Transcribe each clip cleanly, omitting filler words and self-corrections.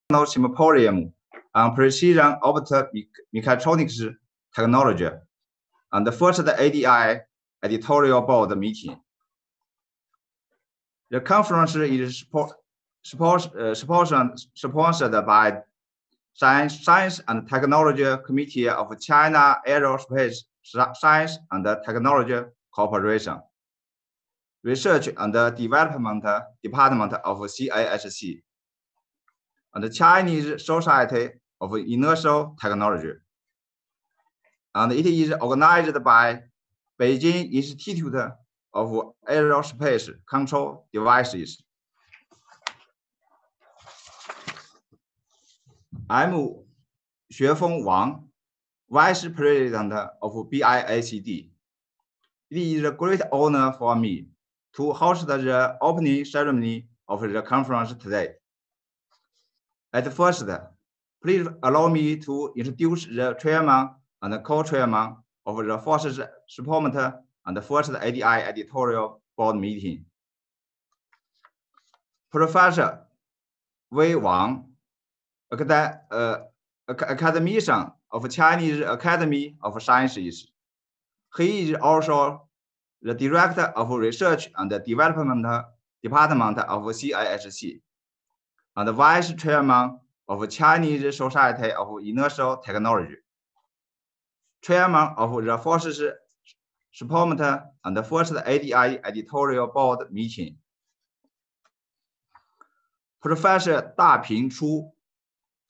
Symposium on Precision Opto-Mechatronics Technology, and the first ADI editorial board meeting. The conference is sponsored by Science and Technology Committee of China Aerospace Science and Technology Corporation, Research and Development Department of CISC, and the Chinese Society of Inertial Technology. And it is organized by Beijing Institute of Aerospace Control Devices. I'm Xuefeng Wang, Vice President of BIACD. It is a great honor for me to host the opening ceremony of the conference today. At first, please allow me to introduce the chairman and co-chairman of the first SPOMT and the first ADI editorial board meeting. Professor Wei Wang, academician of Chinese Academy of Sciences. He is also the Director of Research and Development Department of CISC, and the Vice Chairman of Chinese Society of Inertial Technology, Chairman of the first SPOMT and the first ADI editorial board meeting. Professor Daping Chu,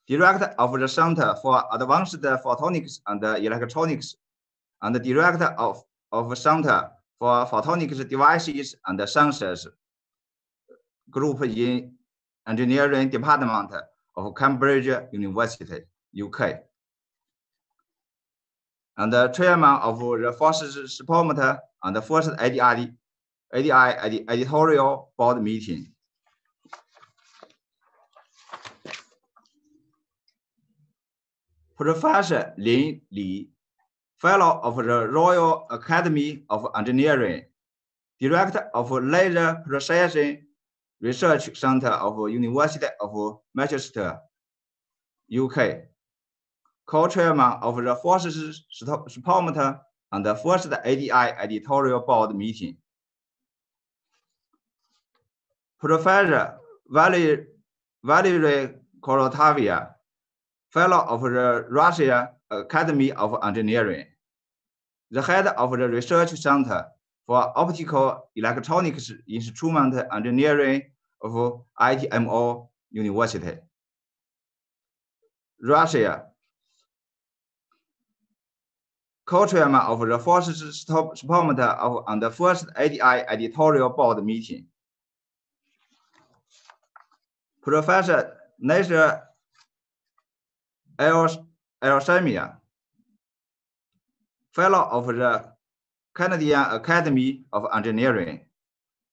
Director of the Center for Advanced Photonics and Electronics, and the Director of Center for Photonics Devices and Sensors Group in Engineering Department of Cambridge University, UK, and the Chairman of the first SPOMT and the first ADI editorial board meeting. Professor Lin Li, Fellow of the Royal Academy of Engineering, Director of Laser Processing Research Center of University of Manchester, UK, co-chairman of the first SPOMT and the first ADI editorial board meeting. Professor Valery Korotavia, Fellow of the Russia Academy of Engineering, the head of the Research Center for Optical Electronics Instrument Engineering of ITMO University, Russia, co-chairman of the first SPOMT and the first ADI editorial board meeting. Professor Nasser El-Samia, Fellow of the Canadian Academy of Engineering,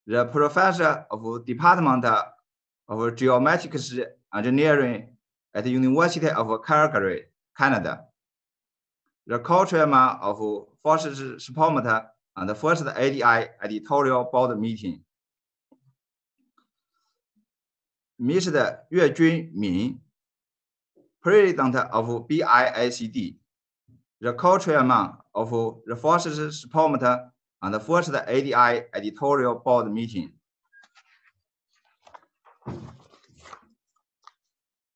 the Professor of Department of Geomatics Engineering at the University of Calgary, Canada, the co-chairman of first SPOMT and the first ADI editorial board meeting. Mr. Yue Junmin, President of BIACD, the co-chairman of the first SPOMT and the first ADI editorial board meeting.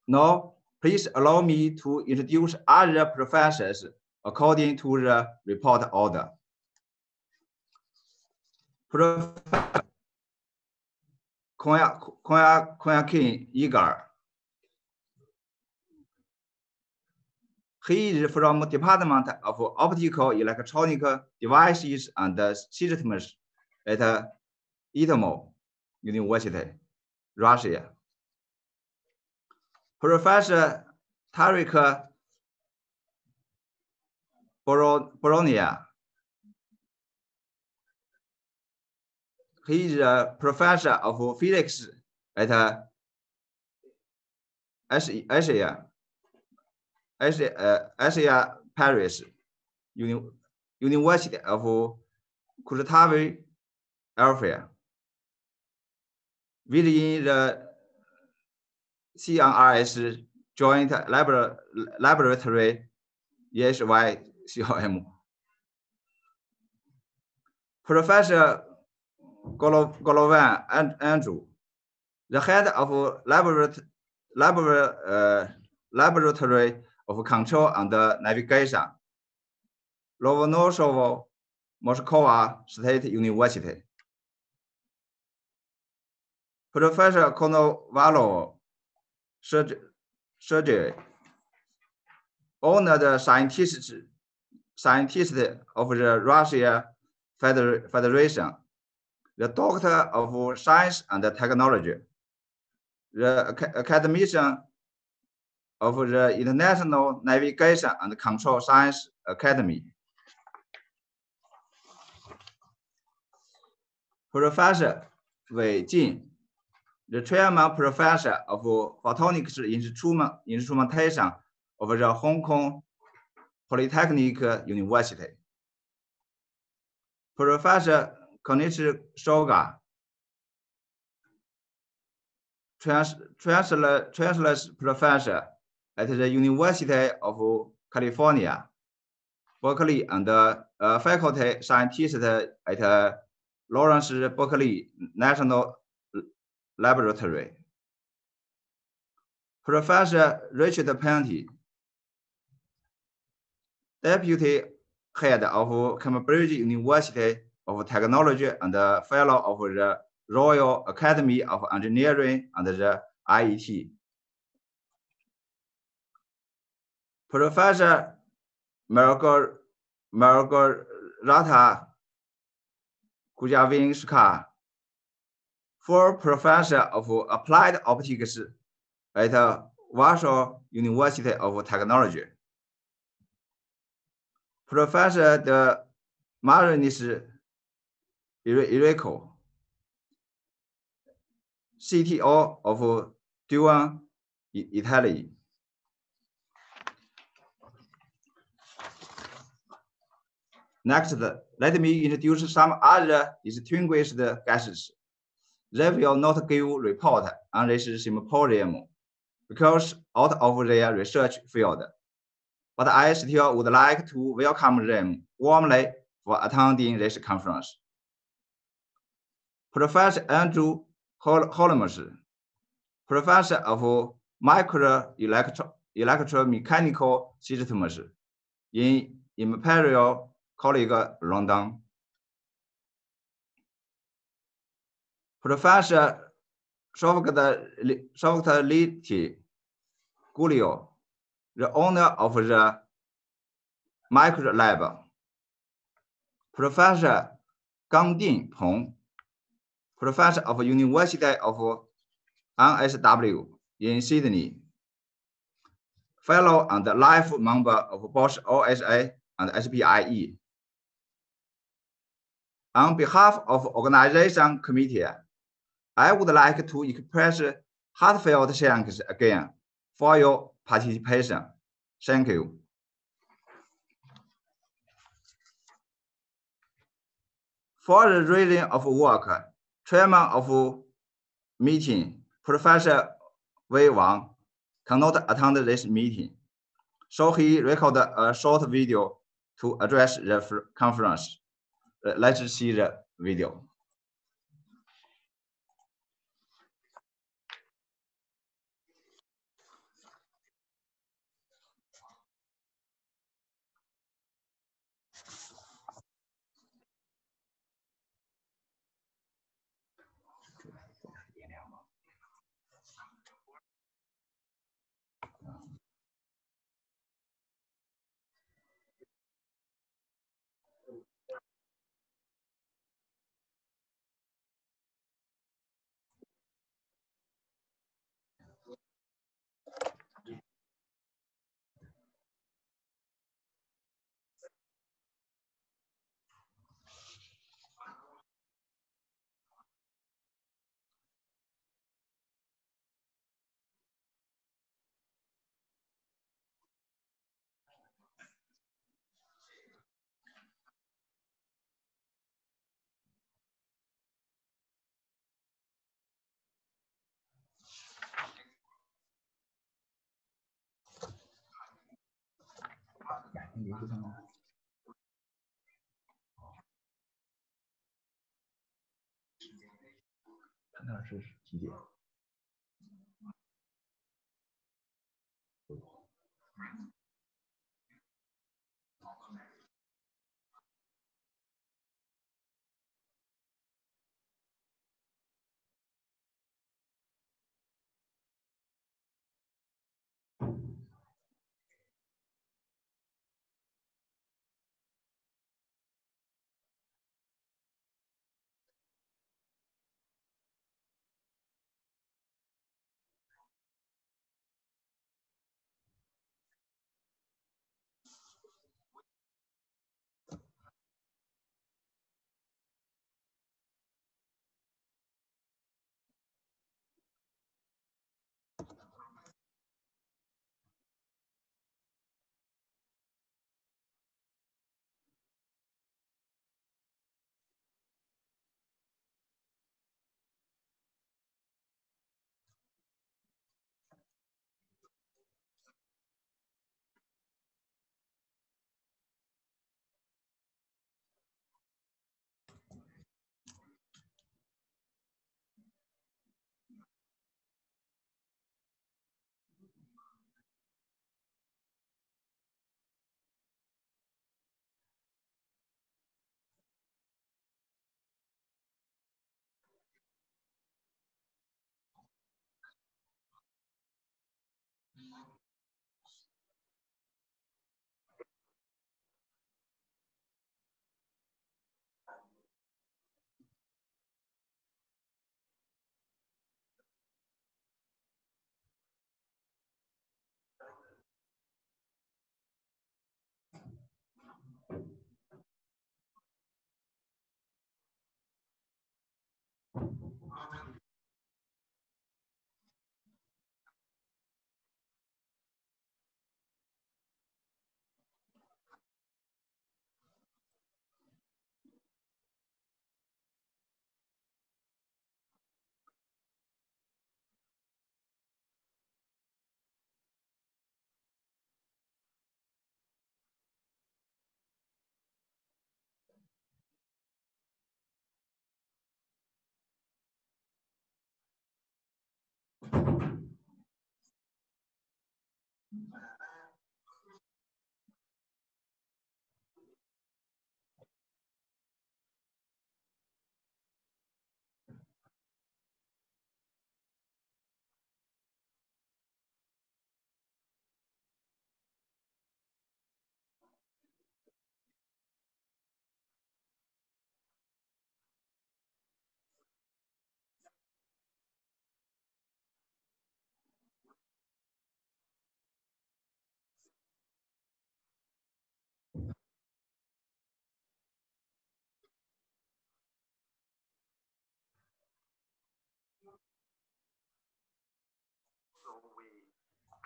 Now, please allow me to introduce other professors according to the report order. Professor Koyakin Igar. He is from the Department of Optical Electronic Devices and Systems at ITMO University, Russia. Professor Tariq Boronia. He is a professor of physics at Asia Paris University of Kuzatavi, Alpha, within the CNRS Joint Laboratory EHYCLM. Professor Golovan Andrew, the head of Laboratory of Control and Navigation, Lomonossovo Moscow State University. Professor Konovalov, surgery, honored scientist of the Russia Federation, the Doctor of Science and Technology, the academician of the International Navigation and Control Science Academy. Professor Wei Jin, the chairman professor of photonics instrumentation of the Hong Kong Polytechnic University. Professor Konichi Shoga, Chancellor's professor at the University of California, Berkeley, and faculty scientist at Lawrence Berkeley National Laboratory. Professor Richard Penty, deputy head of Cambridge University of Technology and fellow of the Royal Academy of Engineering and the IET. Professor Margarita Kujavinska, full professor of applied optics at Warsaw University of Technology. Professor de Marinis Irico, CTO of Duan, Italy. Next, let me introduce some other distinguished guests. They will not give report on this symposium because out of their research field, but I still would like to welcome them warmly for attending this conference. Professor Andrew Holmes, professor of micro-electromechanical systems in Imperial College London. Professor Sovktality Gulio, the owner of the Micro Lab. Professor Gangding Peng, professor of University of NSW in Sydney, fellow and life member of both OSA and SPIE. On behalf of organization committee, I would like to express heartfelt thanks again for your participation. Thank you. For the reason of work, chairman of meeting, Professor Wei Wang, cannot attend this meeting, so he recorded a short video to address the conference. Let's see the video. 那是几点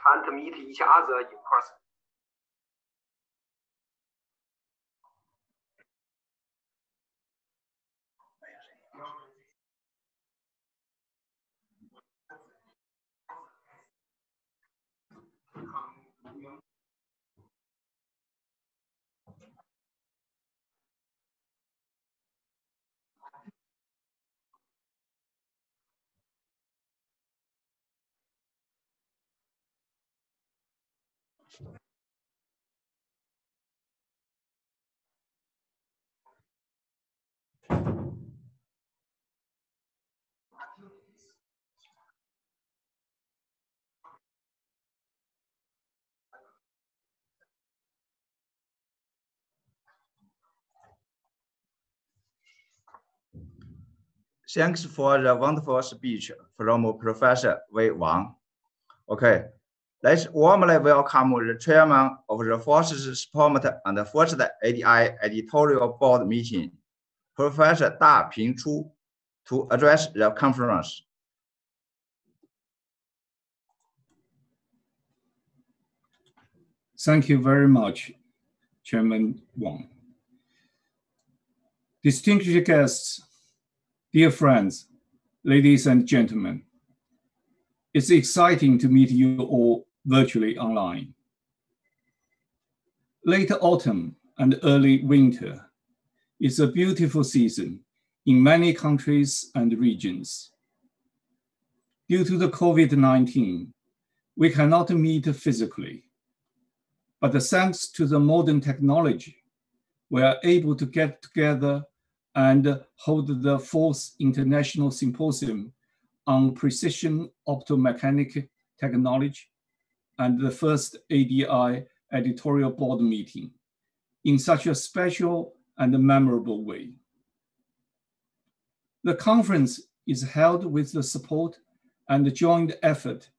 ？Can't meet each other in person. Thanks for the wonderful speech from Professor Wei Wang. Okay, let's warmly welcome the chairman of the first SPOMT and first ADI editorial board meeting, Professor Da-Ping Chu, to address the conference. Thank you very much, Chairman Wang. Distinguished guests, dear friends, ladies and gentlemen, it's exciting to meet you all virtually online. Late autumn and early winter is a beautiful season in many countries and regions. Due to the COVID-19, we cannot meet physically, but thanks to the modern technology, we are able to get together and hold the 4th International Symposium on Precision Opto-Mechanic Technology and the first ADI editorial board meeting in such a special and memorable way. The conference is held with the support and the joint effort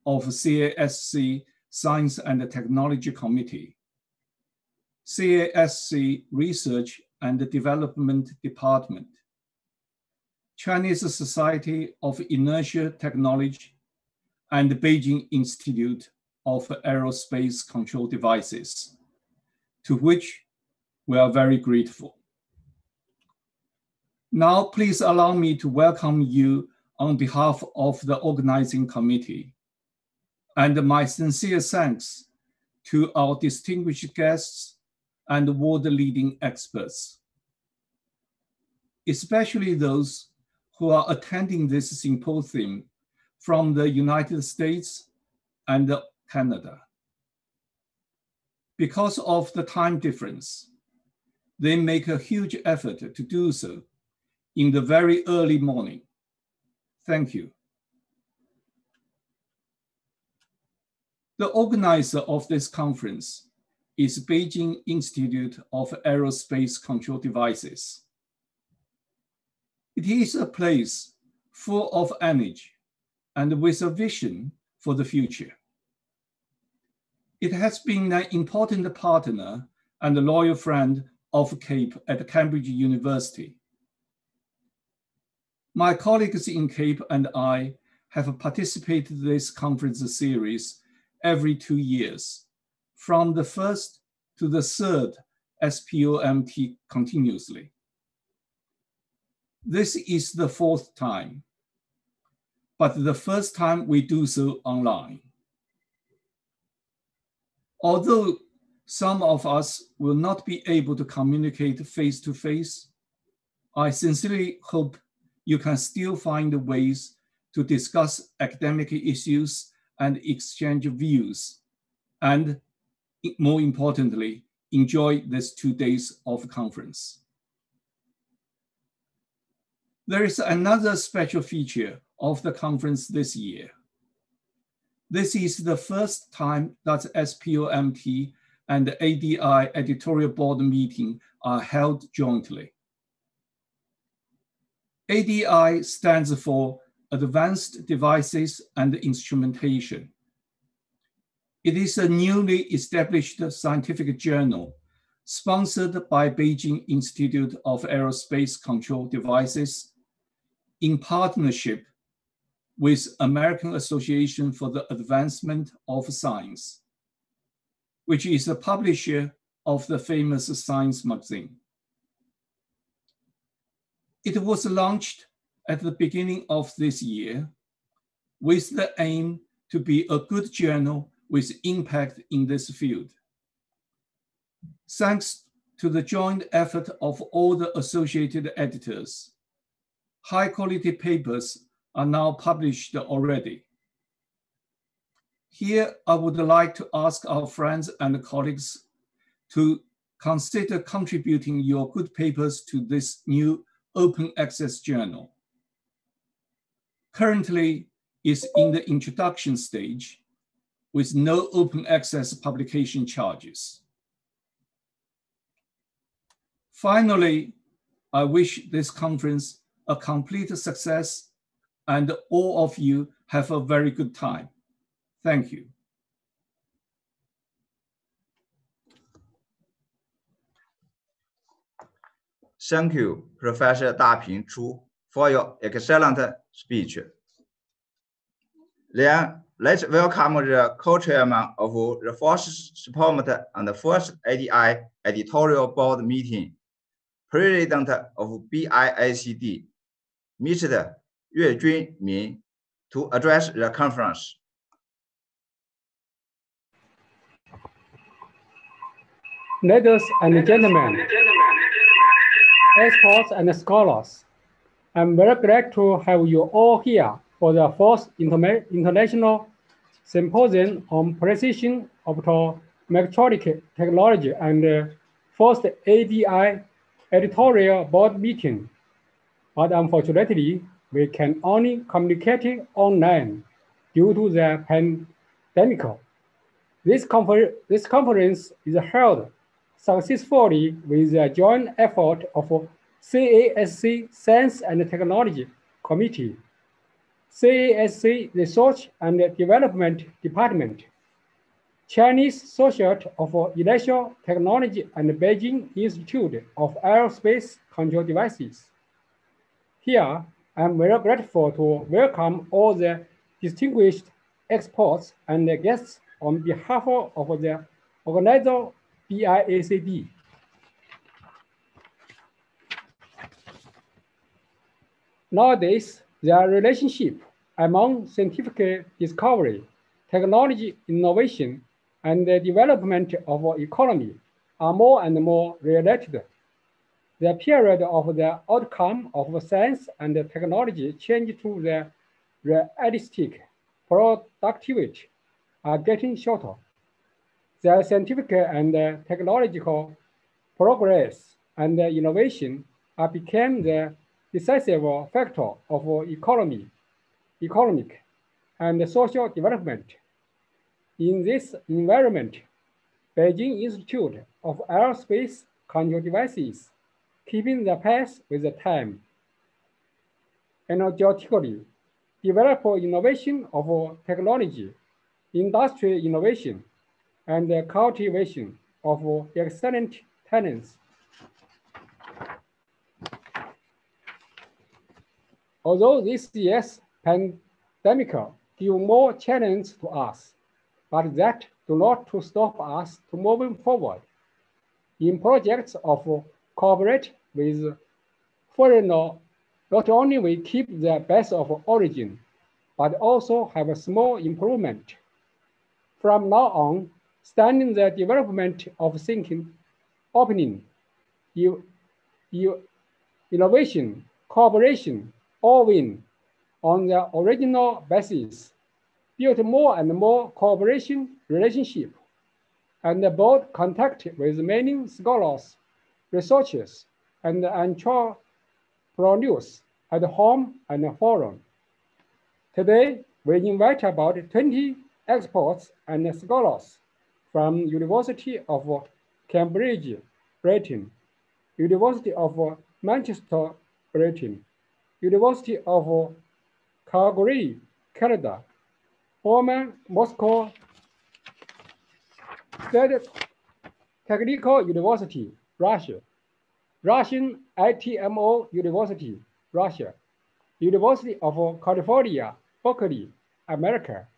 of CASC Science and Technology Committee, CASC Research and Development Department, Chinese Society of Inertial Technology, and the Beijing Institute of Aerospace Control Devices, to which we are very grateful. Now, please allow me to welcome you on behalf of the organizing committee, and my sincere thanks to our distinguished guests and world-leading experts, especially those who are attending this symposium from the United States and Canada. Because of the time difference, they make a huge effort to do so in the very early morning. Thank you. The organizer of this conference is Beijing Institute of Aerospace Control Devices. It is a place full of energy and with a vision for the future. It has been an important partner and a loyal friend of CAPE at Cambridge University. My colleagues in CAPE and I have participated in this conference series every 2 years, from the first to the third SPOMT continuously. This is the 4th time, but the first time we do so online. Although some of us will not be able to communicate face-to-face, I sincerely hope you can still find ways to discuss academic issues and exchange views, and more importantly, enjoy these 2 days of conference. There is another special feature of the conference this year. This is the first time that SPOMT and ADI editorial board meeting are held jointly. ADI stands for Advanced Devices and Instrumentation. It is a newly established scientific journal sponsored by Beijing Institute of Aerospace Control Devices in partnership with American Association for the Advancement of Science, which is a publisher of the famous Science magazine. It was launched at the beginning of this year with the aim to be a good journal with impact in this field. Thanks to the joint effort of all the associated editors, high-quality papers are now published already. Here, I would like to ask our friends and colleagues to consider contributing your good papers to this new open access journal. Currently, it's in the introduction stage with no open access publication charges. Finally, I wish this conference a complete success and all of you have a very good time. Thank you. Thank you, Professor Da-Ping Chu, for your excellent speech. Then let's welcome the co-chairman of the first SPOMT and the first ADI editorial board meeting, President of BIACD, Mr. Yue Junmin, to address the conference. Ladies and gentlemen, experts and scholars, I'm very glad to have you all here for the fourth International Symposium on Precision Opto-Mechatronics Technology and first ADI editorial board meeting. But unfortunately, we can only communicate online due to the pandemic. This conference is held successfully with the joint effort of CASC Science and Technology Committee, CASC Research and Development Department, Chinese Society of Electrical Technology and Beijing Institute of Aerospace Control Devices. Here, I'm very grateful to welcome all the distinguished experts and guests on behalf of the organizer BIACD. Nowadays, the relationship among scientific discovery, technology innovation, and the development of our economy are more and more related. The period of the outcome of science and technology change to the realistic productivity are getting shorter. The scientific and technological progress and innovation are became the decisive factor of economic and social development. In this environment, Beijing Institute of Aerospace Control Devices keeping the pace with the time, energetically develop innovation of technology, industrial innovation, and the cultivation of excellent talents. Although this year's pandemic give more challenge to us, but that do not to stop us to moving forward. In projects of cooperate with foreigner, not only we keep the best of origin, but also have a small improvement. From now on, studying the development of thinking, opening, innovation, cooperation, all win on the original basis, build more and more cooperation relationship, and build contact with many scholars, researchers, and entrepreneurs at home and foreign. Today, we invite about 20 experts and scholars from University of Cambridge, Britain, University of Manchester, Britain, University of Calgary, Canada, former Moscow State Technical University, Russia, Russian ITMO University, Russia, University of California, Berkeley, America,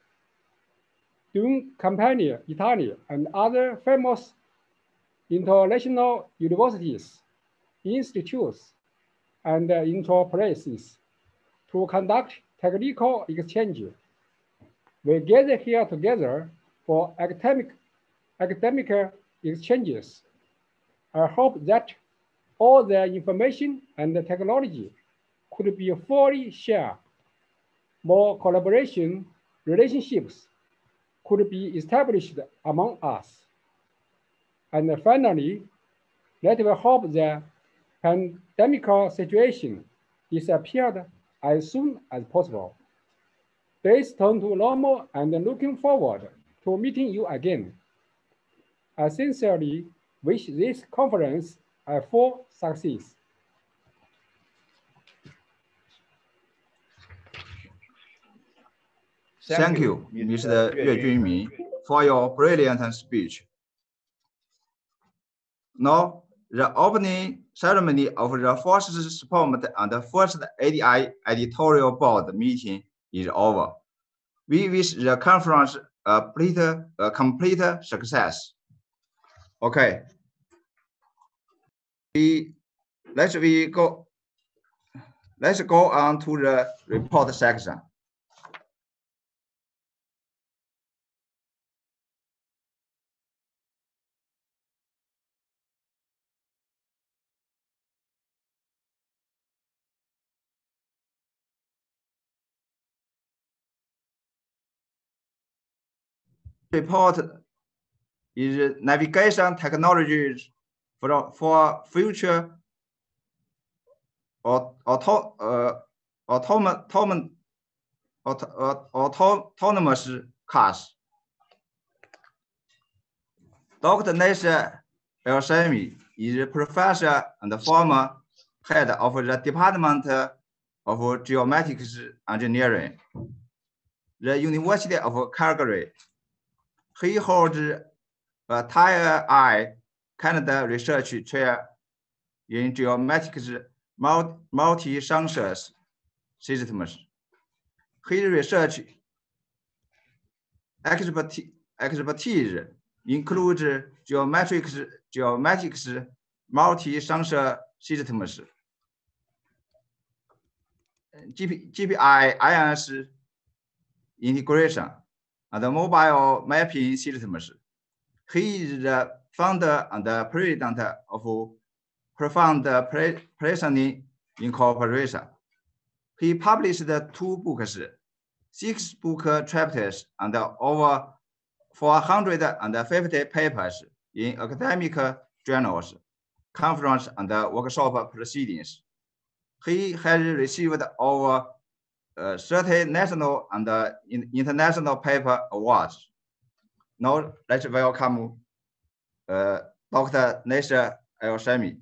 Dune Company, Italy, and other famous international universities, institutes, and enterprises to conduct technical exchange. We gather here together for academic exchanges. I hope that all the information and the technology could be fully shared. More collaboration relationships could be established among us. And finally, let me hope the pandemic situation disappeared as soon as possible. Please turn to normal and looking forward to meeting you again. I sincerely wish this conference a full success. Thank you, Mr. Yue Junmin, for your brilliant speech. Now, the opening ceremony of the first SPOMT and the first ADI editorial board meeting is over. We wish the conference a complete success. Okay. Let's go on to the report section. report is navigation technologies for future autonomous cars. Dr. Nasser El-Shami is a professor and former head of the Department of Geomatics Engineering, the University of Calgary. He holds a Tier I Canada Research Chair in Geomatics multi-sensor systems. His research expertise includes geomatics multi-sensor systems, GPI INS integration, and mobile mapping systems. He is the founder and the president of Profound Planning Incorporation. He published 2 books, 6 book chapters, and over 450 papers in academic journals, conference, and workshop proceedings. He has received over 30 national and international paper awards. Now let's welcome Dr. Nasser El-Shami.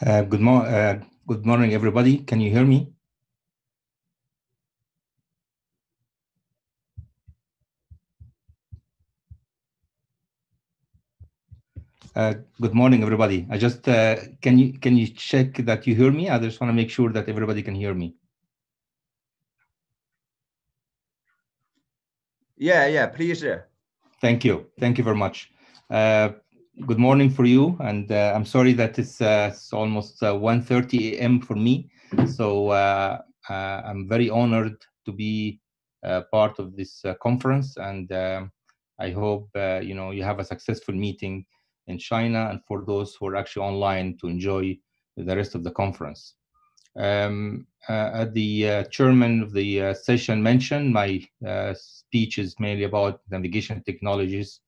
Good morning, everybody. Can you hear me? Good morning, everybody. I just can you check that you hear me? I just want to make sure that everybody can hear me. Yeah, please. Thank you very much. Good morning for you, and I'm sorry that it's almost 1:30 a.m. for me. So I'm very honored to be part of this conference, and I hope you have a successful meeting in China, and for those who are actually online to enjoy the rest of the conference. The chairman of the session mentioned, my speech is mainly about navigation technologies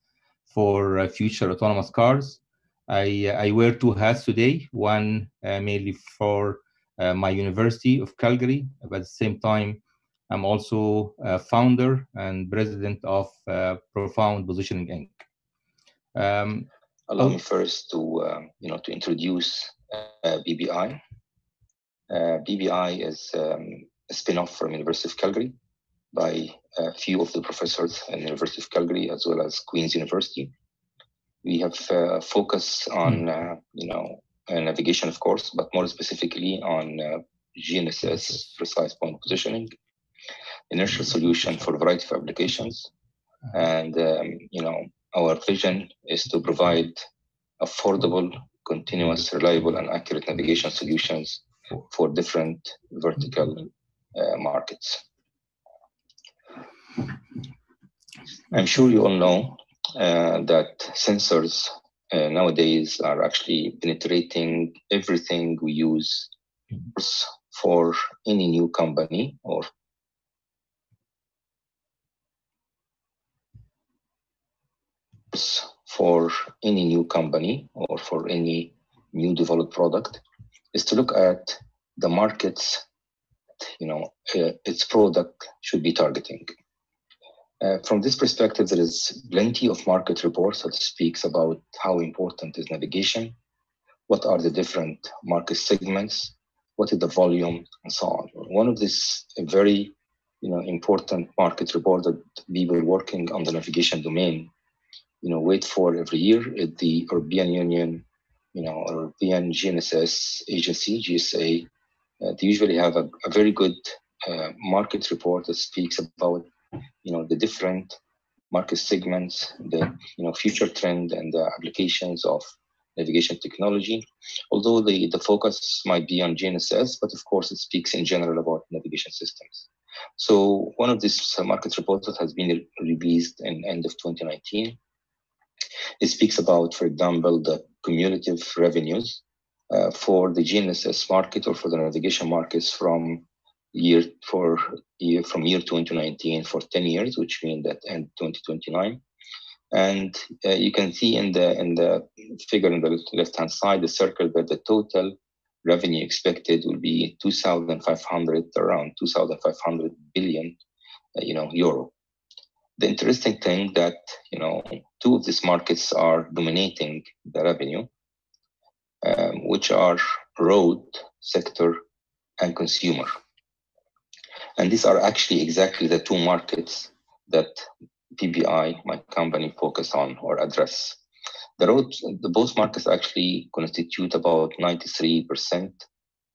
for future autonomous cars. I wear 2 hats today, one mainly for my University of Calgary, but at the same time, I'm also founder and president of Profound Positioning Inc. Allow me first to introduce PPI. PPI is a spin-off from University of Calgary by a few of the professors in the University of Calgary as well as Queen's University. We have focused on navigation, of course, but more specifically on GNSS, precise point positioning, inertial solution for a variety of applications. And our vision is to provide affordable, continuous, reliable, and accurate navigation solutions for different vertical markets. I'm sure you all know that sensors nowadays are actually penetrating everything we use for any new company or for any new developed product is to look at the markets its product should be targeting. From this perspective, there is plenty of market reports that speaks about how important is navigation, what are the different market segments, what is the volume, and so on. One of these very important market report that people working on the navigation domain wait for every year is the European Union, European GNSS Agency, GSA. They usually have a very good market report that speaks about the different market segments, the future trend and the applications of navigation technology. Although the focus might be on GNSS, but of course it speaks in general about navigation. navigation systems. So one of these market reports that has been released in end of 2019, it speaks about, for example, the cumulative revenues for the GNSS market or for the navigation markets from year 2019 for 10 years, which means that end 2029. And you can see in the figure on the left-hand side, the circle, that the total revenue expected will be around 2,500 billion, euro. The interesting thing that, two of these markets are dominating the revenue, which are road sector and consumer. And these are actually exactly the two markets that PPI, my company, focus on or address. Both markets actually constitute about 93%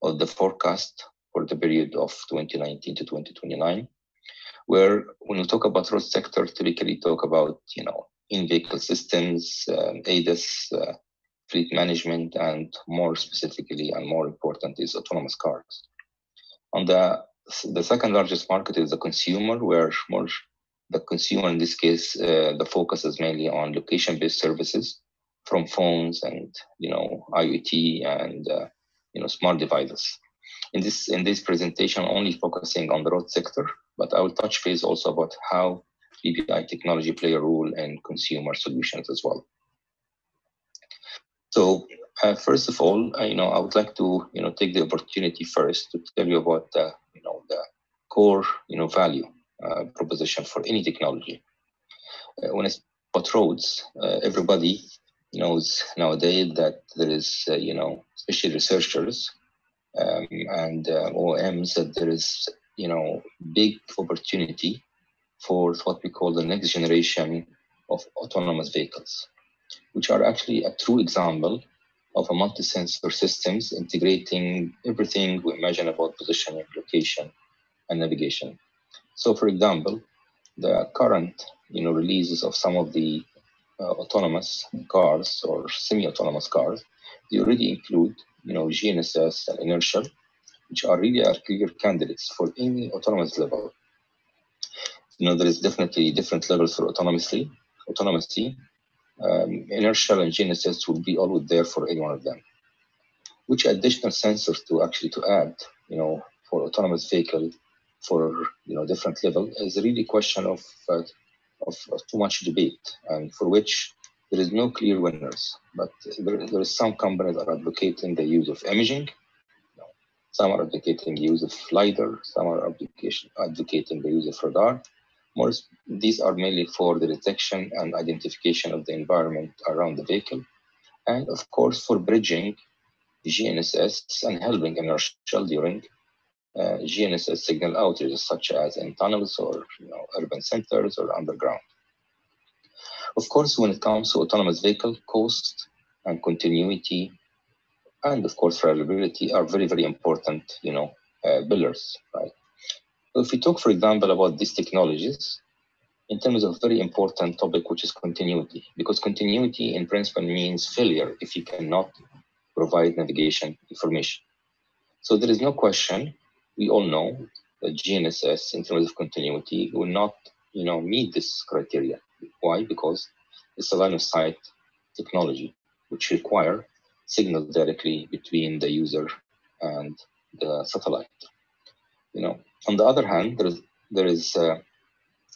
of the forecast for the period of 2019 to 2029, where when we talk about road sector, typically talk about, in-vehicle systems, ADAS, fleet management, and more specifically and more important is autonomous cars. On the second largest market is the consumer, where the consumer in this case, the focus is mainly on location-based services from phones and IoT and smart devices. In this presentation, only focusing on the road sector, but I will touch base also about how PPI technology play a role in consumer solutions as well. So first of all, I would like to take the opportunity first to tell you about the core value proposition for any technology. When it's about roads, everybody knows nowadays that there is especially researchers and OEMs, that there is big opportunity for what we call the next generation of autonomous vehicles, which are actually a true example of a multi-sensor systems integrating everything we imagine about positioning, location, and navigation. So, for example, the current releases of some of the autonomous cars or semi-autonomous cars, they already include GNSS and inertial, which are really clear candidates for any autonomous level. There is definitely different levels for autonomy. Inertial and GNSS will be always there for any one of them. Which additional sensors to add, for autonomous vehicle for different level is really a question of too much debate, and for which there is no clear winners. But there is some companies that are advocating the use of imaging. Some are advocating the use of LiDAR. Some are advocating the use of radar. These are mainly for the detection and identification of the environment around the vehicle, and of course for bridging GNSS and helping inertial during GNSS signal outages, such as in tunnels or urban centers or underground. Of course, when it comes to autonomous vehicle, cost and continuity, and of course reliability are very, very important, pillars, right? So if we talk, for example, about these technologies, in terms of very important topic, which is continuity, because continuity in principle means failure if you cannot provide navigation information. So there is no question, we all know that GNSS in terms of continuity will not, meet this criteria. Why? Because it's a line of sight technology, which require signal directly between the user and the satellite. On the other hand, there is a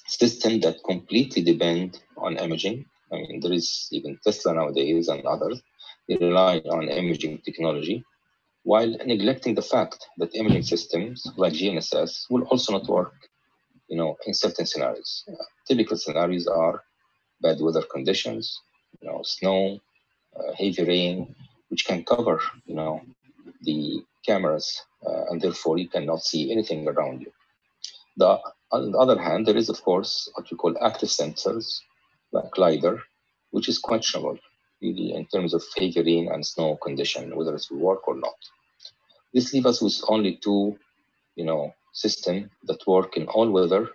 system that completely depend on imaging. I mean, there is even Tesla nowadays and others, they rely on imaging technology, while neglecting the fact that imaging systems like GNSS will also not work, in certain scenarios. Typical scenarios are bad weather conditions, snow, heavy rain, which can cover, the cameras, and therefore you cannot see anything around you. On the other hand, there is, of course, what we call active sensors, like LiDAR, which is questionable, really, in terms of heavy rain and snow condition, whether it will work or not. This leaves us with only two, systems that work in all weather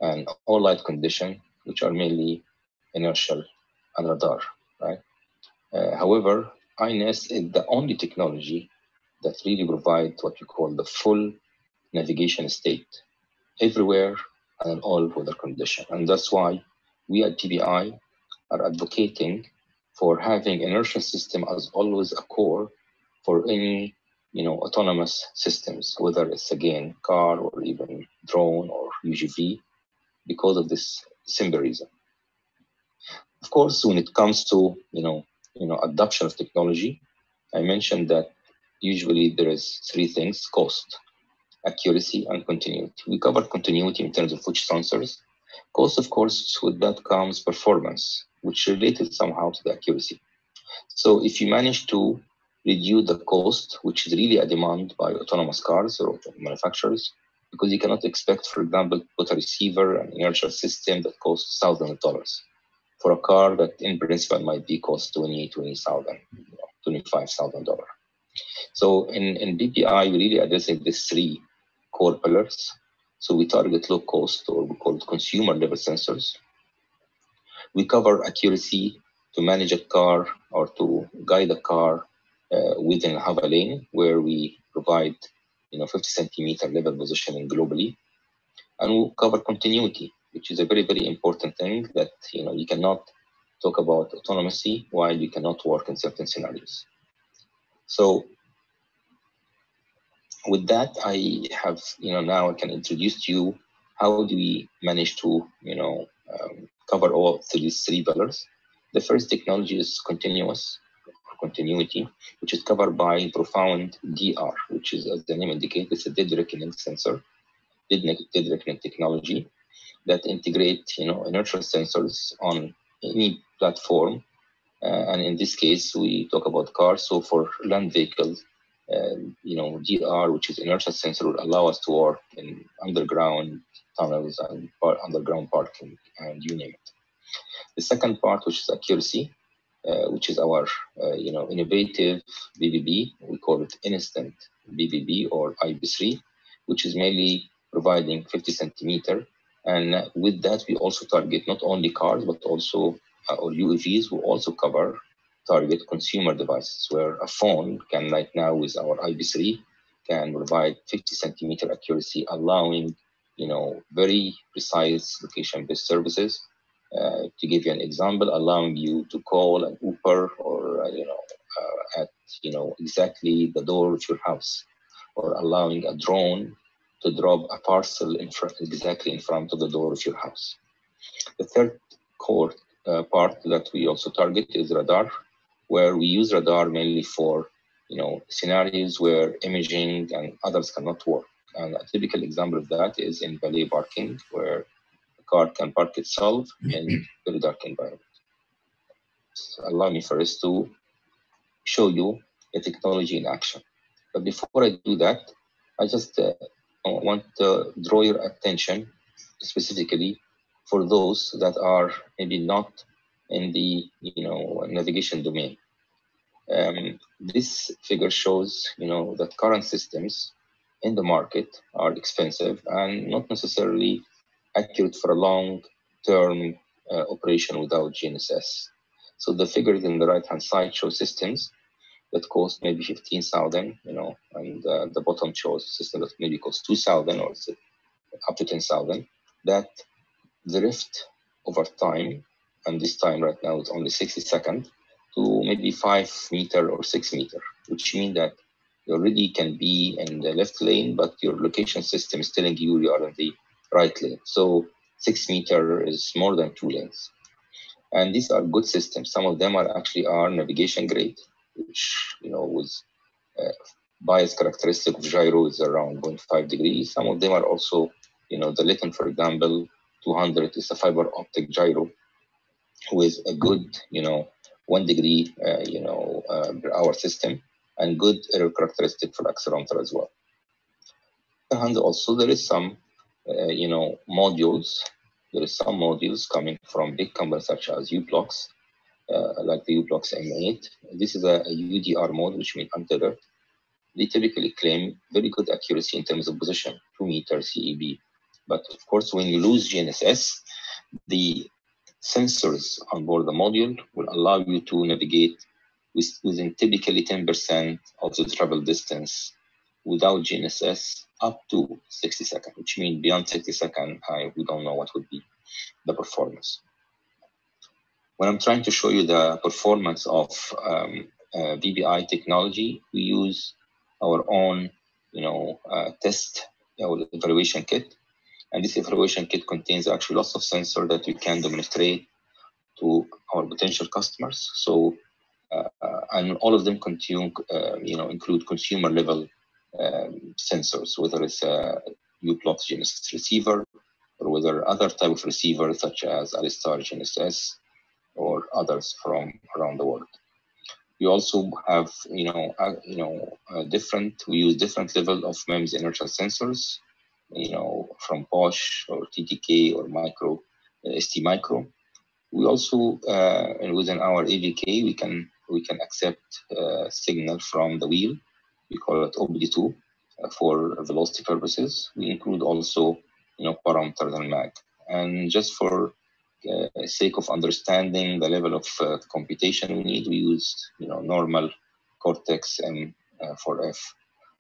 and all light condition, which are mainly inertial and radar, right? However, INS is the only technology that really provides what we call the full navigation state everywhere and in all weather conditions. And that's why we at PPI are advocating for having inertial system as always a core for any autonomous systems, whether it's again car or even drone or UGV, because of this simple reason. Of course, when it comes to adoption of technology, I mentioned that usually there is three things: cost, accuracy, and continuity. We covered continuity in terms of which sensors. Cost, of course, with that comes performance, which related somehow to the accuracy. So if you manage to reduce the cost, which is really a demand by autonomous cars or manufacturers, because you cannot expect, for example, to put a receiver and inertial system that costs thousands of dollars for a car that in principle might be cost $20,000, $25,000. So in PPI, we really addressing these three core pillars. So we target low cost, or we call it consumer level sensors. We cover accuracy to manage a car or to guide a car within a lane, where we provide 50 centimeter level positioning globally. And we'll cover continuity, which is a very, very important thing that you cannot talk about autonomy while you cannot work in certain scenarios. So with that, I have now I can introduce to you how do we manage to cover all of these three pillars. The first technology is continuity, which is covered by profound DR, which is, as the name indicates, it's a dead reckoning sensor, dead reckoning technology that integrate inertial sensors on any platform. And in this case, we talk about cars. So for land vehicles, DR, which is inertial sensor, will allow us to work in underground tunnels and underground parking, and you name it. The second part, which is accuracy, which is our innovative BBB. We call it instant BBB or IB3, which is mainly providing 50 centimeter. And with that, we also target not only cars, but also or UAVs will also target consumer devices, where a phone can, like now with our IB3, can provide 50 centimeter accuracy, allowing very precise location-based services. To give you an example, allowing you to call an Uber or at exactly the door of your house, or allowing a drone to drop a parcel exactly in front of the door of your house. The third core part that we also target is radar, where we use radar mainly for scenarios where imaging and others cannot work. And a typical example of that is in valet parking, where the car can park itself in a very dark environment. So allow me first to show you the technology in action. But before I do that, I just want to draw your attention specifically for those that are maybe not in the navigation domain. This figure shows that current systems in the market are expensive and not necessarily accurate for a long-term operation without GNSS. So the figures in the right-hand side show systems that cost maybe 15,000, and the bottom shows a system that maybe costs 2,000 or up to 10,000. That drift over time, and this time right now it's only 60 seconds, to maybe 5 meter or 6 meter, which means that you already can be in the left lane, but your location system is telling you you are in the right lane. So 6 meter is more than 2 lanes. And these are good systems. Some of them are actually navigation grade, which with bias characteristic of gyro is around 0.5 degrees. Some of them are also, the Litton, for example, 200 is a fiber optic gyro with a good, 1 degree, per hour system, and good error characteristic for accelerometer as well. And also there is some, modules. There is some modules coming from big companies such as U-Blocks, like the U-Blocks M8. This is a UDR mode, which means untethered. They typically claim very good accuracy in terms of position, 2 meters CEB. But of course, when you lose GNSS, the sensors on board the module will allow you to navigate within typically 10% of the travel distance without GNSS up to 60 seconds, which means beyond 60 seconds, we don't know what would be the performance. When I'm trying to show you the performance of PPI technology, we use our own, test or evaluation kit. And this evaluation kit contains actually lots of sensors that we can demonstrate to our potential customers. So, and all of them include consumer level sensors, whether it's a U-Blox GNSS receiver or whether other type of receiver such as Alistar GNSS or others from around the world. We also have, we use different level of MEMS inertial sensors, from Bosch or TTK or ST Micro. We also, and within our AVK, we can accept signal from the wheel. We call it OBD2 for velocity purposes. We include also, parameters and mag. And just for sake of understanding the level of computation we need, we use, normal Cortex M4F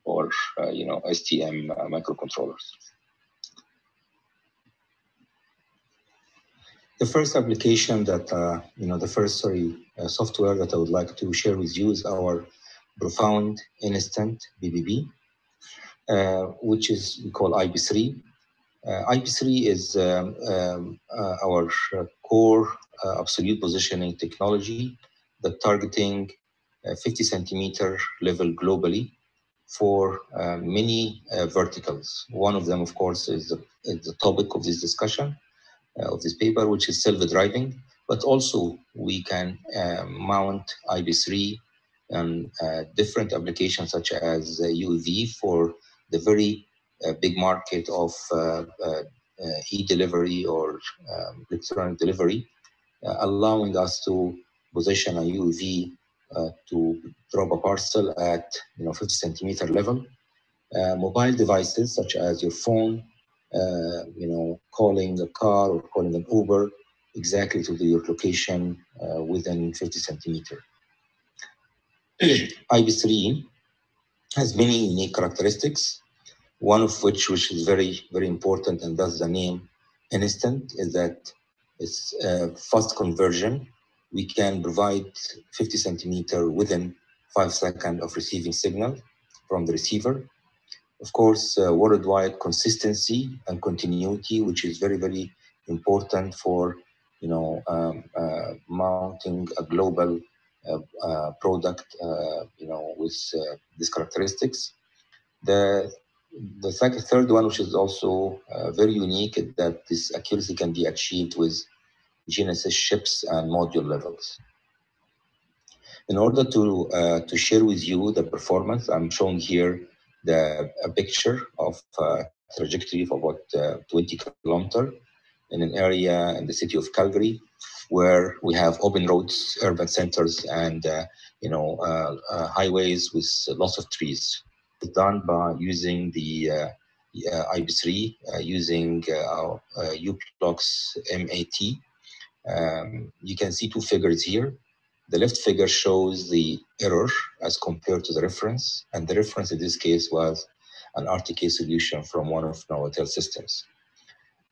or, STM microcontrollers. The first application that, software that I would like to share with you is our Profound Instant BBB, which we call IP3. IP3 is our core absolute positioning technology that targeting 50 centimeter level globally for many verticals. One of them, of course, is the topic of this discussion, of this paper, which is self-driving, but also we can mount IP3 and different applications such as UAV for the very big market of e-delivery or electronic delivery, allowing us to position a UAV to drop a parcel at 50 centimeter level. Mobile devices such as your phone, calling a car or calling an Uber exactly to your location within 50 centimeter. IP3 has many unique characteristics. One of which is very, very important, and thus the name instant, is that it's fast conversion. We can provide 50 centimeter within 5 seconds of receiving signal from the receiver. Of course, worldwide consistency and continuity, which is very, very important for mounting a global product, with these characteristics. The third one, which is also very unique, is that this accuracy can be achieved with GNSS chips and module levels. In order to share with you the performance, I'm showing here a picture of trajectory of about 20 kilometers in an area in the city of Calgary, where we have open roads, urban centers, and highways with lots of trees. It's done by using the IP3, using U-Blox MAT. You can see two figures here. The left figure shows the error as compared to the reference, and the reference in this case was an RTK solution from one of Novotel systems.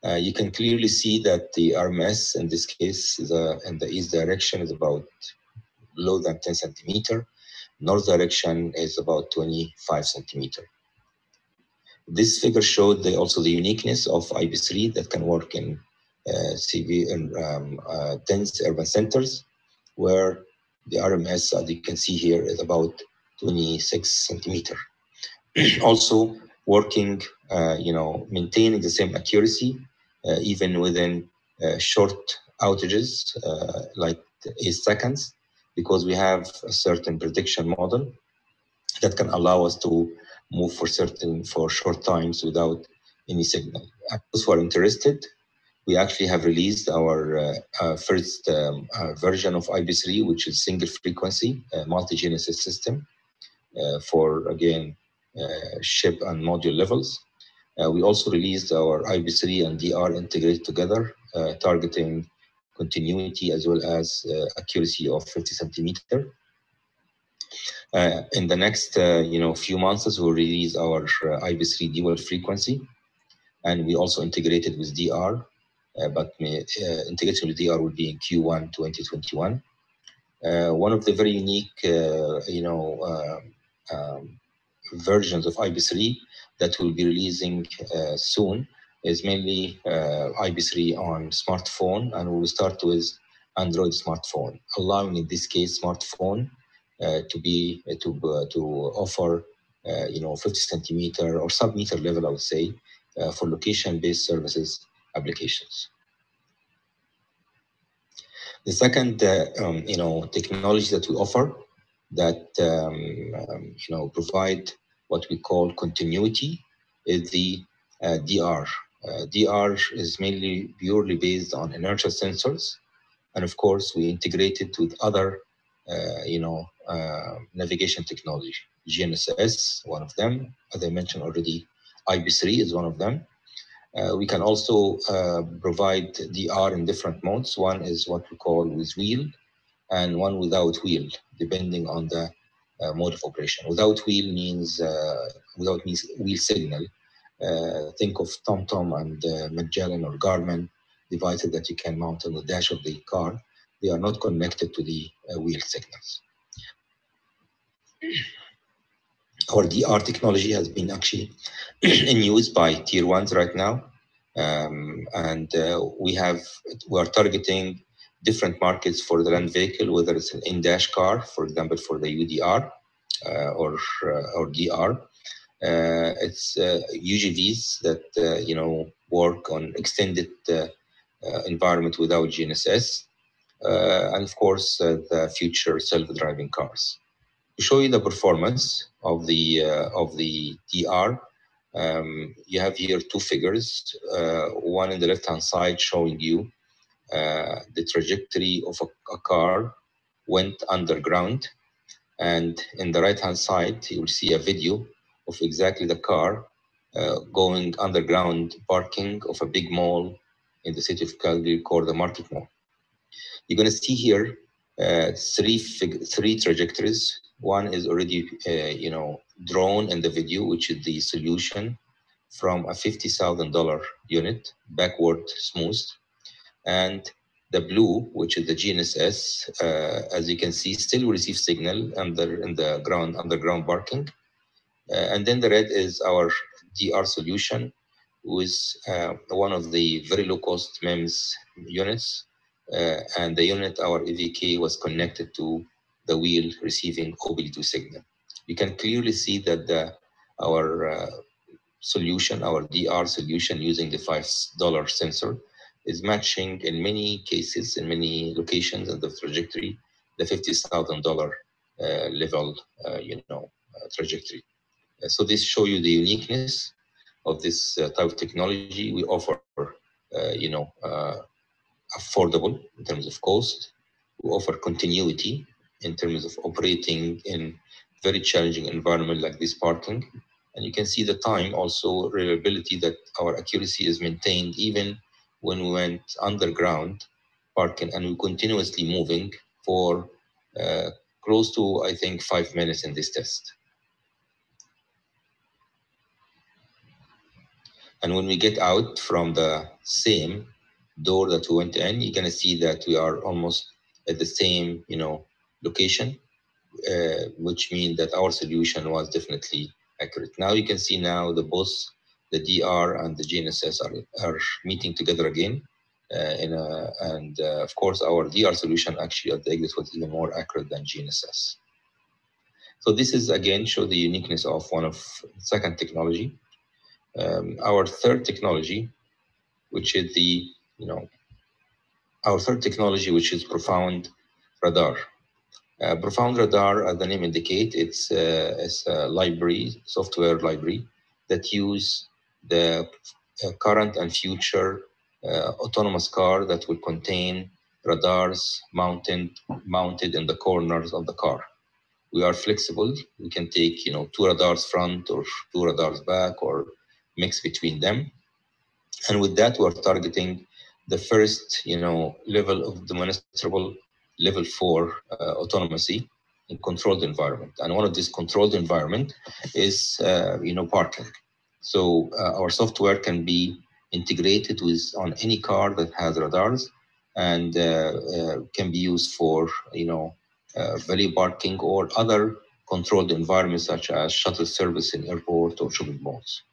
You can clearly see that the RMS in this case is in the east direction is about lower than 10 centimeter. North direction is about 25 centimeter. This figure showed also the uniqueness of IP3 that can work in dense urban centers, where the RMS, as you can see here, is about 26 centimeter. Also working, maintaining the same accuracy, even within short outages, like 8 seconds, because we have a certain prediction model that can allow us to move for short times without any signal. Those who are interested, we actually have released our first version of IP3, which is single frequency multi-GNSS system for, again, chip and module levels. We also released our IP3 and DR integrated together, targeting continuity as well as accuracy of 50 centimeter. In the next few months, we'll release our IP3 dual frequency, and we also integrated with DR, but integration with DR will be in Q1 2021. One of the very unique versions of IP3 that we'll be releasing soon is mainly IP3 on smartphone, and we'll start with Android smartphone, allowing in this case smartphone to offer 50 centimeter or sub-meter level, I would say, for location-based services applications. The second technology that we offer that provide what we call continuity is the DR. DR is mainly purely based on inertial sensors, and of course we integrate it with other navigation technology. GNSS, one of them, as I mentioned already. IP3 is one of them. We can also provide DR in different modes. One is what we call with wheel, and one without wheel, depending on the mode of operation. Without wheel means wheel signal. Think of TomTom and Magellan or Garmin devices that you can mount on the dash of the car. They are not connected to the wheel signals. Our DR technology has been actually in use by tier ones right now, and we are targeting different markets for the land vehicle, whether it's an in-dash car, for example, for the UDR or DR. It's UGVs that work on extended environment without GNSS, and of course the future self-driving cars. To show you the performance of the DR, you have here two figures. One in the left-hand side showing you the trajectory of a car went underground, and in the right-hand side you will see a video of exactly the car going underground parking of a big mall in the city of Calgary called the Market Mall. You're going to see here three trajectories. One is already drawn in the video, which is the solution from a $50,000 unit, backward smooth, and the blue, which is the GNSS, as you can see, still receive signal in the underground parking, and then the red is our DR solution with one of the very low-cost MEMS units, and the unit, our EVK, was connected to the wheel receiving OBD2 signal. You can clearly see that our solution, our DR solution using the $5 sensor, is matching in many cases, in many locations in the trajectory, the $50,000 level, trajectory. So this shows you the uniqueness of this type of technology. We offer, affordable in terms of cost. We offer continuity in terms of operating in very challenging environment like this parking. And you can see the time, also reliability, that our accuracy is maintained even when we went underground parking, and we continuously moving for close to, I think, 5 minutes in this test. And when we get out from the same door that we went in, you're going to see that we are almost at the same, location, which means that our solution was definitely accurate. Now you can see now both the DR and the GNSS are meeting together again, and of course our DR solution actually at the exit was even more accurate than GNSS. So this is again show the uniqueness of one of second technology. Our third technology, which is our third technology, which is profound radar. Profound radar, as the name indicates, it's a library, software library that use the current and future autonomous car that will contain radars mounted in the corners of the car. We are flexible. We can take 2 radars front or 2 radars back or mix between them. And with that, we're targeting the first level of demonstrable level 4 autonomy in controlled environment. And one of these controlled environment is, parking. So our software can be integrated on any car that has radars, and can be used for, valet parking or other controlled environments such as shuttle service in airport or shopping malls.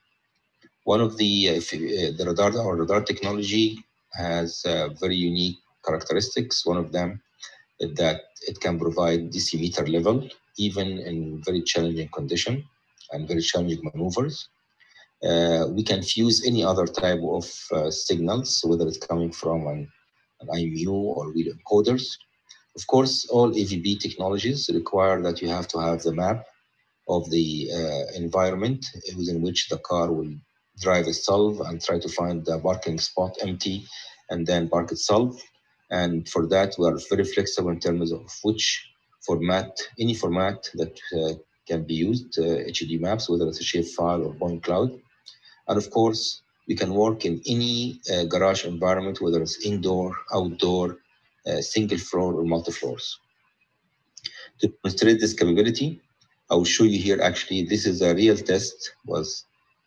One of the radar technology has very unique characteristics. One of them is that it can provide DC meter level even in very challenging condition and very challenging maneuvers. We can fuse any other type of signals, whether it's coming from an IMU or real encoders. Of course, all AVB technologies require that you have to have the map of the environment within which the car will drive itself and try to find the parking spot empty and then park itself. And for that, we are very flexible in terms of which format, any format that can be used, HUD maps, whether it's a shapefile or point cloud. And of course, we can work in any garage environment, whether it's indoor, outdoor, single floor or multi-floors. To demonstrate this capability, I will show you here. Actually, this is a real test was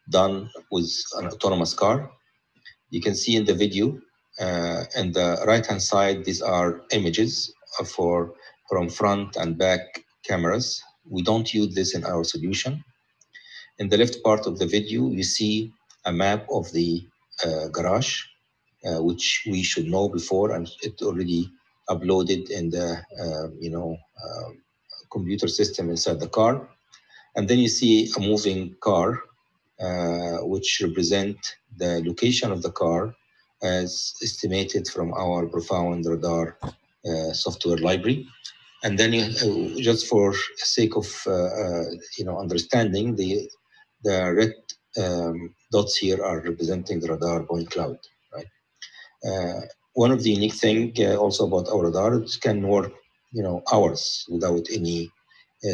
done with an autonomous car. You can see in the video, and the right-hand side, these are images from front and back cameras. We don't use this in our solution. In the left part of the video, you see a map of the garage, which we should know before, and it already uploaded in the computer system inside the car. And then you see a moving car, which represent the location of the car as estimated from our Profound Radar software library. And then you, just for sake of understanding, the red dots here are representing the radar point cloud, right? One of the unique thing also about our radar, it can work, hours without any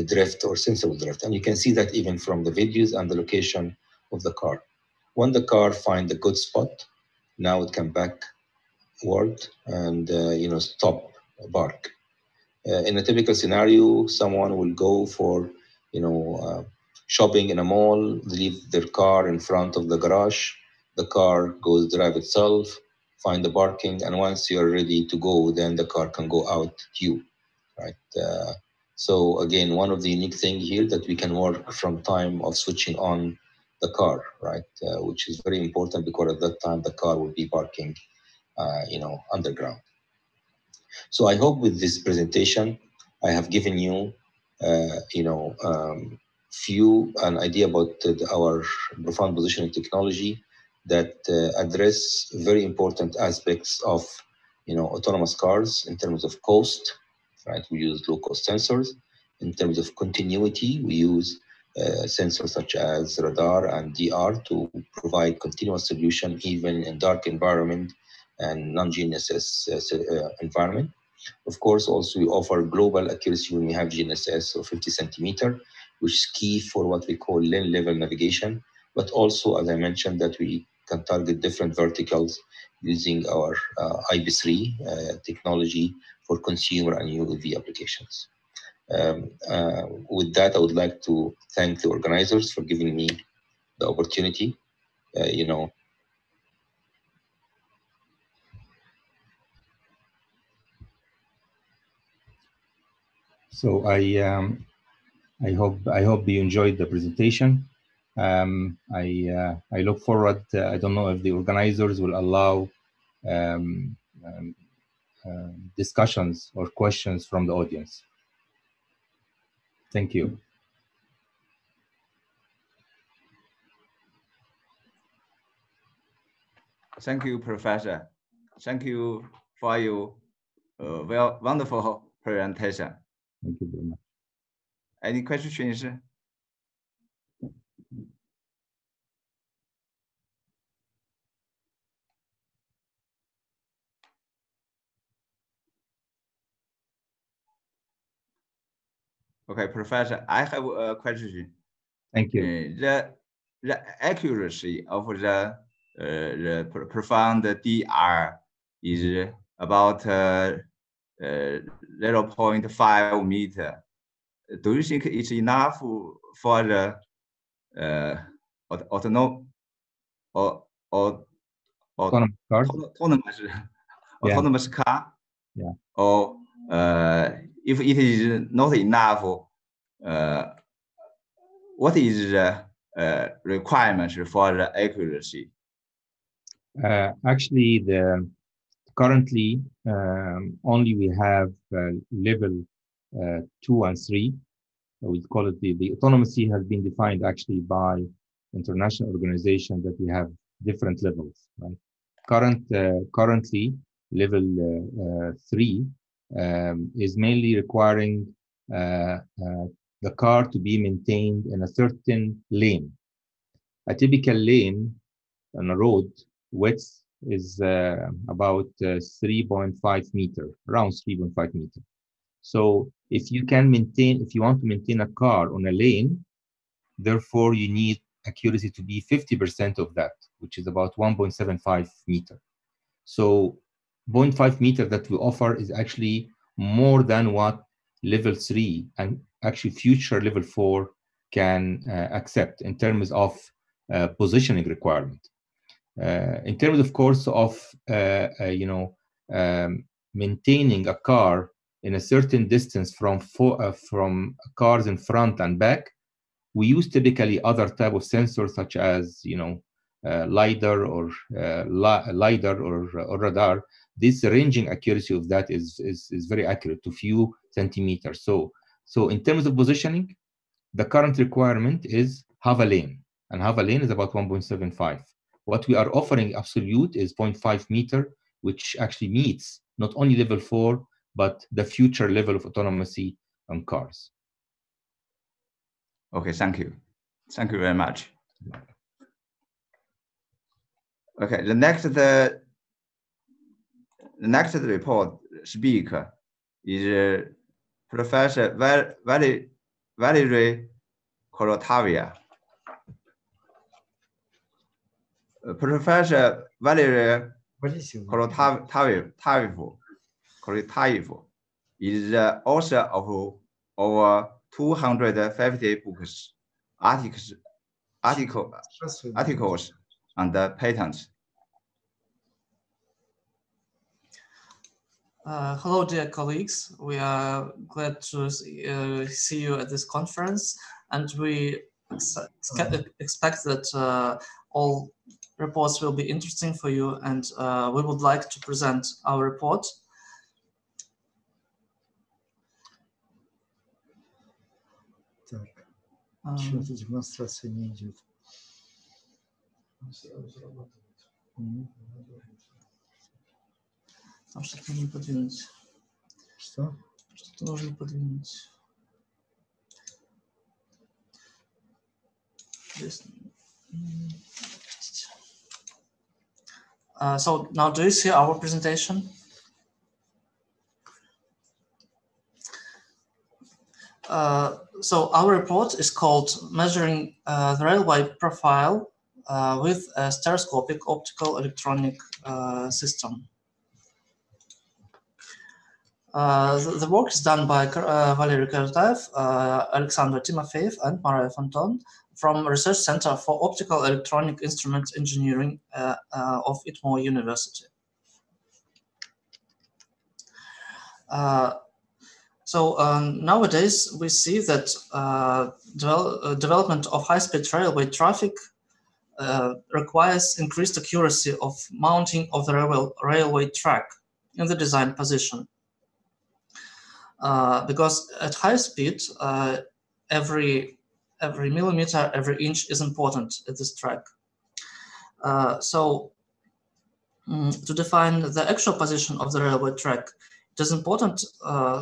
drift or sensible drift. And you can see that even from the videos and the location of the car. When the car finds a good spot, now it can backward and stop, bark. In a typical scenario, someone will go for shopping in a mall, leave their car in front of the garage, the car goes drive itself, find the parking, and once you're ready to go, then the car can go out to you, right? So again, one of the unique things here that we can work from time of switching on the car, right? Which is very important because at that time the car will be parking, underground. So I hope with this presentation, I have given you, an idea about our profound positioning technology that address very important aspects of, autonomous cars in terms of cost, right? We use low-cost sensors. In terms of continuity, we use sensors such as radar and DR to provide continuous solution even in dark environment and non-GNSS environment. Of course, also we offer global accuracy when we have GNSS of 50 centimeter, which is key for what we call lane level navigation. But also, as I mentioned, that we can target different verticals using our IP3 technology for consumer and UAV applications. With that, I would like to thank the organizers for giving me the opportunity. So I hope you enjoyed the presentation. I look forward. I don't know if the organizers will allow discussions or questions from the audience. Thank you. Thank you, Professor. Thank you for your wonderful presentation. Thank you very much. Any questions? Okay, Professor, I have a question. Thank you. The accuracy of the profound DR is about 0.5 meter. do you think it's enough for the autonomous car? Yeah. Or if it is not enough, what is the requirement for the accuracy? Actually, currently only we have level 2 and 3. We call it the autonomy has been defined actually by international organization that we have different levels. Right? Currently, level 3 is mainly requiring the car to be maintained in a certain lane. A typical lane on a road width is about 3.5 meter, around 3.5 meter. So if you want to maintain a car on a lane, therefore you need accuracy to be 50% of that, which is about 1.75 meter. So 0.5 meter that we offer is actually more than what level 3 and actually future level 4 can accept in terms of positioning requirement. In terms, of course, of maintaining a car in a certain distance from cars in front and back, we use typically other type of sensors such as LiDAR or radar. This ranging accuracy of that is very accurate to few centimeters. So in terms of positioning, the current requirement is have a lane, and have a lane is about 1.75. What we are offering absolute is 0.5 meter, which actually meets not only level 4, but the future level of autonomy on cars. Okay, thank you. Thank you very much. Okay, the next report speaker is Professor Valery Korotavia. Professor Valery Korotayev is the author of over 250 books, articles, and patents. Hello, dear colleagues. We are glad to see you at this conference, and we expect that all reports will be interesting for you, and we would like to present our report. Что-то демонстрация не идет. Там что-то нужно подвинуть. Что? Что-то нужно подвинуть. So now, do you see our presentation? So our report is called Measuring the Railway Profile with a Stereoscopic Optical Electronic System. The work is done by Valery Korotayev, Alexander Timofeyev, and Maria Fonton from Research Center for Optical Electronic Instrument Engineering of ITMO University. So nowadays we see that development of high-speed railway traffic requires increased accuracy of mounting of the railway track in the design position. Because at high speed, every millimeter, every inch is important at this track. So to define the actual position of the railway track, it is important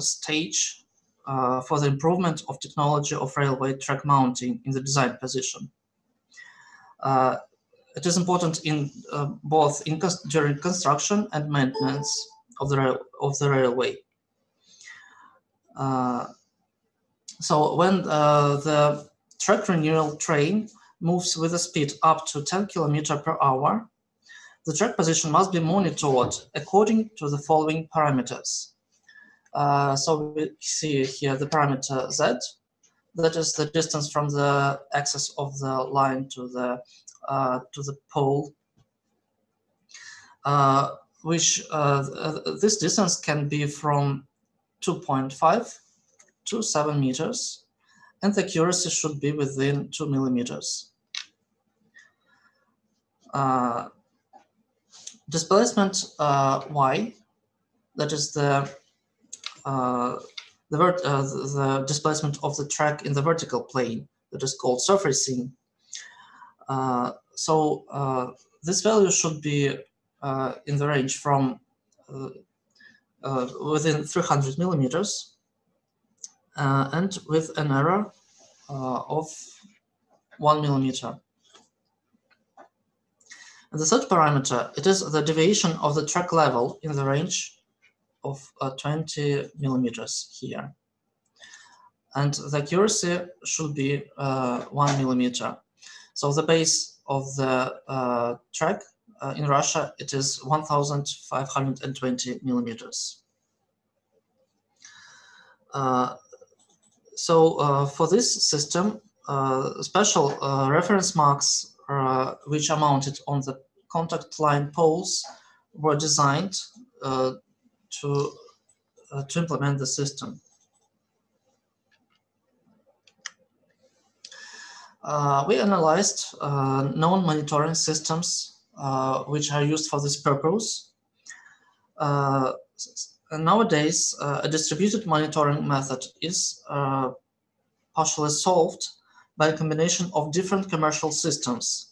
stage for the improvement of technology of railway track mounting in the design position. It is important in both during construction and maintenance of the railway. So when the track renewal train moves with a speed up to 10 km per hour, the track position must be monitored according to the following parameters. So we see here the parameter Z, that is the distance from the axis of the line to the pole, which this distance can be from 2.5 to 7 meters, and the accuracy should be within 2 millimeters. Displacement Y, that is the displacement of the track in the vertical plane, that is called surfacing. This value should be in the range from within 300 millimeters and with an error of 1 millimeter. And the third parameter, it is the deviation of the track level in the range of 20 millimeters here. And the accuracy should be 1 millimeter. So the base of the track in Russia, it is 1,520 millimeters. For this system, special reference marks which are mounted on the contact line poles were designed to implement the system. We analyzed known monitoring systems which are used for this purpose. Nowadays, a distributed monitoring method is partially solved by a combination of different commercial systems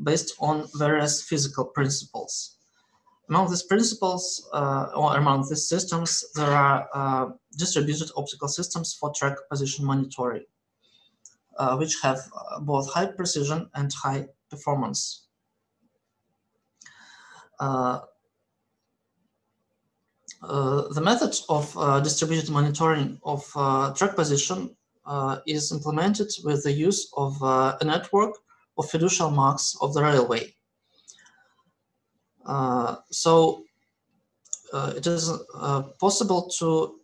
based on various physical principles. Among these principles, or among these systems, there are distributed optical systems for track position monitoring, which have both high precision and high performance. The method of distributed monitoring of track position is implemented with the use of a network of fiducial marks of the railway. It is possible to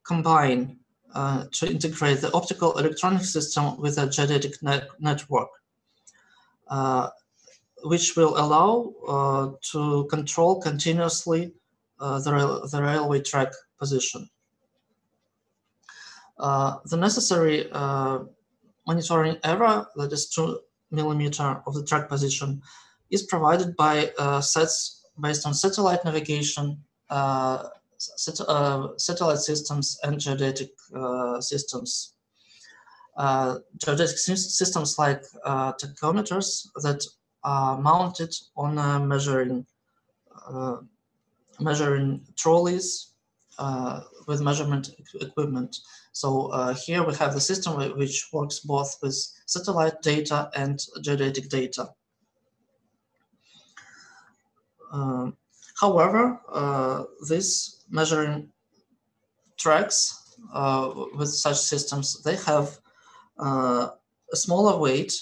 combine, to integrate the optical electronic system with a geodetic network, which will allow to control continuously the railway track position. The necessary monitoring error, that is 2 millimeter of the track position, is provided by sets based on satellite navigation, satellite systems, and geodetic systems. Geodetic systems like tachometers that are mounted on measuring trolleys with measurement equipment. So here we have the system which works both with satellite data and geodetic data. However, these measuring tracks with such systems, they have a smaller weight.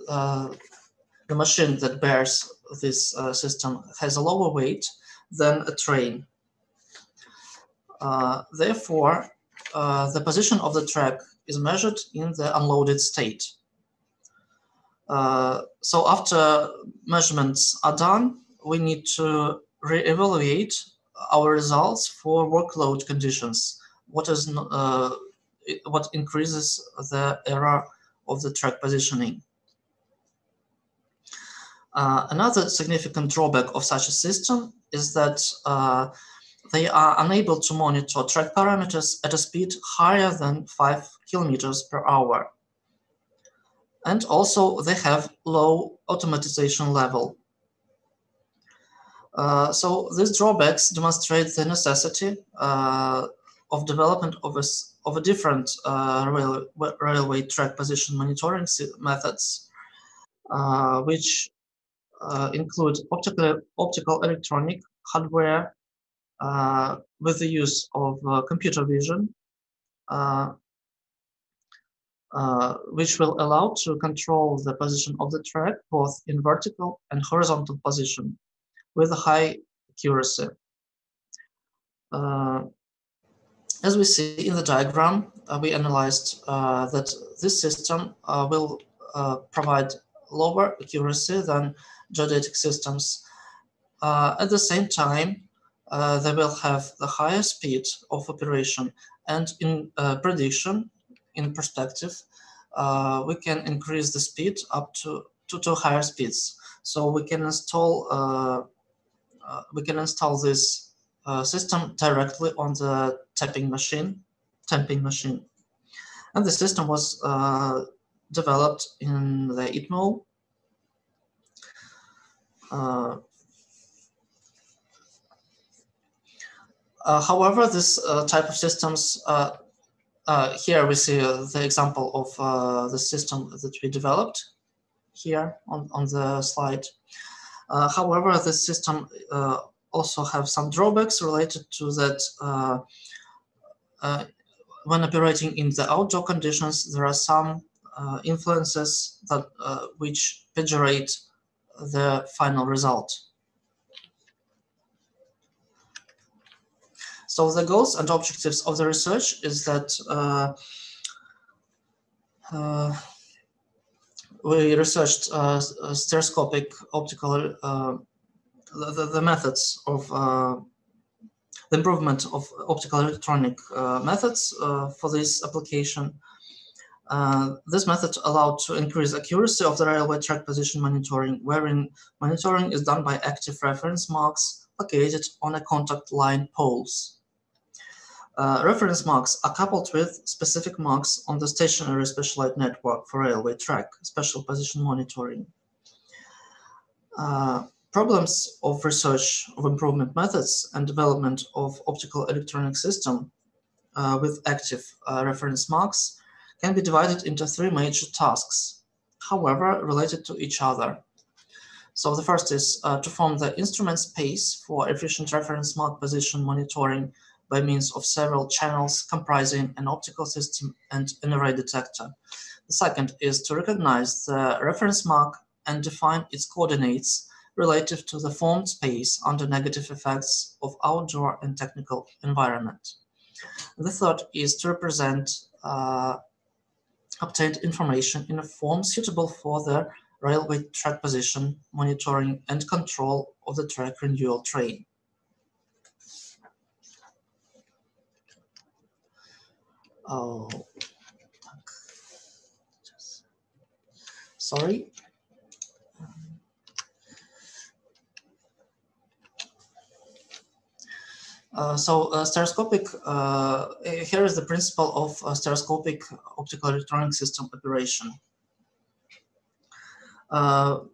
The machine that bears this system has a lower weight than a train. Therefore, the position of the track is measured in the unloaded state. So after measurements are done, we need to re-evaluate our results for workload conditions. What increases the error of the track positioning. Another significant drawback of such a system is that they are unable to monitor track parameters at a speed higher than 5 kilometers per hour. And also they have low automatization level. So these drawbacks demonstrate the necessity of development of a different railway track position monitoring methods, which include optical electronic hardware with the use of computer vision, which will allow to control the position of the track both in vertical and horizontal position with a high accuracy. As we see in the diagram, we analyzed that this system will provide lower accuracy than geodetic systems. At the same time, they will have the higher speed of operation, and in prediction, in perspective, we can increase the speed up to higher speeds. So we can install this system directly on the tamping machine, and the system was developed in the ITMO. However, this type of systems, here we see the example of the system that we developed here on the slide. However, this system also have some drawbacks related to that. When operating in the outdoor conditions, there are some influences that which pejorate the final result. So the goals and objectives of the research is that we researched stereoscopic optical, the methods of the improvement of optical electronic methods for this application. This method allowed to increase accuracy of the railway track position monitoring, wherein monitoring is done by active reference marks located on a contact line poles. Reference marks are coupled with specific marks on the stationary specialized network for railway track special position monitoring. Problems of research of improvement methods and development of optical electronic system with active reference marks can be divided into three major tasks, however related to each other. So the first is to form the instrument space for efficient reference mark position monitoring by means of several channels comprising an optical system and an array detector. The second is to recognize the reference mark and define its coordinates relative to the formed space under negative effects of outdoor and technical environment. The third is to represent obtained information in a form suitable for the railway track position monitoring and control of the track renewal train. Oh, sorry. Stereoscopic, here is the principle of stereoscopic optical electronic system operation. For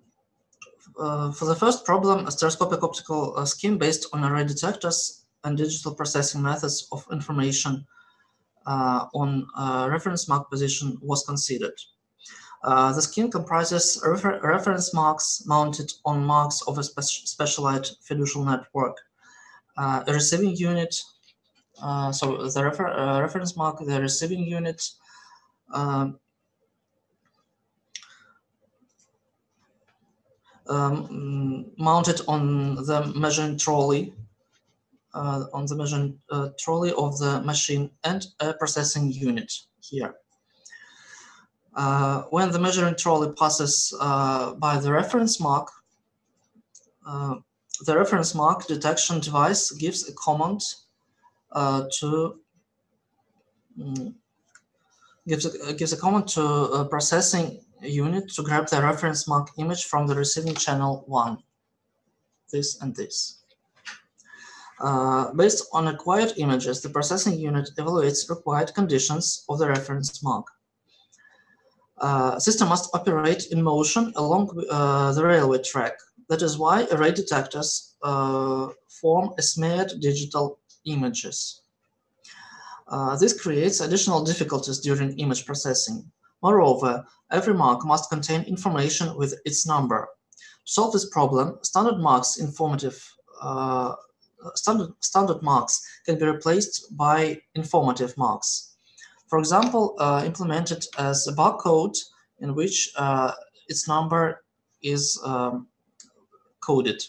the first problem, a stereoscopic optical scheme based on array detectors and digital processing methods of information on reference mark position was considered. The scheme comprises reference marks mounted on marks of a specialized fiducial network, a receiving unit, so the reference mark, the receiving unit, mounted on the measuring trolley, of the machine, and a processing unit here. When the measuring trolley passes by the reference mark detection device gives a command to processing unit to grab the reference mark image from the receiving channel 1, this and this. Based on acquired images, the processing unit evaluates required conditions of the reference mark. System must operate in motion along the railway track. That is why array detectors form smeared digital images. This creates additional difficulties during image processing. Moreover, every mark must contain information with its number. To solve this problem, standard marks can be replaced by informative marks. For example, implemented as a barcode in which its number is coded.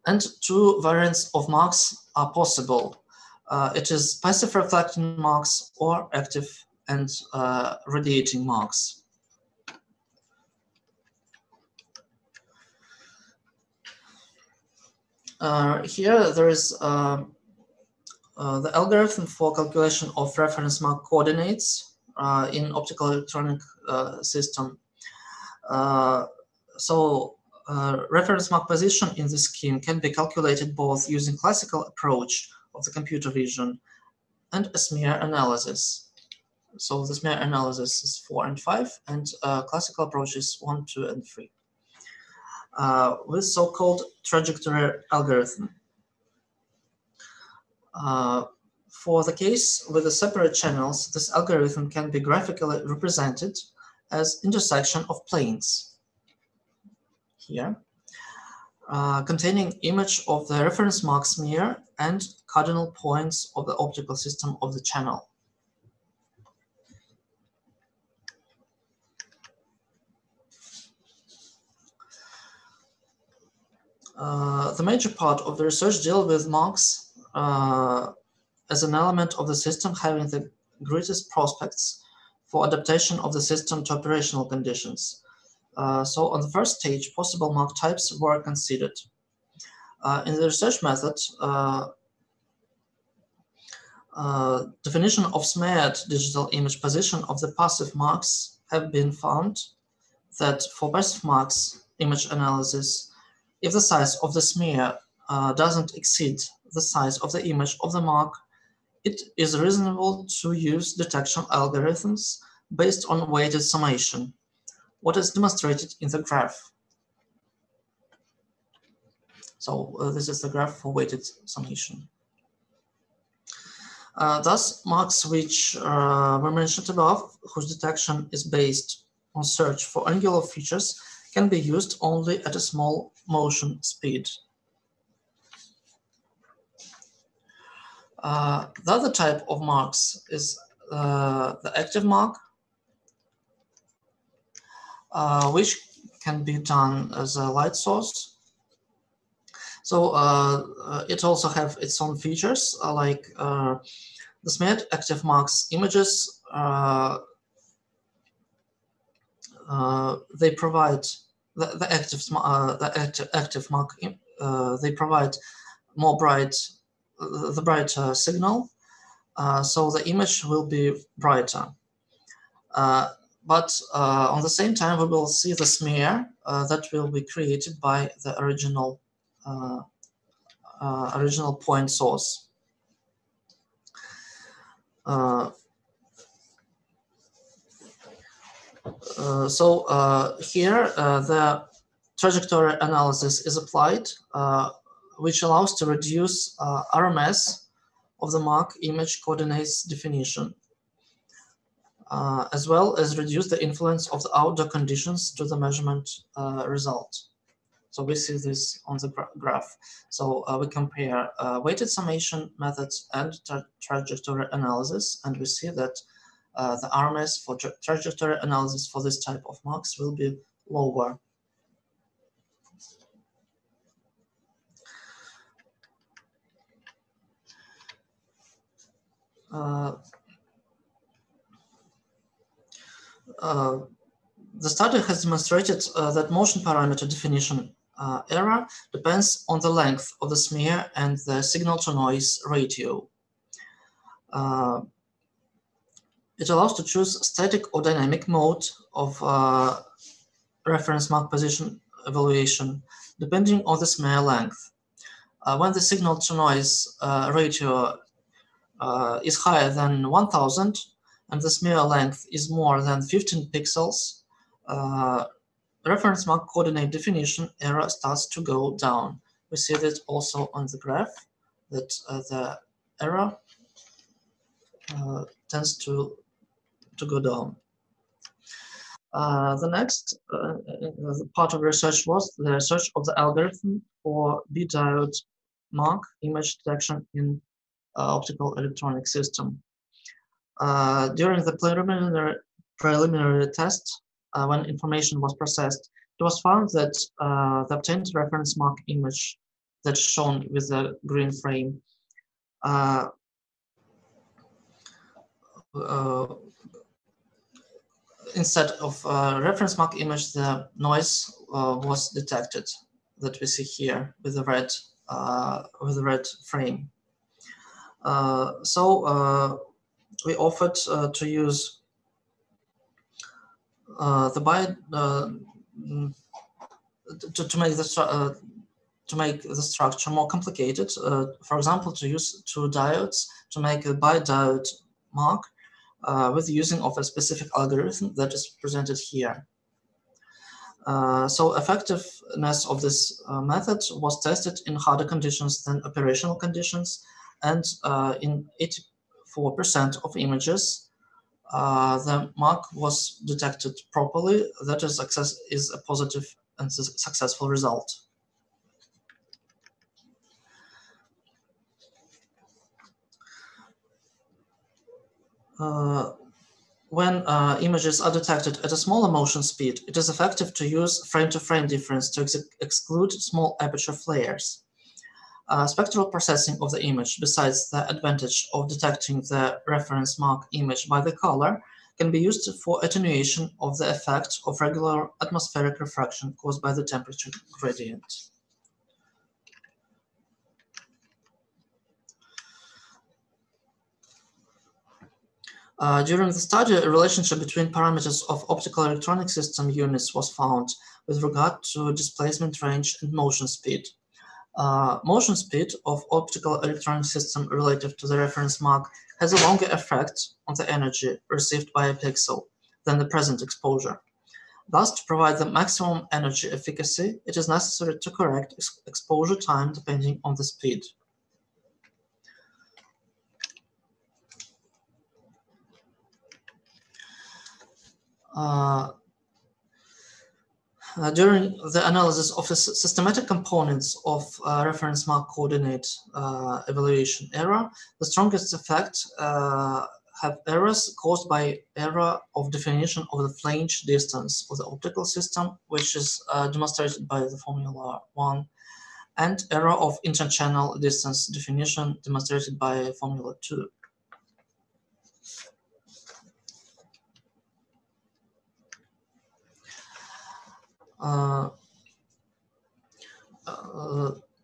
And two variants of marks are possible. It is passive reflecting marks or active and radiating marks. Here there is the algorithm for calculation of reference mark coordinates in optical electronic system. Reference mark position in the scheme can be calculated both using classical approach of the computer vision and a smear analysis. So the smear analysis is 4 and 5, and classical approach is 1, 2, and 3. With so-called trajectory algorithm. For the case with the separate channels, this algorithm can be graphically represented as intersection of planes here, containing image of the reference mark smear and cardinal points of the optical system of the channel. The major part of the research deals with marks as an element of the system having the greatest prospects for adaptation of the system to operational conditions. So on the first stage, possible mark types were considered. In the research method, definition of smeared digital image position of the passive marks have been found that for passive marks image analysis, if the size of the smear doesn't exceed the size of the image of the mark, it is reasonable to use detection algorithms based on weighted summation, what is demonstrated in the graph. So this is the graph for weighted summation. Thus, marks which were mentioned above, whose detection is based on search for angular features, can be used only at a small motion speed. The other type of marks is the active mark, which can be done as a light source. So it also have its own features, like the smeared active marks images. They provide the active mark. They provide more bright, the brighter signal, so the image will be brighter. But on the same time, we will see the smear that will be created by the original point source. Here the trajectory analysis is applied, which allows to reduce RMS of the mark image coordinates definition, as well as reduce the influence of the outdoor conditions to the measurement result. So we see this on the graph. So we compare weighted summation methods and trajectory analysis, and we see that the RMS for trajectory analysis for this type of marks will be lower. The study has demonstrated that motion parameter definition error depends on the length of the smear and the signal-to-noise ratio. It allows to choose static or dynamic mode of reference mark position evaluation, depending on the smear length. When the signal-to-noise ratio is higher than 1000 and the smear length is more than 15 pixels, reference mark coordinate definition error starts to go down. We see that also on the graph, that the error tends to go down. The next part of research was the research of the algorithm for B-diode mark image detection in optical electronic system. During the preliminary test, when information was processed, it was found that the obtained reference mark image that's shown with the green frame instead of reference mark image, the noise was detected that we see here with the red frame. So we offered to use the to make the structure more complicated. For example, to use two diodes to make a bidiode mark with the using of a specific algorithm that is presented here. So effectiveness of this method was tested in harder conditions than operational conditions, and in 84% of images, the mark was detected properly. That is a positive and successful result. When images are detected at a smaller motion speed, it is effective to use frame-to-frame difference to exclude small aperture flares. Spectral processing of the image, besides the advantage of detecting the reference mark image by the color, can be used for attenuation of the effect of regular atmospheric refraction caused by the temperature gradient. During the study, a relationship between parameters of optical electronic system units was found with regard to displacement range and motion speed. Motion speed of optical electronic system relative to the reference mark has a longer effect on the energy received by a pixel than the present exposure. Thus, to provide the maximum energy efficacy, it is necessary to correct exposure time depending on the speed. During the analysis of the systematic components of reference mark coordinate evaluation error, the strongest effect have errors caused by error of definition of the flange distance of the optical system, which is demonstrated by the Formula 1, and error of interchannel distance definition demonstrated by Formula 2.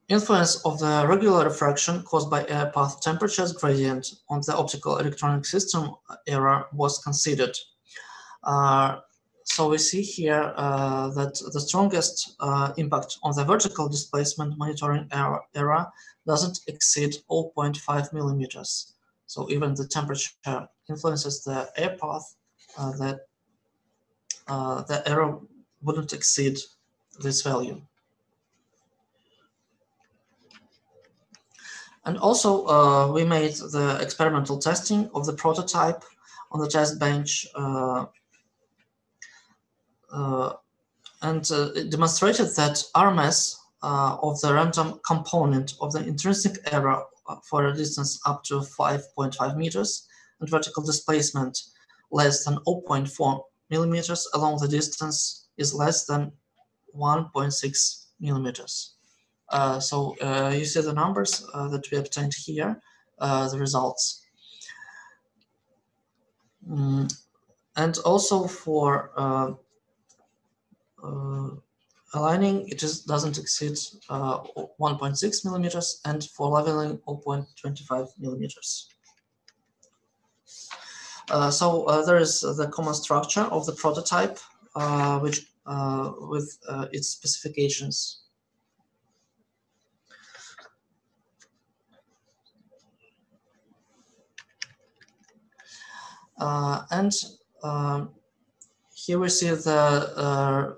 Influence of the regular refraction caused by air path temperatures gradient on the optical electronic system error was considered. So we see here that the strongest impact on the vertical displacement monitoring error doesn't exceed 0.5 millimeters. So even the temperature influences the air path, the error wouldn't exceed this value. And also, we made the experimental testing of the prototype on the test bench, and it demonstrated that RMS of the random component of the intrinsic error for a distance up to 5.5 meters and vertical displacement less than 0.4 millimeters along the distance is less than 1.6 millimeters. So you see the numbers that we obtained here, the results. And also for aligning, it doesn't exceed 1.6 millimeters, and for leveling 0.25 millimeters. So there is the common structure of the prototype, which with its specifications. And here we see the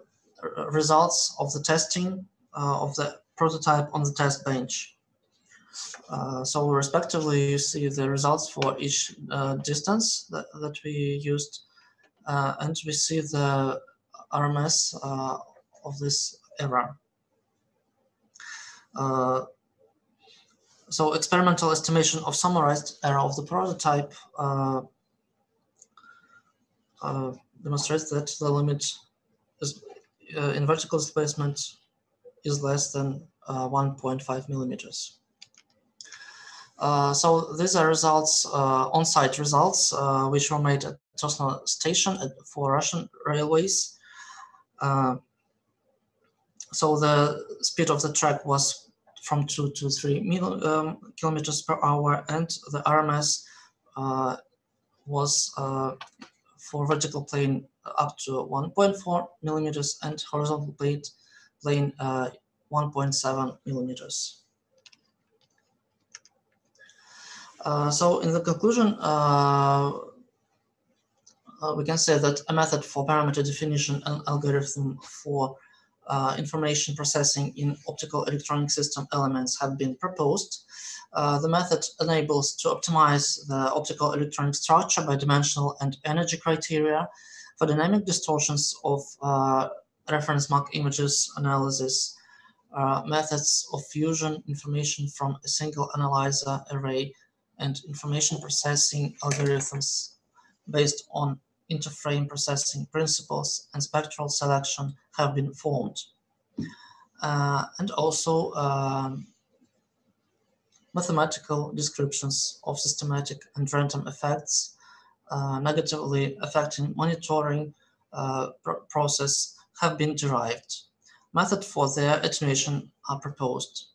results of the testing of the prototype on the test bench. So respectively, you see the results for each distance that we used, and we see the RMS of this error. So experimental estimation of summarized error of the prototype demonstrates that the limit is, in vertical displacement is less than 1.5 millimeters. So these are results, on-site results, which were made at Tosno station for Russian railways. So the speed of the track was from 2 to 3 kilometers per hour, and the RMS was for vertical plane up to 1.4 millimeters and horizontal plane 1.7 millimeters. So in the conclusion, we can say that a method for parameter definition and algorithm for information processing in optical electronic system elements have been proposed. The method enables to optimize the optical electronic structure by dimensional and energy criteria for dynamic distortions of reference mark images analysis, methods of fusion information from a single analyzer array, and information processing algorithms based on interframe processing principles and spectral selection have been formed. And also mathematical descriptions of systematic and random effects negatively affecting monitoring process have been derived. Methods for their attenuation are proposed.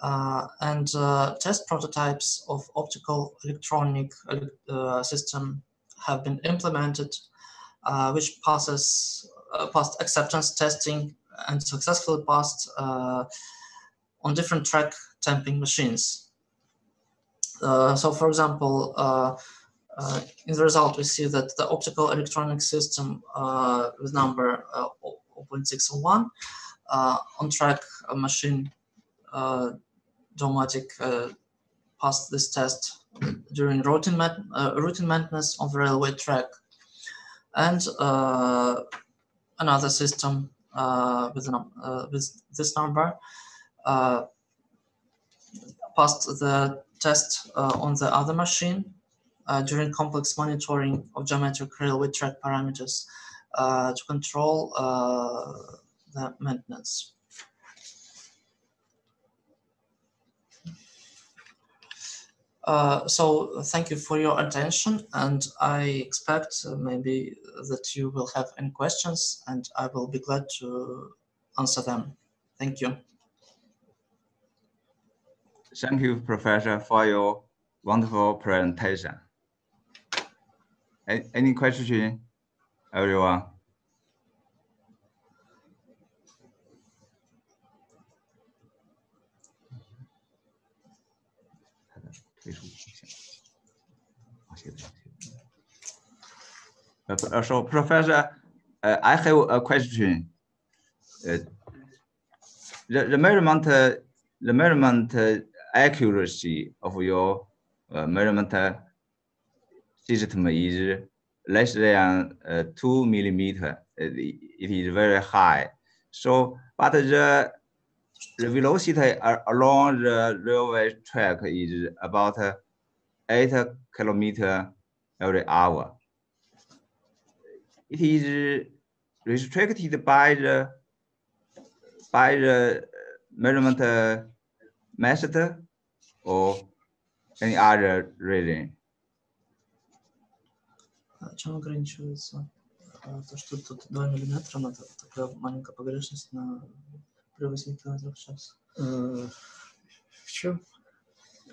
And test prototypes of optical electronic system have been implemented, which passed acceptance testing and successfully passed on different track tamping machines. So for example, in the result, we see that the optical electronic system with number 0.601 on track machine Domatic passed this test during routine maintenance on the railway track, and another system with this number passed the test on the other machine during complex monitoring of geometric railway track parameters to control the maintenance. So thank you for your attention, and I expect maybe that you will have any questions, and I will be glad to answer them. Thank you. Thank you, Professor, for your wonderful presentation. Any question, everyone? So, Professor, I have a question. The measurement accuracy of your measurement system is less than 2 millimeter. It is very high. So, but the velocity along the railway track is about 8 kilometers every hour. It is restricted by the measurement method or any other reason. Чем ограничивается то, что тут 2 миллиметра, но такая маленькая погрешность при 8 км в час? В чем?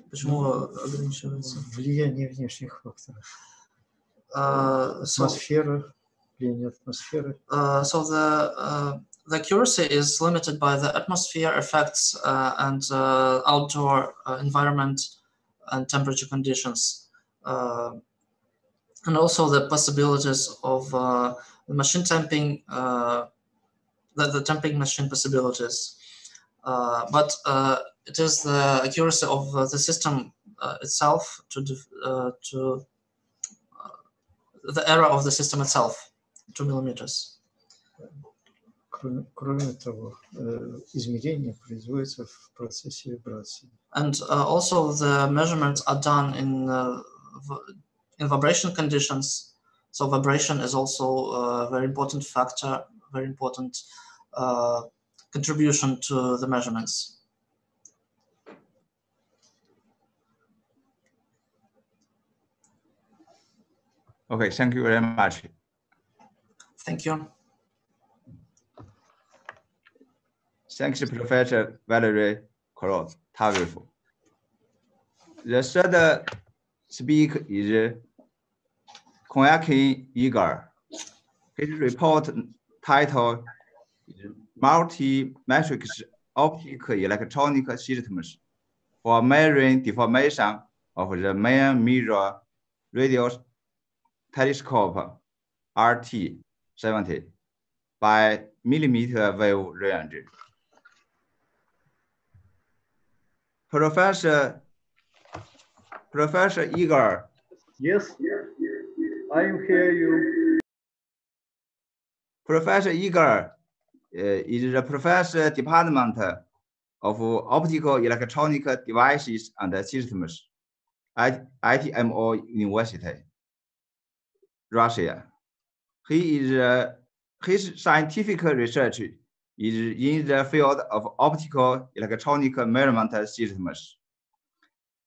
Почему ограничивается? Влияние внешних факторов. Атмосфера, влияние атмосферы. So the accuracy is limited by the atmosphere effects and outdoor environment and temperature conditions. And also the possibilities of the machine tamping, the tamping machine possibilities. But it is the accuracy of the system itself to the error of the system itself, 2 millimeters. Кроме того, измерения производятся в процессе вибрации. And also the measurements are done in vibration conditions. So vibration is also a very important factor, very important contribution to the measurements. Okay, thank you very much. Thank you. Thanks, Professor Valerie Korot. Powerful. The third speaker is Konyakin Igor. His report title is Multi-Matrix Optical Electronic Systems for Measuring Deformation of the Main Mirror Radio Telescope RT-70 by millimeter wave range. Professor Igor. Yes, I hear you. Professor Igor is the professor department of Optical Electronic Devices and Systems at ITMO University, Russia. His scientific research is in the field of optical electronic measurement systems.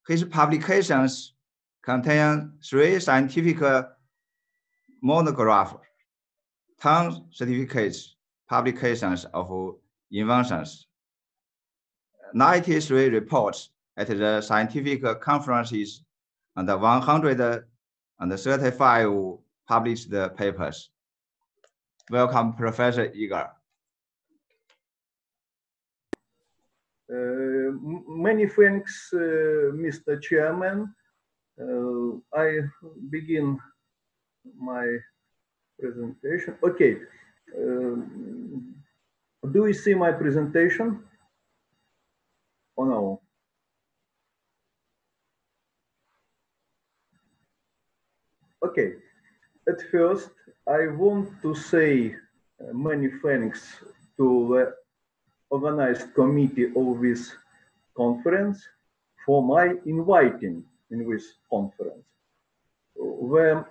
His publications contain 3 scientific monographs, 10 certificates, publications of inventions, 93 reports at the scientific conferences, and 135 published papers. Welcome, Professor Igor. Many thanks, Mr. Chairman. I begin my presentation. Okay. Do you see my presentation? Or no? Okay. At first, I want to say many thanks to the organized committee of this conference for my inviting in this conference. The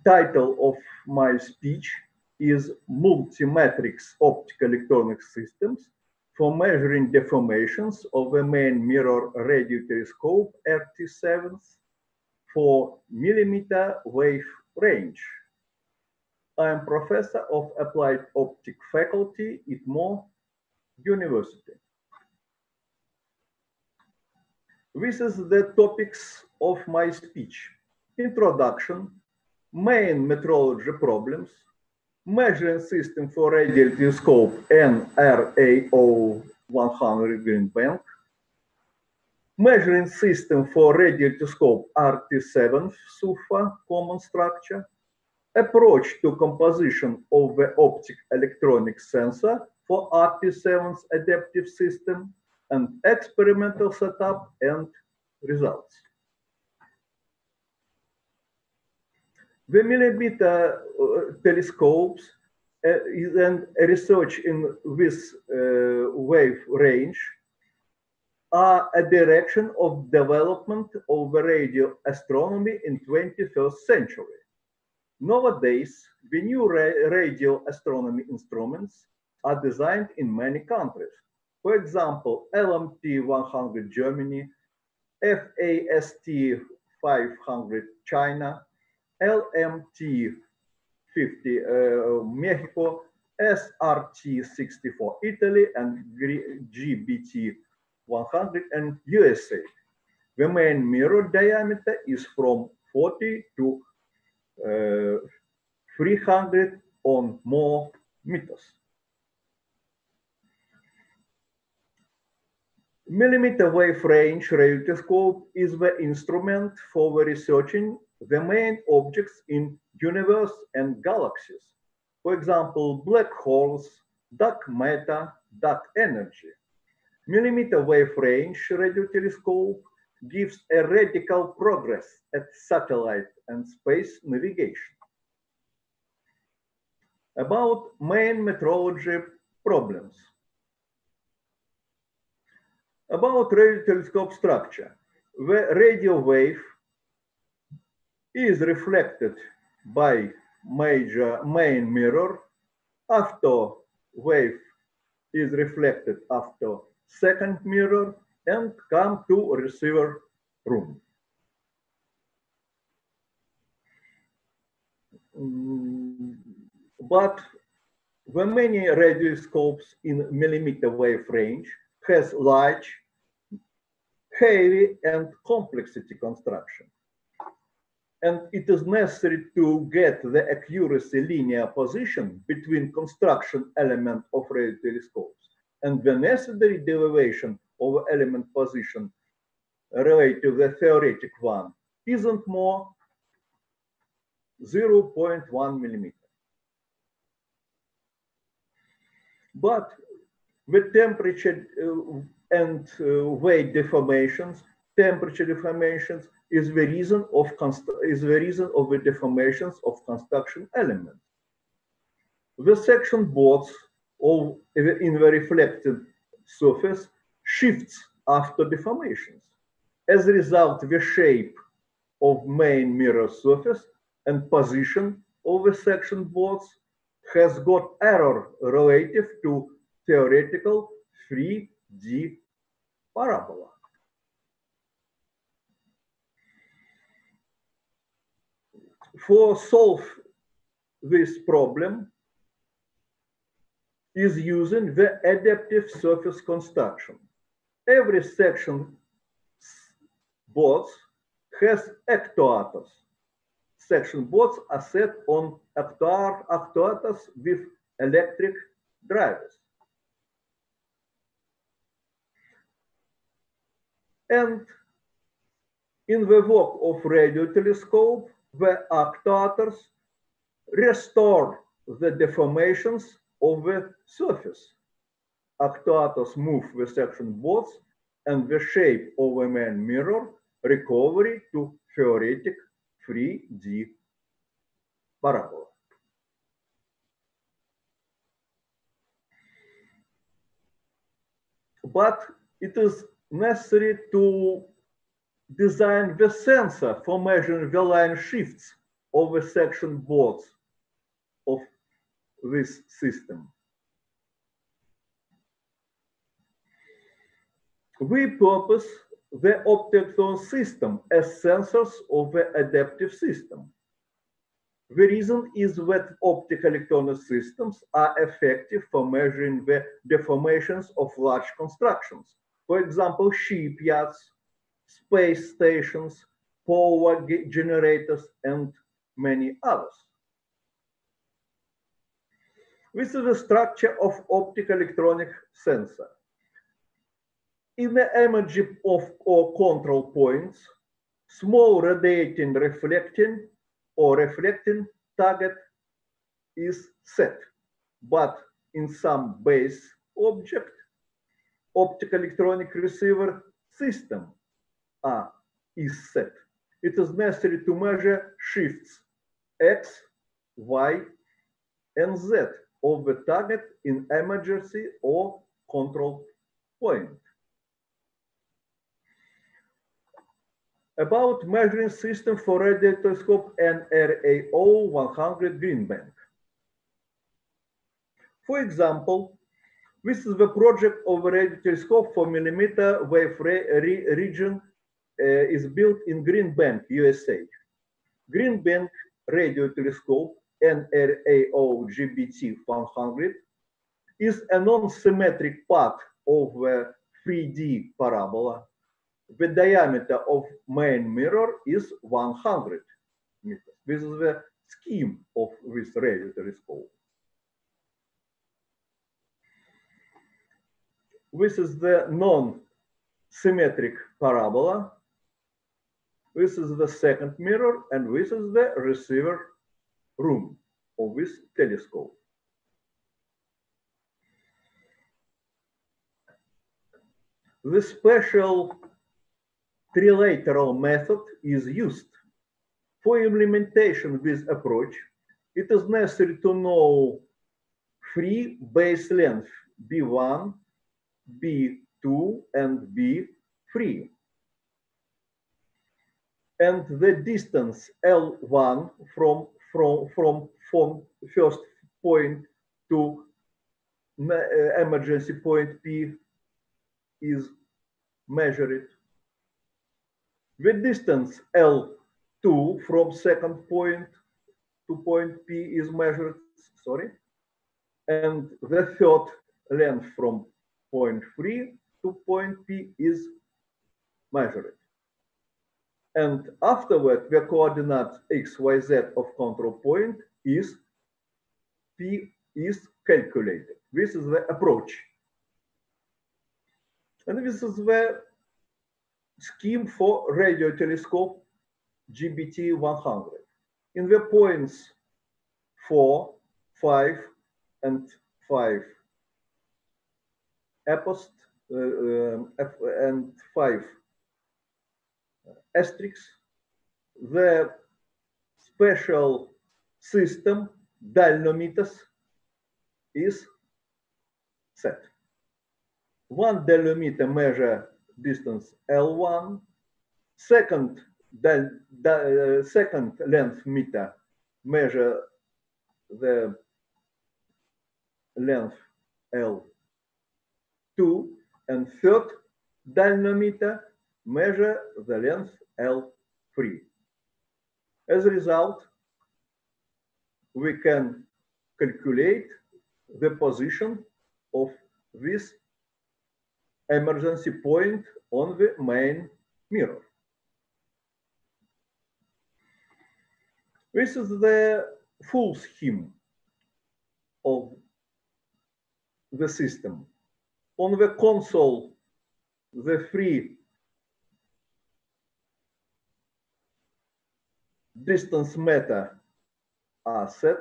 title of my speech is Multi-Matrix Optical Electronic Systems for Measuring Deformations of the Main Mirror Radio Telescope RT-7 for millimeter wave range. I am professor of applied optic faculty at ITMO University. This is the topics of my speech. Introduction, main metrology problems, measuring system for radial telescope NRAO 100 Green Bank, measuring system for radial telescope RT-7 SUFA common structure, approach to composition of the optic electronic sensor for RT-7's adaptive system, and experimental setup and results. The millimeter telescopes and research in this wave range are a direction of development of the radio astronomy in 21st century. Nowadays, the new radio astronomy instruments are designed in many countries. For example, LMT 100 Germany, FAST 500 China, LMT 50 Mexico, SRT 64 Italy, and GBT 100 and USA. The main mirror diameter is from 40 to 300 or more meters. Millimeter wave range radio telescope is the instrument for researching the main objects in universe and galaxies. For example, black holes, dark matter, dark energy. Millimeter wave range radio telescope gives a radical progress at satellite and space navigation. About main metrology problems. About radio telescope structure, the radio wave is reflected by main mirror, after wave is reflected after second mirror, and come to receiver room. but the many radioscopes in millimeter wave range has large, heavy, and complexity construction. And it is necessary to get the accuracy linear position between construction element of radio telescopes and the necessary derivation of element position related to the theoretic one isn't more 0.1 millimeter. But the temperature and weight deformations, temperature deformations is the reason of the deformations of construction elements. The section boards in the reflected surface shifts after deformations. As a result, the shape of main mirror surface and position of the section boards has got error relative to theoretical 3D parabola. For solve this problem is using the adaptive surface construction. Every section boards has actuators. Section boards are set on actuators with electric drivers. And in the work of radio telescope, the actuators restore the deformations of the surface. Actuators move the section boards and the shape of the main mirror recovery to theoretic 3D parabola. But it is necessary to design the sensor for measuring the line shifts of the section boards of this system. We purpose the opto-electronic system as sensors of the adaptive system. The reason is that optical electronic systems are effective for measuring the deformations of large constructions. For example, shipyards, space stations, power generators, and many others. This is the structure of optical electronic sensor. In the image of or control points, small radiating, reflecting, or reflecting target is set. But in some base object, optical electronic receiver system is set. It is necessary to measure shifts X, Y, and Z of the target in emergency or control point. About measuring system for radio telescope and RAO 100 green band. For example, this is the project of a radio telescope for millimeter wave region is built in Green Bank, USA. Green Bank radio telescope NRAO GBT 100 is a non-symmetric part of a 3D parabola. The diameter of main mirror is 100 meters. This is the scheme of this radio telescope. This is the non-symmetric parabola. This is the second mirror, and this is the receiver room of this telescope. The special trilateral method is used. For implementation of this approach, it is necessary to know three base lengths B1, B2, and B3. And the distance L1 from first point to emergency point P is measured. The distance L2 from second point to point P is measured, and the third length from point 3 to point P is measured. And afterward, the coordinate x, y, z of control point is P is calculated. This is the approach. And this is the scheme for radio telescope GBT 100. In the points 4, 5, and 5 and 5 asterisks, the special system dynamics is set. One dynamic measure distance L1, second length meter measure the length L2, and third dynamometer measure the length L3. As a result, we can calculate the position of this emergency point on the main mirror. This is the full scheme of the system. On the console, the three distance meter are set.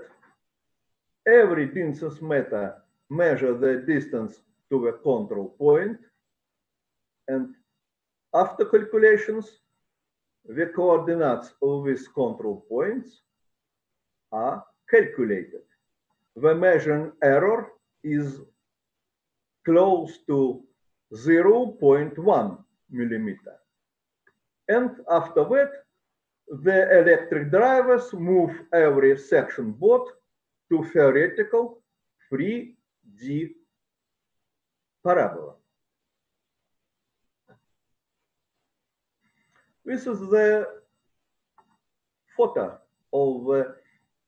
Every distance meter measures the distance to the control point, and after calculations, the coordinates of these control points are calculated. The measuring error is close to 0.1 millimeter. And after that, the electric drivers move every section board to theoretical 3D parabola. This is the photo of the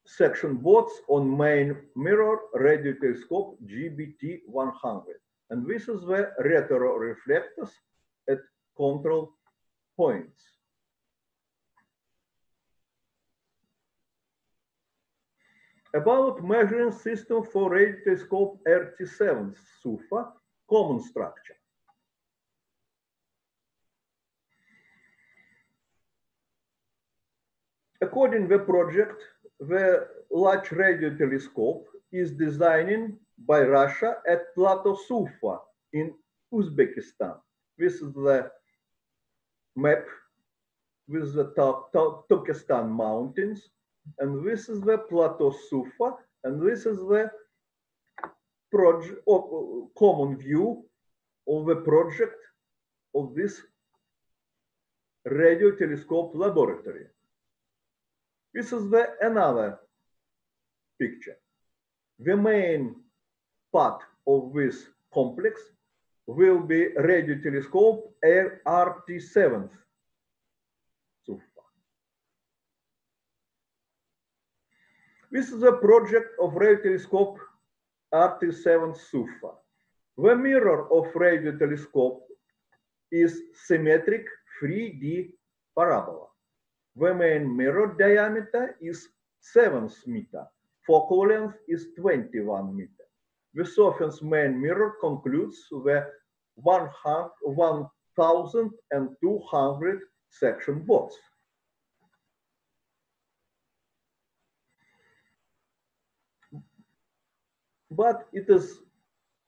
section boards on main mirror radio telescope GBT 100. And this is the retro reflectors at control points. About measuring system for radio telescope RT7 SUFA common structure. According to the project, the large radio telescope is designed by Russia at Plateau SUFA in Uzbekistan. This is the map with the Turkestan mountains, and this is the Plateau SUFA, and this is the project common view of the project of this radio telescope laboratory. This is another picture. The main part of this complex will be radio telescope RT7 SUFA. This is a project of radio telescope RT7 SUFA. The mirror of radio telescope is symmetric 3D parabola. The main mirror diameter is 7 meters. Focal length is 21 meters. The surface main mirror concludes the 1,200 section boards. But it is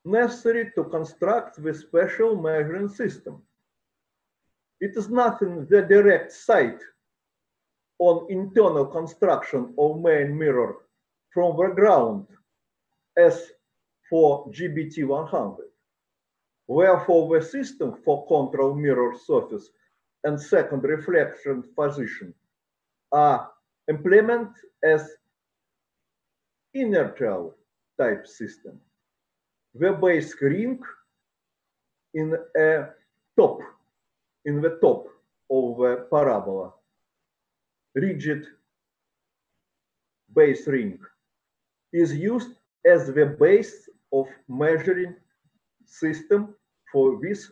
necessary to construct the special measuring system. It is nothing the direct site on internal construction of main mirror from the ground as for GBT 100. Wherefore the system for control mirror surface and second reflection position are implemented as inertial type system. The base ring in the top of the parabola, rigid base ring is used as the base of measuring system for this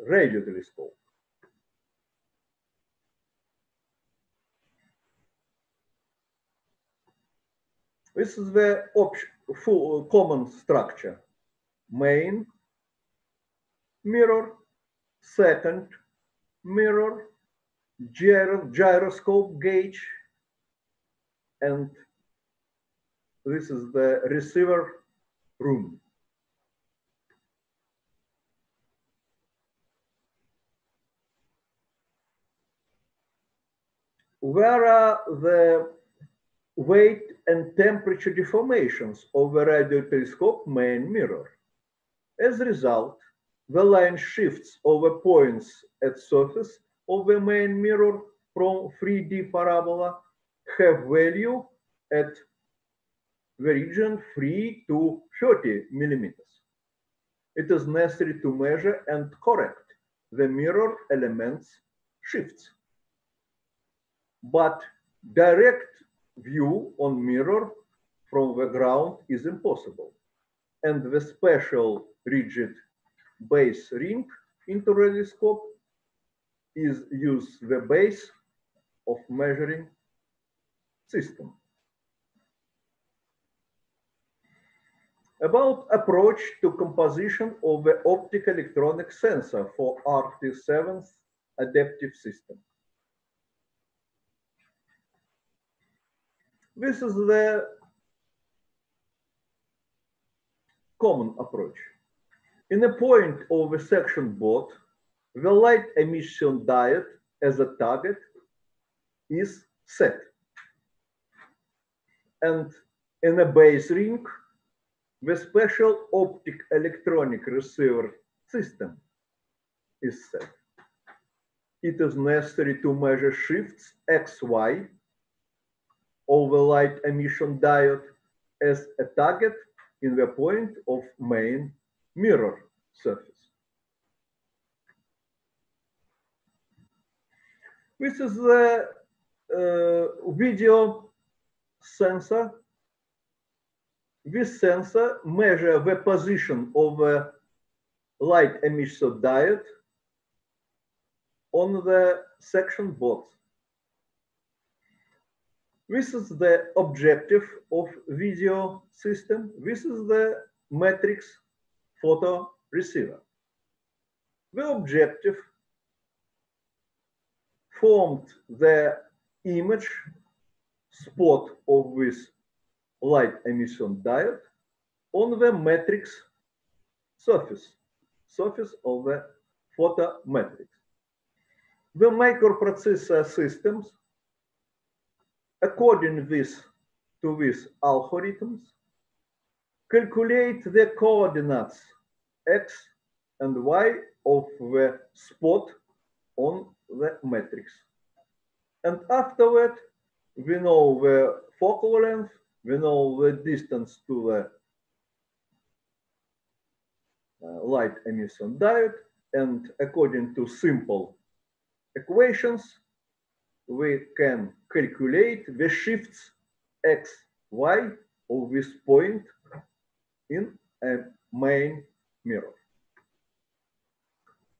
radio telescope. This is the full common structure. Main mirror, second mirror, gyroscope gauge, and this is the receiver room. Where are the weight and temperature deformations of the radio telescope main mirror? As a result, the line shifts over points at surface of the main mirror from 3D parabola have value at the region 3 to 30 millimeters. It is necessary to measure and correct the mirror elements shifts. But direct view on mirror from the ground is impossible, and the special rigid base ring into radioscope is used the base of measuring system. About approach to composition of the optical electronic sensor for RT7's adaptive system. This is the common approach. In a point of the section board, the light emission diode as a target is set. And in a base ring, the special optic electronic receiver system is set. It is necessary to measure shifts XY of the light emission diode as a target in the point of main mirror surface. This is the video sensor. This sensor measures the position of the light emission diode on the section board. This is the objective of video system. This is the matrix photo receiver. The objective formed the image spot of this light emission diode on the matrix surface of the photo matrix. The microprocessor systems, according to these algorithms, calculate the coordinates x and y of the spot on the matrix. And afterward, we know the focal length, we know the distance to the light emission diode, and according to simple equations, we can calculate the shifts x, y of this point in a main mirror.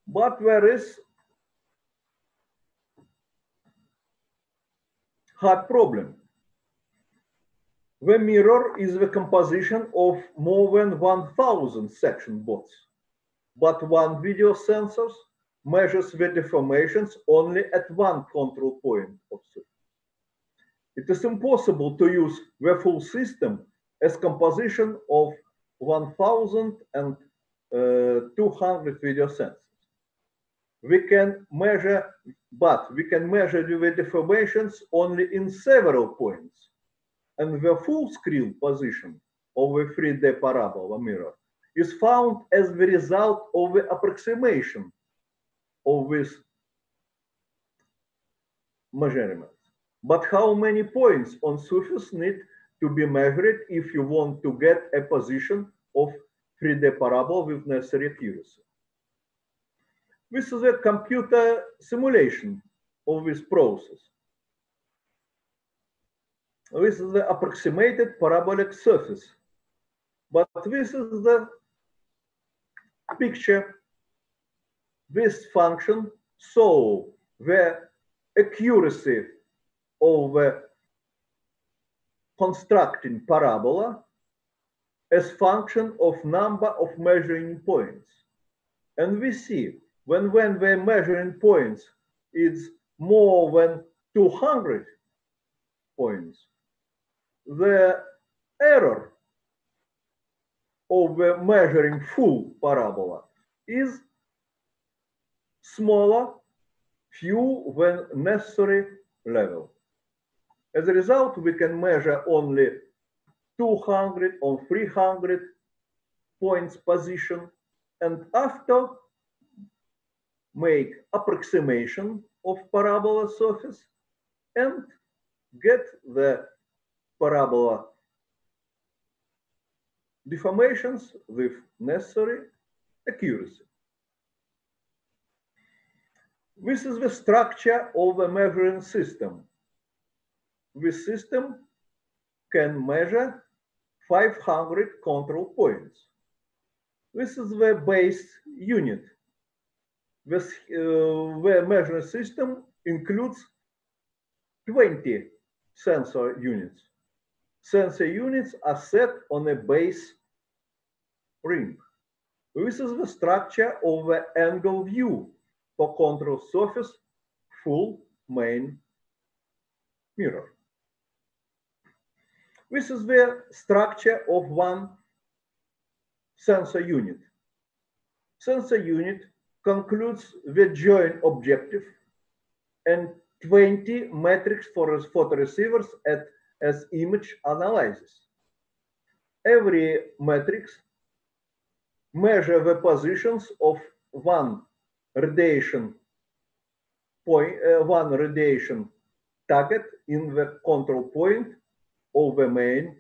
But there is hard problem. The mirror is the composition of more than 1,000 section boards, but one video sensor measures the deformations only at one control point of surface. It is impossible to use the full system as composition of 1,200 video sensors. We can measure, but we can measure the deformations only in several points. And the full screen position of a 3D parabola mirror is found as the result of the approximation of these measurements. But how many points on surface need to be measured if you want to get a position of 3D parabola with necessary accuracy? This is a computer simulation of this process. This is the approximated parabolic surface. But this is the picture, this function, so the accuracy of the constructing parabola as function of number of measuring points. And we see when the measuring points is more than 200 points, the error of the measuring full parabola is smaller, few than necessary level. As a result, we can measure only 200 or 300 points position, and after make approximation of parabola surface and get the parabola deformations with necessary accuracy. This is the structure of the measuring system. This system can measure 500 control points. This is the base unit. The measuring system includes 20 sensor units. Sensor units are set on a base ring. This is the structure of the angle view for control surface full main mirror. This is the structure of one sensor unit. Sensor unit concludes the joint objective and 20 metrics for photoreceivers as image analysis. Every matrix measure the positions of one radiation point, one radiation target in the control point of the main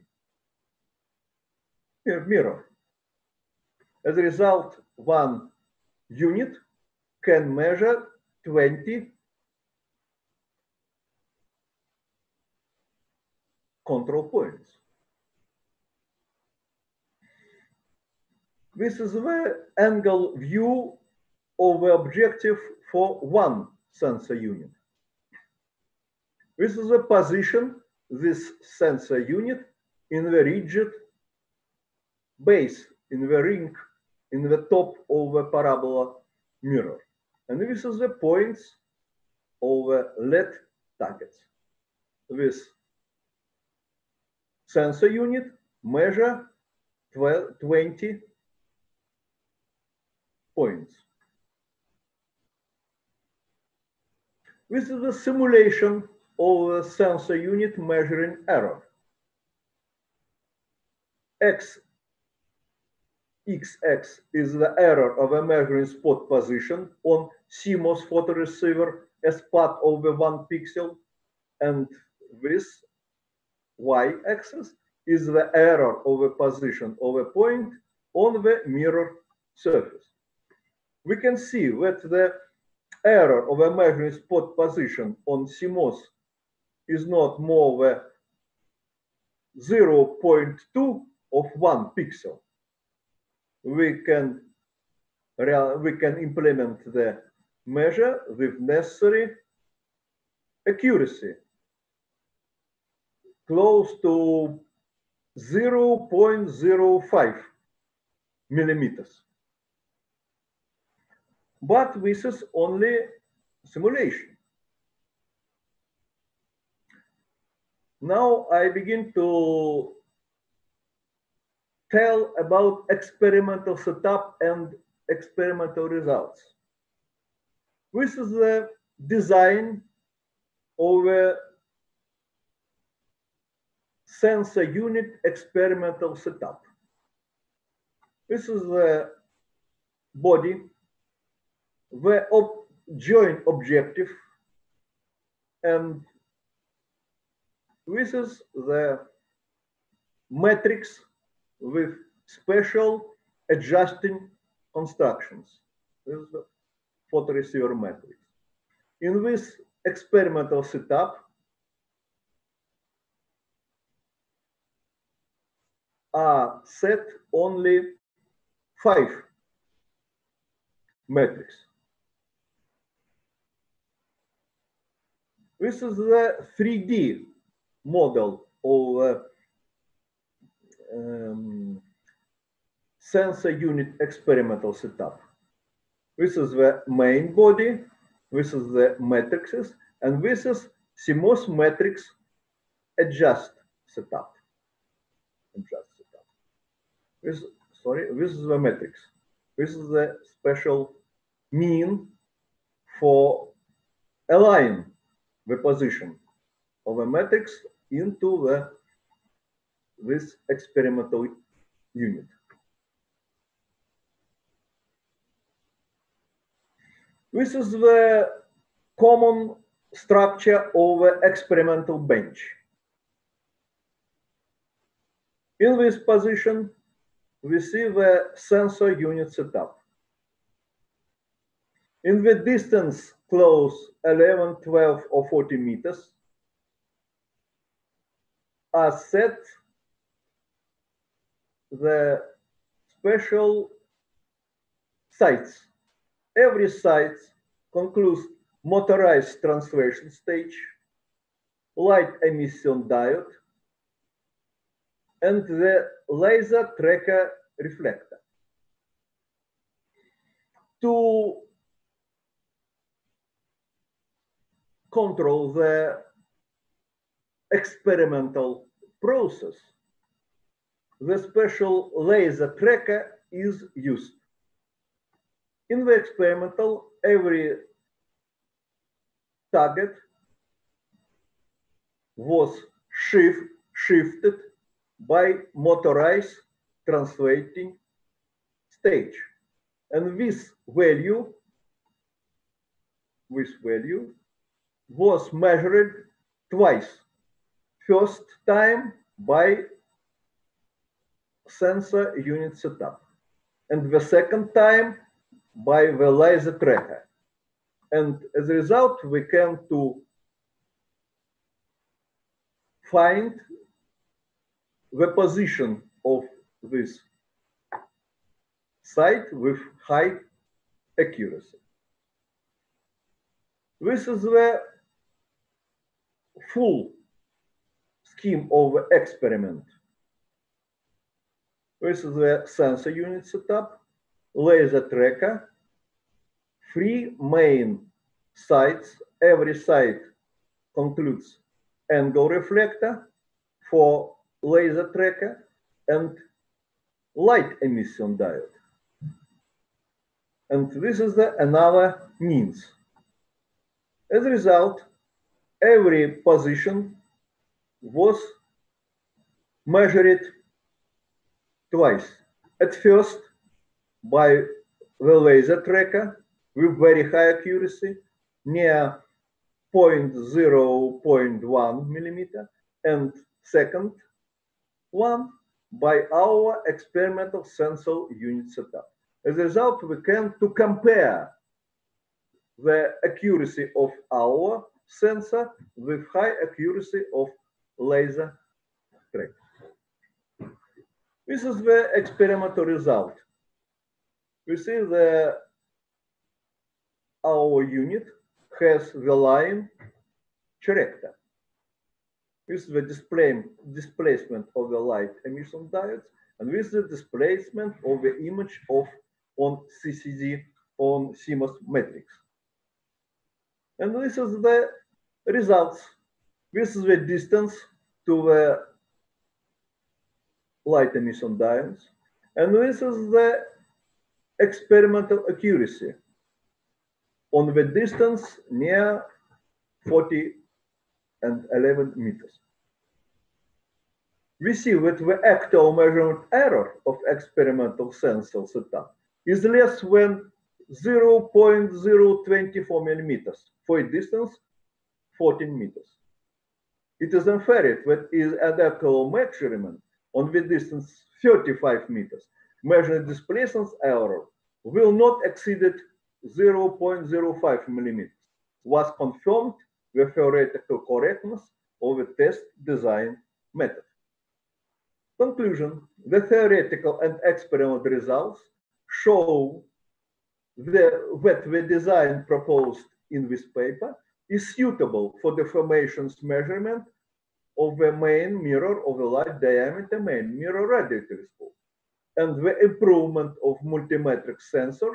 mirror. As a result, one unit can measure 20 control points. This is the angle view of the objective for one sensor unit. This is the position this sensor unit in the rigid base, in the ring, in the top of the parabola mirror. And this is the points of the LED targets. This sensor unit measure 20 points. This is the simulation of the sensor unit measuring error. XX is the error of a measuring spot position on CMOS photoreceiver as part of the 1 pixel, and this Y-axis is the error of a position of a point on the mirror surface. We can see that the error of a measuring spot position on CMOS is not more than 0.2 of 1 pixel. We can implement the measure with necessary accuracy, close to 0.05 millimeters. But this is only simulation. Now I begin to tell about experimental setup and experimental results. This is the design of a sensor unit experimental setup. This is the body, the joint objective, and this is the matrix with special adjusting constructions. This is the photoreceiver matrix. In this experimental setup, are set only 5 metrics. This is the 3D model of sensor unit experimental setup. This is the main body, this is the matrices, and this is CMOS matrix adjust setup. This is the matrix. This is the special mean for align the position of a matrix into this experimental unit. This is the common structure of the experimental bench. In this position, we see the sensor unit setup. In the distance close 11, 12, or 40 meters are set the special sites. Every site concludes motorized translation stage, light emission diode, and the laser tracker reflector. To control the experimental process, the special laser tracker is used. In the experimental, every target was shifted by motorized translating stage. And this value was measured twice. First time by sensor unit setup, and the second time by the laser tracker. And as a result, we can find the position of this site with high accuracy. This is the full scheme of the experiment. This is the sensor unit setup, laser tracker, 3 main sites. Every site concludes angle reflector for laser tracker and light emission diode. And this is another means. As a result, every position was measured twice. At first, by the laser tracker with very high accuracy, near 0.1 millimeter, and second one by our experimental sensor unit setup. As a result, we can compare the accuracy of our sensor with high accuracy of laser tracker. This is the experimental result. We see our unit has the line corrector. This is the displacement of the light emission diodes, and this is the displacement of the image on CCD on CMOS matrix. And this is the results. This is the distance to the light emission diodes, and this is the experimental accuracy on the distance near 40 and 11 meters. We see that the actual measurement error of experimental sensor setup is less than 0.024 millimeters for a distance 14 meters. It is inferred that is an actual measurement on the distance 35 meters. Measured displacement error will not exceed 0.05 millimeters, was confirmed the theoretical correctness of the test design method. Conclusion, the theoretical and experimental results show that the design proposed in this paper is suitable for the formations measurement of the main mirror of the large diameter main mirror radio telescope. And the improvement of multimetric sensor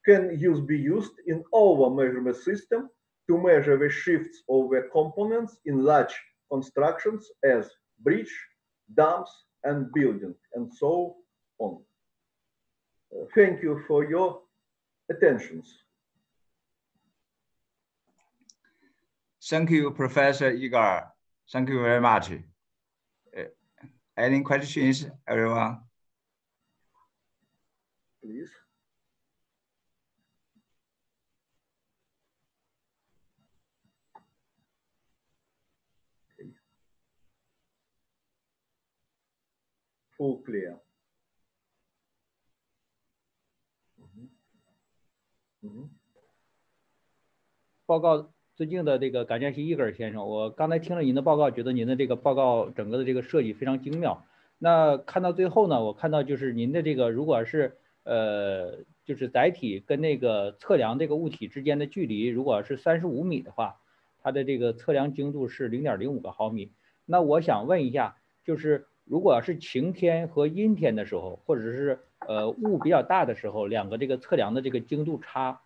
can be used in our measurement system to measure the shifts of the components in large constructions as bridge, dams, and building, and so on. Thank you for your attentions. Thank you, Professor Igor. Thank you very much. Any questions, everyone? Please. Okay. Full clear. Mm-hmm. 报告尊敬的这个感谢伊格尔先生，我刚才听了您的报告，觉得您的这个报告整个的这个设计非常精妙。那看到最后呢，我看到就是您的这个如果是就是载体跟那个测量这个物体之间的距离，如果是35米的话，它的这个测量精度是0.05个毫米。那我想问一下，就是如果是晴天和阴天的时候，或者是雾比较大的时候，两个这个测量的这个精度差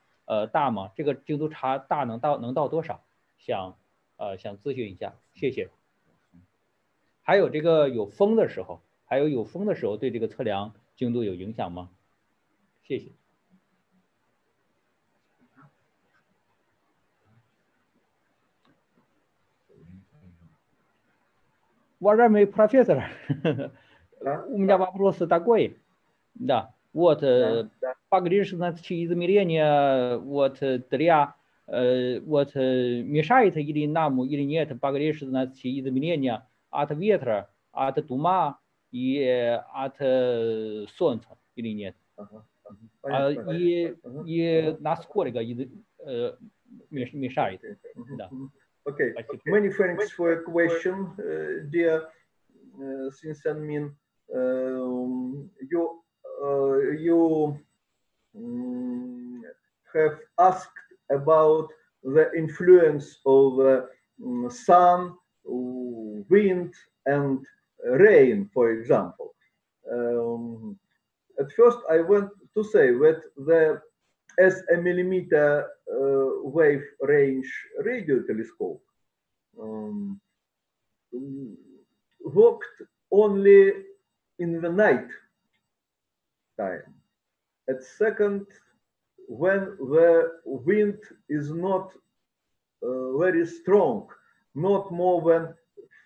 大吗？这个精度差大能到多少？想咨询一下，谢谢。还有这个有风的时候，对这个测量精度有影响吗？谢谢。Уважаемый профессор, у меня вопрос такой, да, вот погрешность измерения вот для вот мешает или нам или нет погрешность измерения от ветра, от тума и от солнца или нет? И насколько мешает? Да. Okay, many thanks for your question, dear Sinsan-Min. You have asked about the influence of sun, wind, and rain, for example. At first, I want to say that as a millimeter wave range radio telescope worked only in the night time. At second, when the wind is not very strong, not more than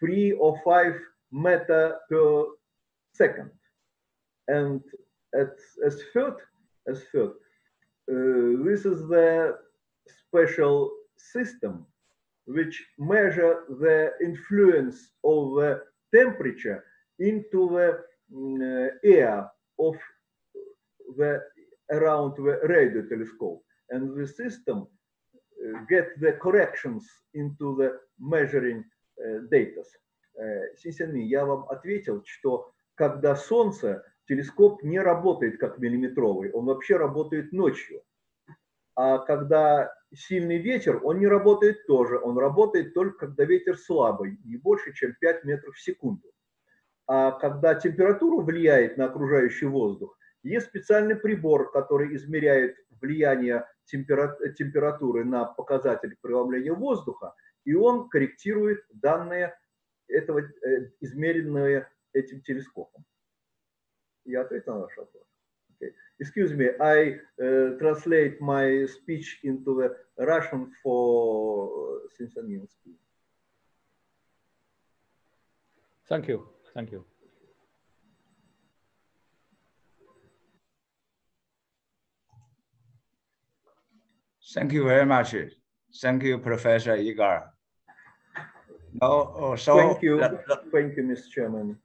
3 or 5 meters per second. And as third, this is the special system which measure the influence of the temperature into the air of the around the radio telescope, and the system get the corrections into the measuring data. Синсенми, я вам ответил, что когда солнце, телескоп не работает как миллиметровый, он вообще работает ночью. А когда сильный ветер, он не работает тоже. Он работает только когда ветер слабый, не больше, чем 5 метров в секунду. А когда температура влияет на окружающий воздух, есть специальный прибор, который измеряет влияние температуры на показатель преломления воздуха, и он корректирует данные этого, измеренные этим телескопом. Я ответил на ваш вопрос. Okay. Excuse me, I translate my speech into the Russian for Sinsan-Min. Thank you. Thank you. Thank you very much. Thank you, Professor Igor. No, so thank you, Mr. Chairman.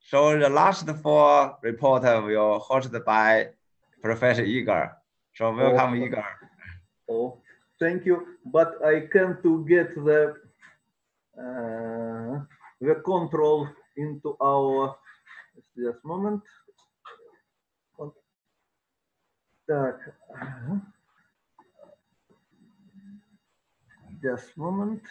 So the last 4 reports will hosted by Professor Igor. So welcome, Igor. Oh, thank you. But I can't to get the control into our, just a moment. Так, just a moment.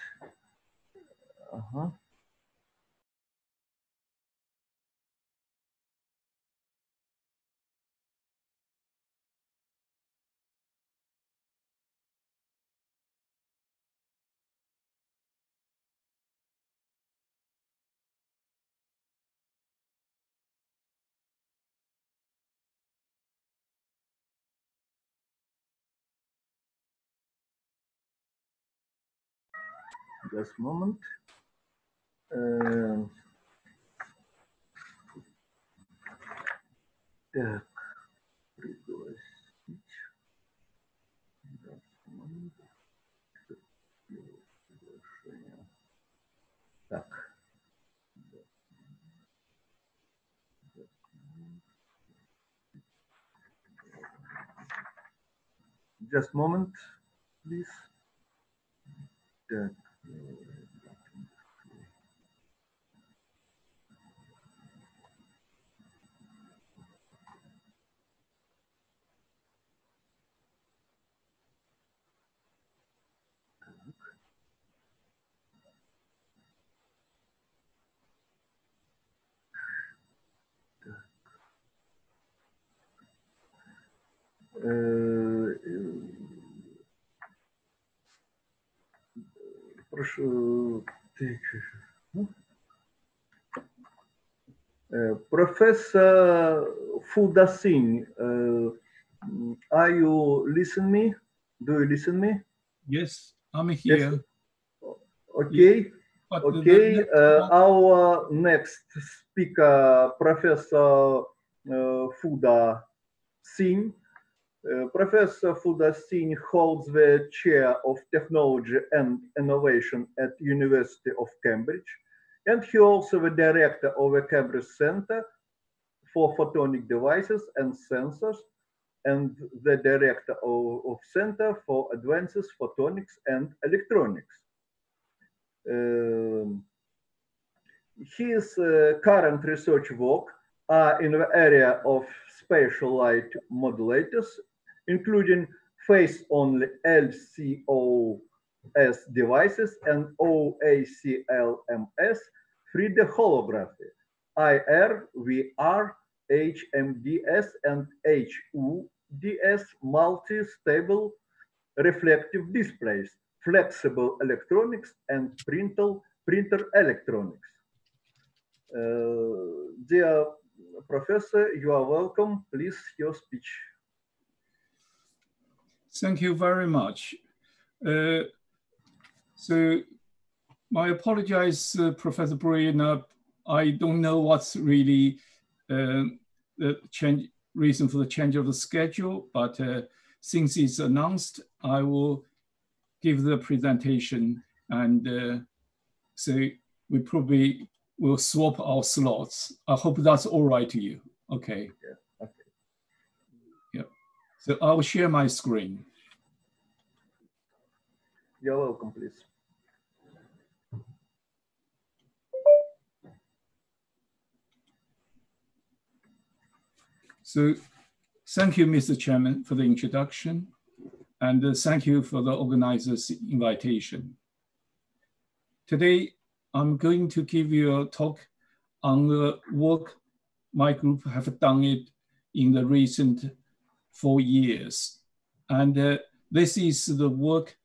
Just a moment. Так, пригласить. Так. Just a moment, please. Так. Прошу. Professor Fuda Singh, are you listening me? Do you listen me? Yes, I'm here. Yes. Okay. Yeah, okay. Our next speaker, Professor Fuda Singh. Professor Fuda Singh holds the Chair of Technology and Innovation at University of Cambridge, and he also the Director of the Cambridge Center for Photonic Devices and Sensors, and the Director of Center for Advances Photonics and Electronics. His current research work are in the area of spatial light modulators, including phase-only LCOS devices and OACLMS, 3D holography, IR, VR, HMDS, and HUDS, multi-stable reflective displays, flexible electronics, and printer electronics. Dear Professor, you are welcome. Please, your speech. Thank you very much. So I apologize, Professor Bruyner. I don't know what's really the reason for the change of the schedule, but since it's announced, I will give the presentation, and so we probably will swap our slots. I hope that's all right to you. Okay. Yeah. Okay. Yeah. So I will share my screen. You're welcome, please. So thank you, Mr. Chairman, for the introduction, and thank you for the organizers' invitation. Today, I'm going to give you a talk on the work my group have done it in the recent 4 years. And this is the work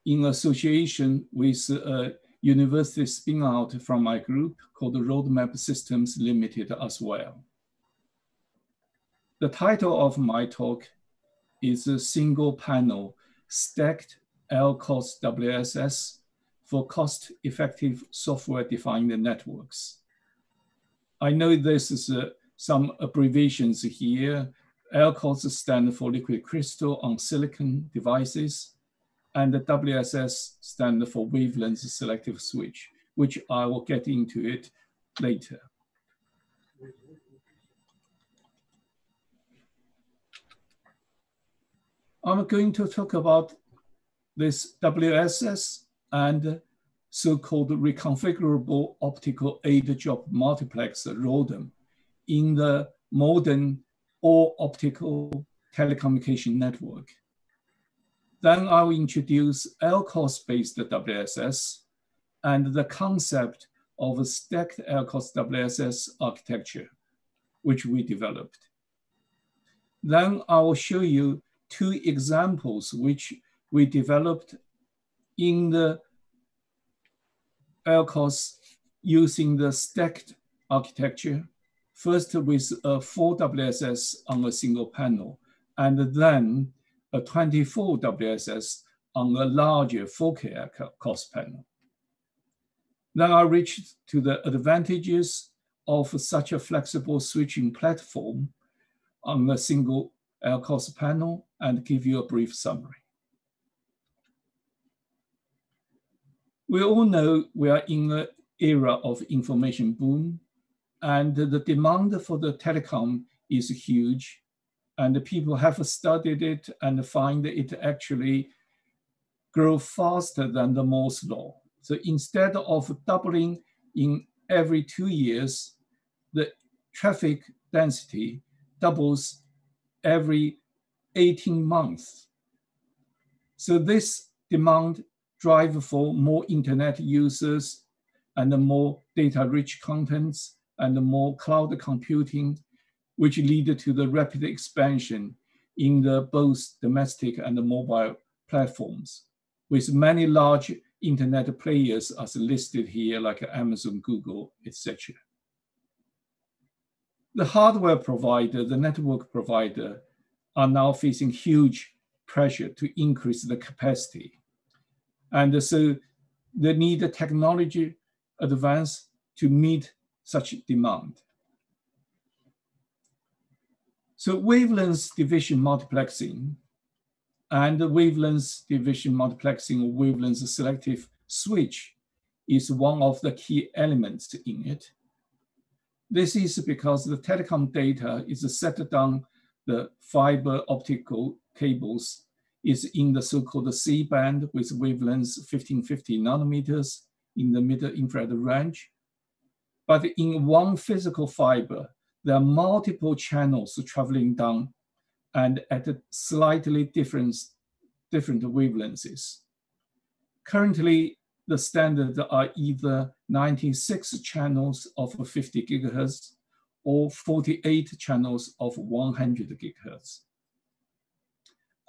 in association with a university spin-out from my group called Roadmap Systems Limited as well. The title of my talk is a single panel stacked LCOS WSS for cost-effective software-defined networks. I know this is some abbreviations here. LCOS stand for liquid crystal on silicon devices, and the WSS stand for wavelength selective switch, which I will get into it later. I'm going to talk about this WSS and so-called reconfigurable optical 8-drop multiplexer ROADM in the modern all-optical telecommunication network. Then I'll introduce LCOS-based WSS and the concept of a stacked LCOS WSS architecture, which we developed. Then I will show you 2 examples which we developed in the LCOS using the stacked architecture, first with a 4 WSS on a single panel, and then a 24 WSS on a larger 4K LCOS panel. Then I reached to the advantages of such a flexible switching platform on a single LCOS panel and give you a brief summary. We all know we are in an era of information boom, and the demand for the telecom is huge, and people have studied it and find it actually grow faster than the Moore's law. So instead of doubling in every 2 years, the traffic density doubles every 18 months. So this demand drive for more internet users and more data-rich contents and more cloud computing, which lead to the rapid expansion in the both domestic and the mobile platforms, with many large internet players as listed here, like Amazon, Google, etc. The hardware provider, the network provider, are now facing huge pressure to increase the capacity. And so they need a technology advance to meet such demand. So wavelength division multiplexing and the wavelength division multiplexing or wavelength selective switch is one of the key elements in it. This is because the telecom data is set down the fiber optical cables is in the so-called C band with wavelengths 1550 nanometers in the middle infrared range. But in one physical fiber, there are multiple channels traveling down and at slightly different wavelengths. Currently, the standards are either 96 channels of 50 gigahertz or 48 channels of 100 gigahertz.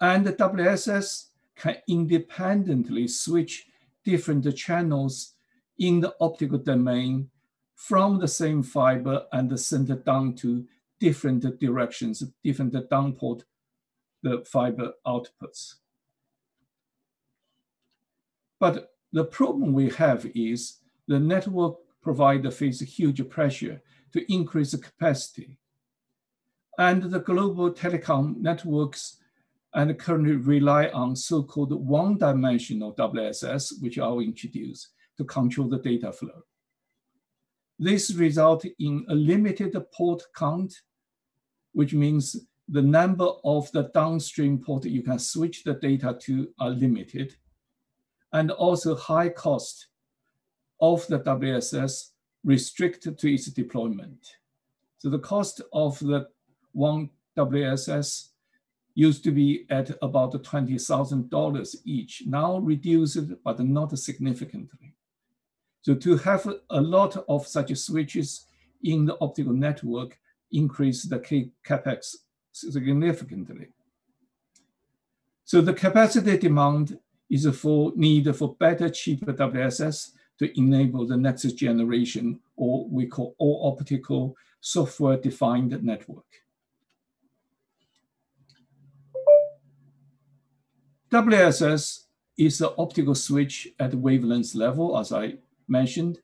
And the WSS can independently switch different channels in the optical domain from the same fiber and send it down to different directions, different downport the fiber outputs. But the problem we have is the network provider faces huge pressure to increase the capacity. And the global telecom networks and currently rely on so-called one-dimensional WSS, which I'll introduce, to control the data flow. This results in a limited port count, which means the number of the downstream port you can switch the data to are limited, and also high cost of the WSS restricted to its deployment. So the cost of the one WSS used to be at about $20,000 each, now reduced, but not significantly. So to have a lot of such switches in the optical network increase the capex significantly. So the capacity demand is for need for better, cheaper WSS to enable the next generation, or we call all optical software-defined network. WSS is an optical switch at wavelength level, as I mentioned.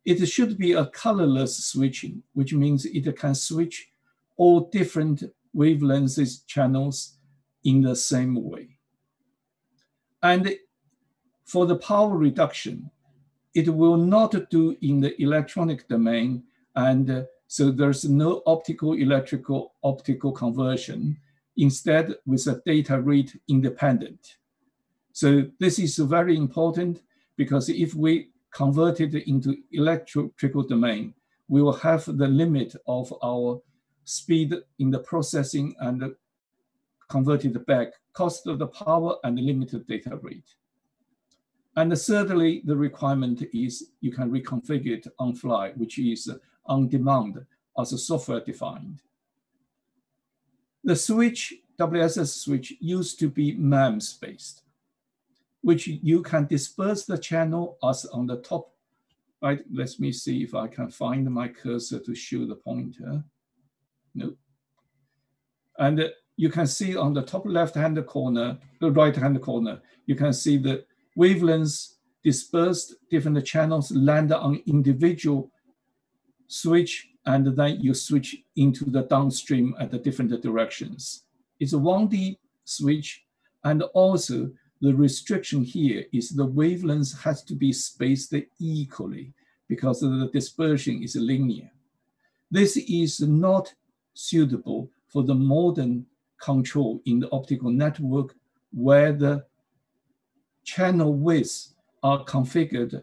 It should be a colorless switching, which means it can switch all different wavelengths channels in the same way. And for the power reduction, it will not do in the electronic domain, and so there's no optical conversion, instead with a data rate independent. So this is very important because if we convert it into electrical domain, we will have the limit of our speed in the processing and convert it back, cost of the power and limited data rate. And thirdly, the requirement is you can reconfigure it on fly, which is on demand as a software defined. The switch, WSS switch, used to be MEMS based, which you can disperse the channel as on the top, right? Let me see if I can find my cursor to show the pointer. No. And you can see on the top left-hand corner, the right-hand corner, you can see the wavelengths dispersed, different channels land on individual switch, and then you switch into the downstream at the different directions. It's a 1D switch, and also the restriction here is the wavelengths has to be spaced equally because the dispersion is linear. This is not suitable for the modern control in the optical network where the channel widths are configured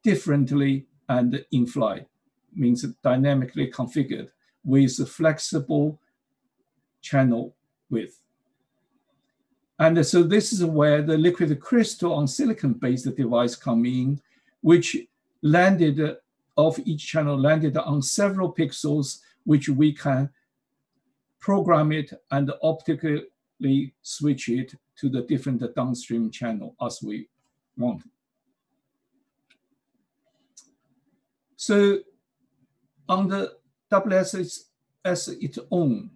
differently and in flight, means dynamically configured with flexible channel width. And so this is where the liquid crystal on silicon-based device come in, which landed of each channel landed on several pixels, which we can program it and optically switch it to the different downstream channel as we want. So on the WSS its own,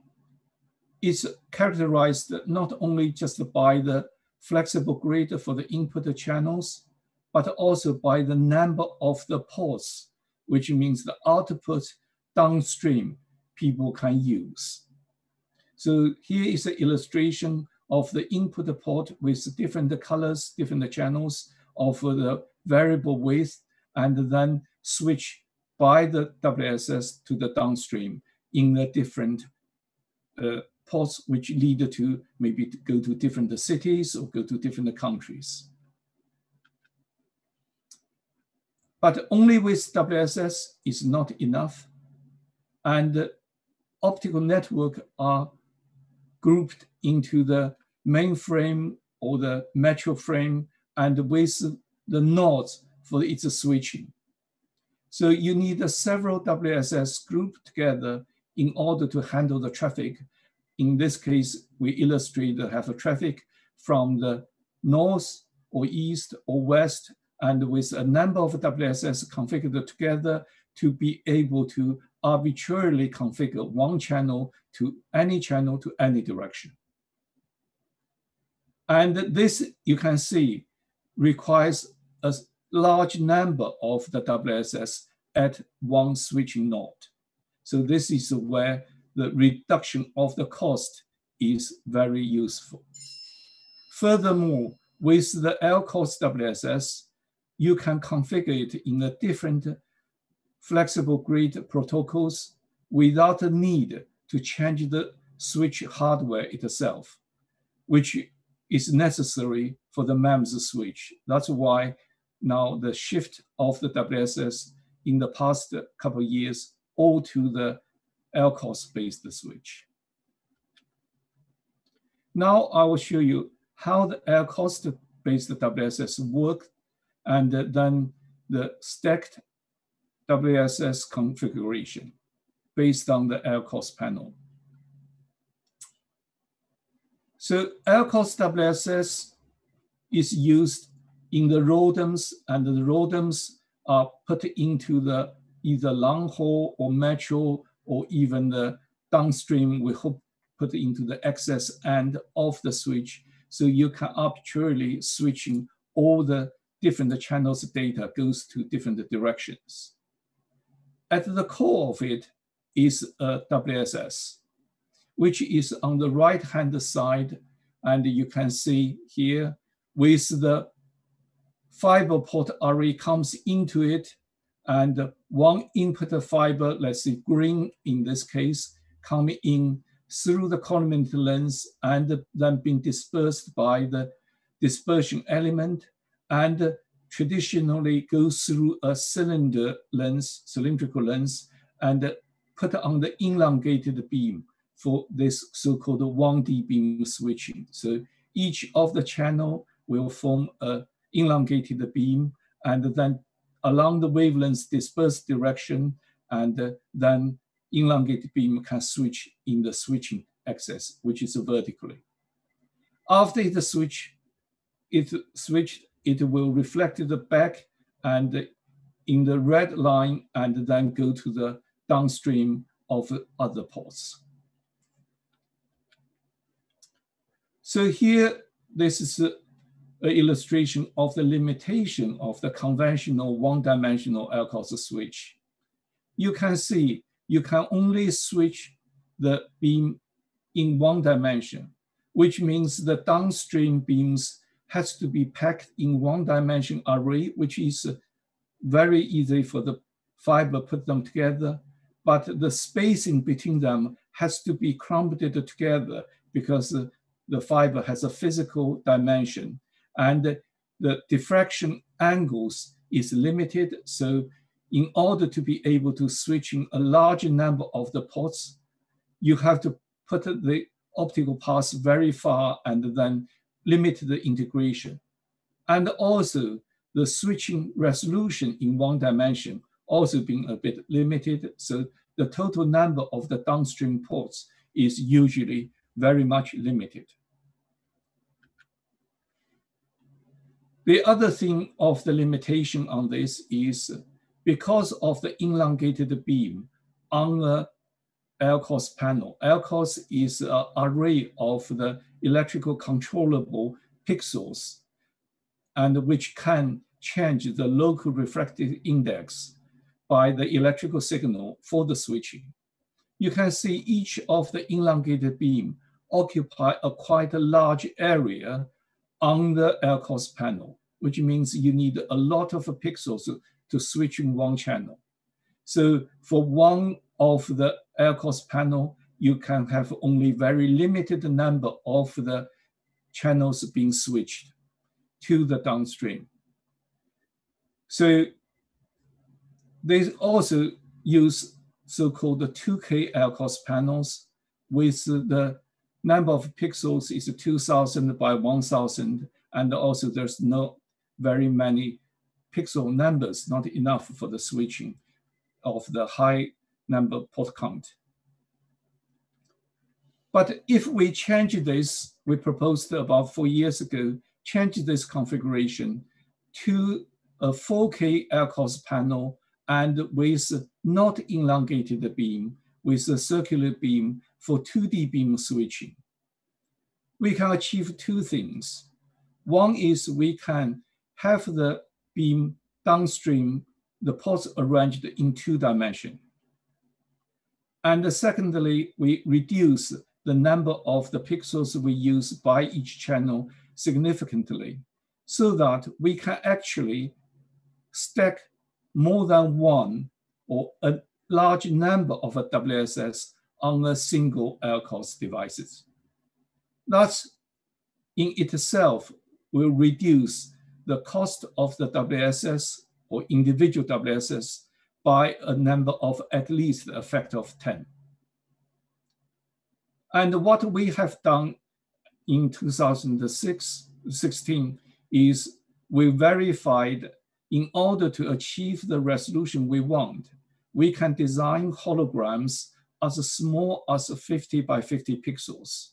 it's characterized not only just by the flexible grid for the input channels, but also by the number of the ports, which means the output downstream people can use. So here is an illustration of the input port with different colors, different channels of the variable width, and then switch by the WSS to the downstream in the different ports, which lead to maybe to go to different cities or go to different countries. But only with WSS is not enough. And optical network are grouped into the mainframe or the metro frame and with the nodes for its switching. So you need several WSS grouped together in order to handle the traffic. In this case, we illustrate that have a traffic from the north or east or west, and with a number of WSS configured together to be able to arbitrarily configure one channel to any direction. And this, you can see, requires a large number of the WSS at one switching node. So this is where the reduction of the cost is very useful. Furthermore, with the LCOS WSS, you can configure it in a different flexible grid protocols without a need to change the switch hardware itself, which is necessary for the MEMS switch. That's why now the shift of the WSS in the past couple of years all to the LCOS-based switch. Now I will show you how the LCOS-based WSS work and then the stacked WSS configuration based on the LCOS panel. So LCOS WSS is used in the ROADMs, and the ROADMs are put into the either long haul or metro or even the downstream, we hope put into the access end of the switch. So you can arbitrarily switching all the different channels data goes to different directions. At the core of it is a WSS, which is on the right-hand side. And you can see here with the fiber port array comes into it, and one input fiber, let's say green in this case, come in through the collimator lens and then being dispersed by the dispersion element and traditionally go through a cylindrical lens, and put on the elongated beam for this so-called 1D beam switching. So each of the channel will form an elongated beam, and then along the wavelength's dispersed direction, and then elongated beam can switch in the switching axis, which is vertically. After it switched, it will reflect the back and in the red line, and then go to the downstream of other ports. So here, this is an illustration of the limitation of the conventional one-dimensional LCOS switch. You can see you can only switch the beam in one dimension, which means the downstream beams has to be packed in one-dimension array, which is very easy for the fiber put them together, but the spacing between them has to be clumped together because the fiber has a physical dimension, and the diffraction angles is limited. So in order to be able to switch in a large number of the ports, you have to put the optical paths very far and then limit the integration. And also the switching resolution in one dimension also being a bit limited. So the total number of the downstream ports is usually very much limited. The other thing of the limitation on this is because of the elongated beam on the LCOS panel. LCOS is an array of the electrical controllable pixels, and which can change the local refractive index by the electrical signal for the switching. You can see each of the elongated beam occupy quite a large area on the LCOS panel, which means you need a lot of pixels to switch in one channel. So for one of the LCOS panel, you can have only very limited number of the channels being switched to the downstream. So they also use so-called 2K LCOS panels with the number of pixels is 2000 by 1000, and also there's not very many pixel numbers, not enough for the switching of the high number port count. But if we change this, we proposed about 4 years ago, change this configuration to a 4K LCOS panel and with not elongated beam, with a circular beam for 2D beam switching. We can achieve two things. One is we can have the beam downstream, the ports arranged in 2 dimensions. And secondly, we reduce the number of the pixels we use by each channel significantly, so that we can actually stack more than one or a large number of a WSS on a single LCOS devices. That in itself will reduce the cost of the WSS or individual WSS by a number of at least a factor of 10. And what we have done in 2016 is we verified in order to achieve the resolution we want, we can design holograms as small as 50 by 50 pixels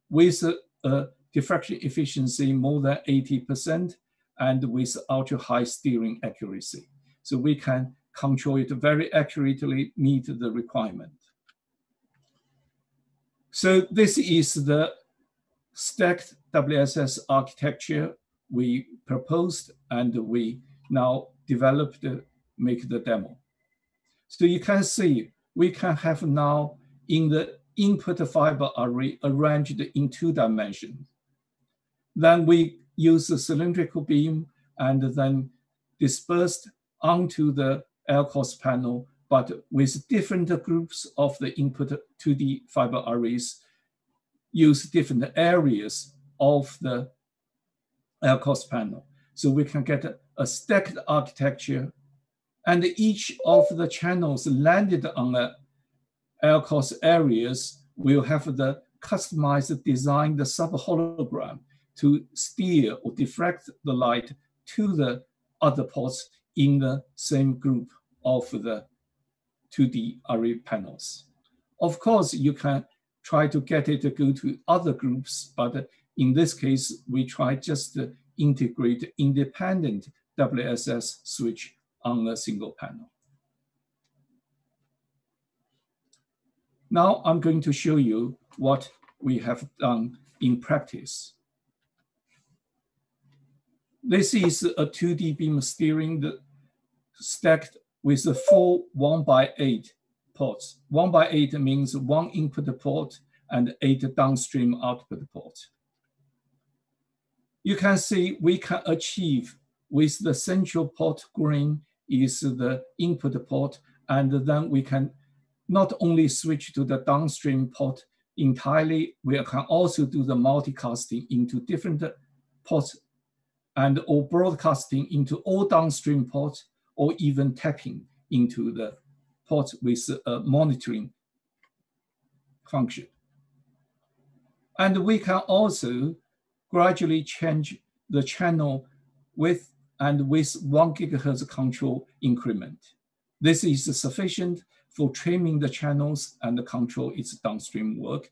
with a diffraction efficiency more than 80% and with ultra high steering accuracy. So we can control it very accurately, meet the requirement. So this is the stacked WSS architecture we proposed and we now developed, make the demo. So you can see we can have now in the input fiber array arranged in 2 dimensions. Then we use the cylindrical beam and then dispersed onto the LCOS panel, but with different groups of the input 2D fiber arrays, use different areas of the LCOS panel. So we can get a stacked architecture, and each of the channels landed on the LCOS areas will have the customized design, the sub-hologram to steer or diffract the light to the other ports in the same group of the 2D array panels. Of course, you can try to get it to go to other groups, but in this case, we try just to integrate independent WSS switch on a single panel. Now I'm going to show you what we have done in practice. This is a 2D beam steering stacked with the 4 1x8 ports. 1x8 means 1 input port and 8 downstream output ports. You can see we can achieve with the central port green is the input port, and then we can not only switch to the downstream port entirely, we can also do the multicasting into different ports and or broadcasting into all downstream ports, or even tapping into the ports with a monitoring function. And we can also gradually change the channel width and with 1 GHz control increment. This is sufficient for trimming the channels and control its downstream work.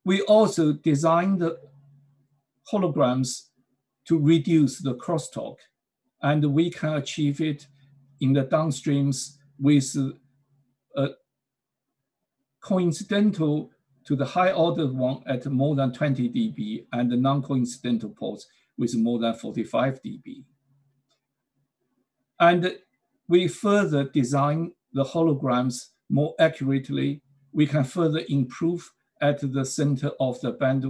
We also designed the holograms to reduce the crosstalk, and we can achieve it in the downstreams with a coincidental to the high order one at more than 20 dB and the non-coincidental ports with more than 45 dB. And we further design the holograms more accurately. We can further improve at the center of the band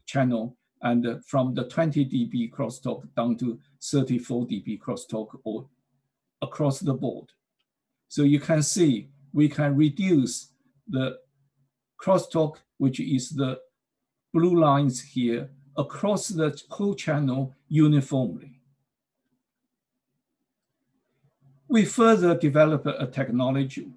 channel and from the 20 dB crosstalk down to 34 dB crosstalk or across the board. So you can see we can reduce the crosstalk, which is the blue lines here, across the whole channel uniformly. We further develop a technology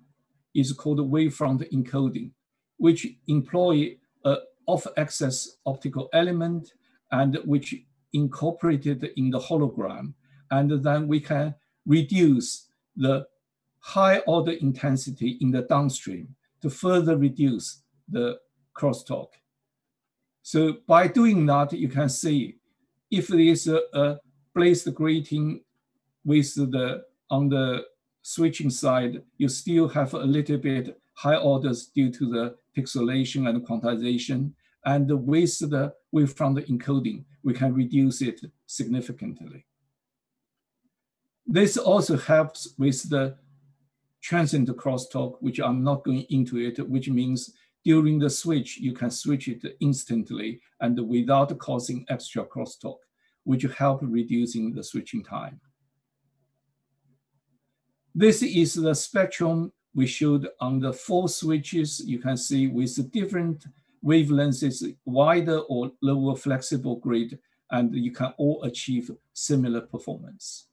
is called wavefront encoding, which employ a off-axis optical element and which incorporated in the hologram. And then we can reduce the high order intensity in the downstream to further reduce the crosstalk. So by doing that, you can see if there is a blazed grating with the on the switching side, you still have a little bit high orders due to the pixelation and quantization. And with the wavefront encoding, we can reduce it significantly. This also helps with the transient crosstalk, which I'm not going into it, which means during the switch, you can switch it instantly and without causing extra crosstalk, which help reducing the switching time. This is the spectrum we showed on the 4 switches. You can see with different wavelengths, wider or lower flexible grid, and you can all achieve similar performance.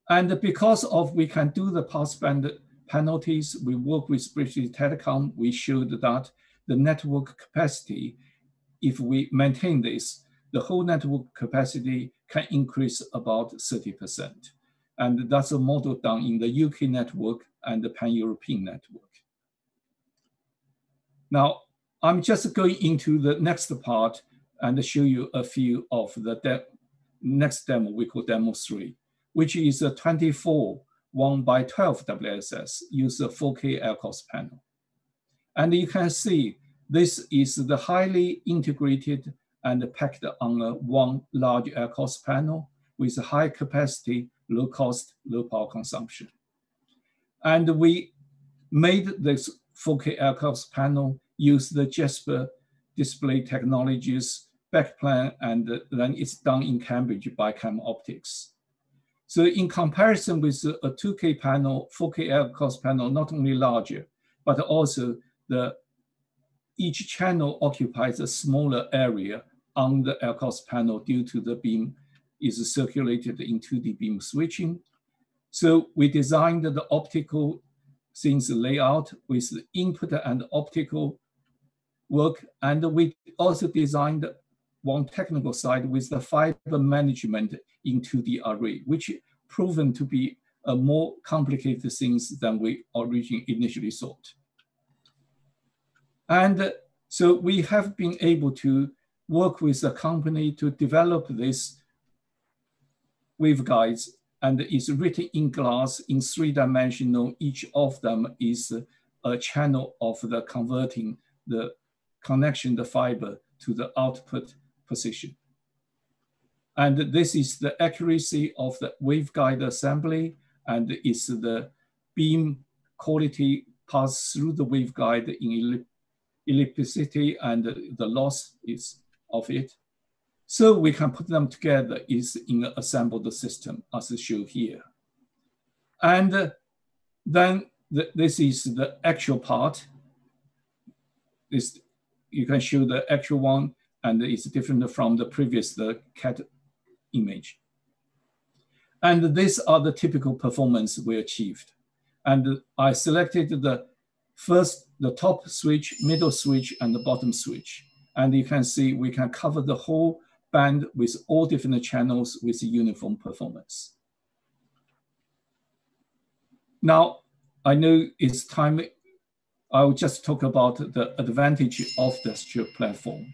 And because of we can do the passband penalties, we work with British Telecom, we showed that the network capacity, if we maintain this, the whole network capacity can increase about 30%. And that's a model done in the UK network and the pan-European network. Now, I'm just going into the next part and show you a few of the next demo we call demo 3, which is a 24 1x12 WSS, use a 4K LCOS panel. And you can see this is the highly integrated and packed on a one large LCOS panel with high capacity, low cost, low power consumption. And we made this 4K LCOS panel use the Jasper display technologies backplane, and then it's done in Cambridge by Cam Optics. So in comparison with a 2K panel, 4K LCOS panel, not only larger, but also each channel occupies a smaller area on the LCOS panel due to the beam is circulated in 2D beam switching. So we designed the optical things layout with the input and optical work. And we also designed one technical side with the fiber management in 2D array, which proven to be a more complicated things than we originally initially thought. And so we have been able to work with a company to develop this waveguides, and it's written in glass in 3-dimensional. Each of them is a channel of the converting the connection, the fiber to the output position. And this is the accuracy of the waveguide assembly, and it's the beam quality passed through the waveguide in ellipticity and the loss is of it. So we can put them together is in an assembled system as shown here. And then this is the actual part. This, you can show the actual one, and it's different from the previous the CAT image. And these are the typical performance we achieved. And I selected the top switch, middle switch, and the bottom switch. And you can see we can cover the whole band with all different channels with uniform performance. Now, I know it's time, I'll just talk about the advantage of the strip platform.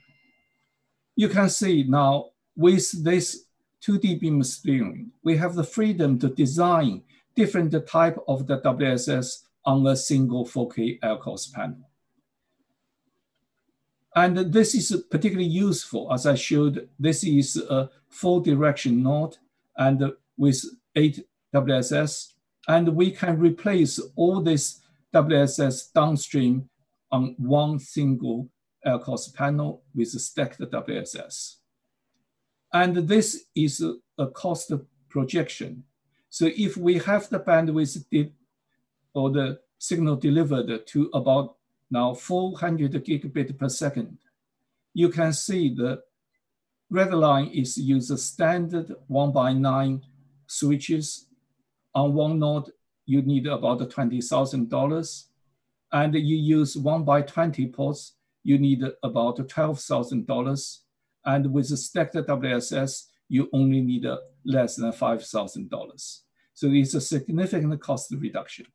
You can see now with this 2D beam steering, we have the freedom to design different type of the WSS on a single 4K LCOS panel. And this is particularly useful, as I showed. This is a 4-direction node and with 8 WSS, and we can replace all this WSS downstream on one single LCOS panel with stacked WSS. And this is a cost projection. So if we have the bandwidth or the signal delivered to about now 400 gigabit per second, you can see the red line is use a standard 1x9 switches. On one node, you need about $20,000. And you use 1x20 ports, you need about $12,000. And with the stacked WSS, you only need less than $5,000. So it's a significant cost reduction.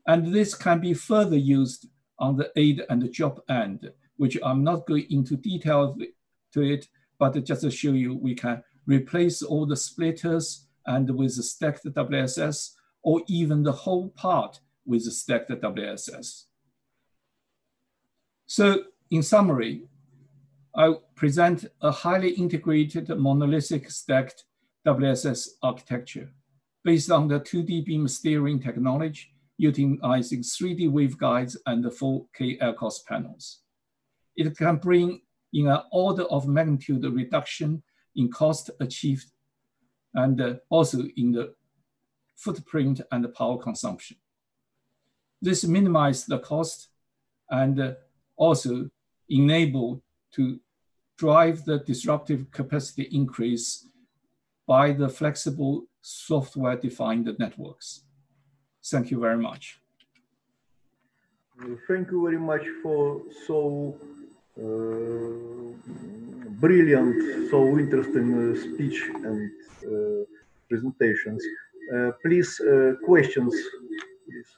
And this can be further used on the aid and the job end, which I'm not going into detail to it, but just to show you, we can replace all the splitters and with the stacked WSS, or even the whole part with the stacked WSS. So in summary, I present a highly integrated monolithic stacked WSS architecture based on the 2D beam steering technology, utilizing 3D waveguides and the 4K LCOS panels. It can bring in an order of magnitude reduction in cost achieved, and also in the footprint and the power consumption. This minimizes the cost and also enable to drive the disruptive capacity increase by the flexible software-defined networks. Thank you very much. Thank you very much for so brilliant, so interesting speech and presentations. Please, questions, please.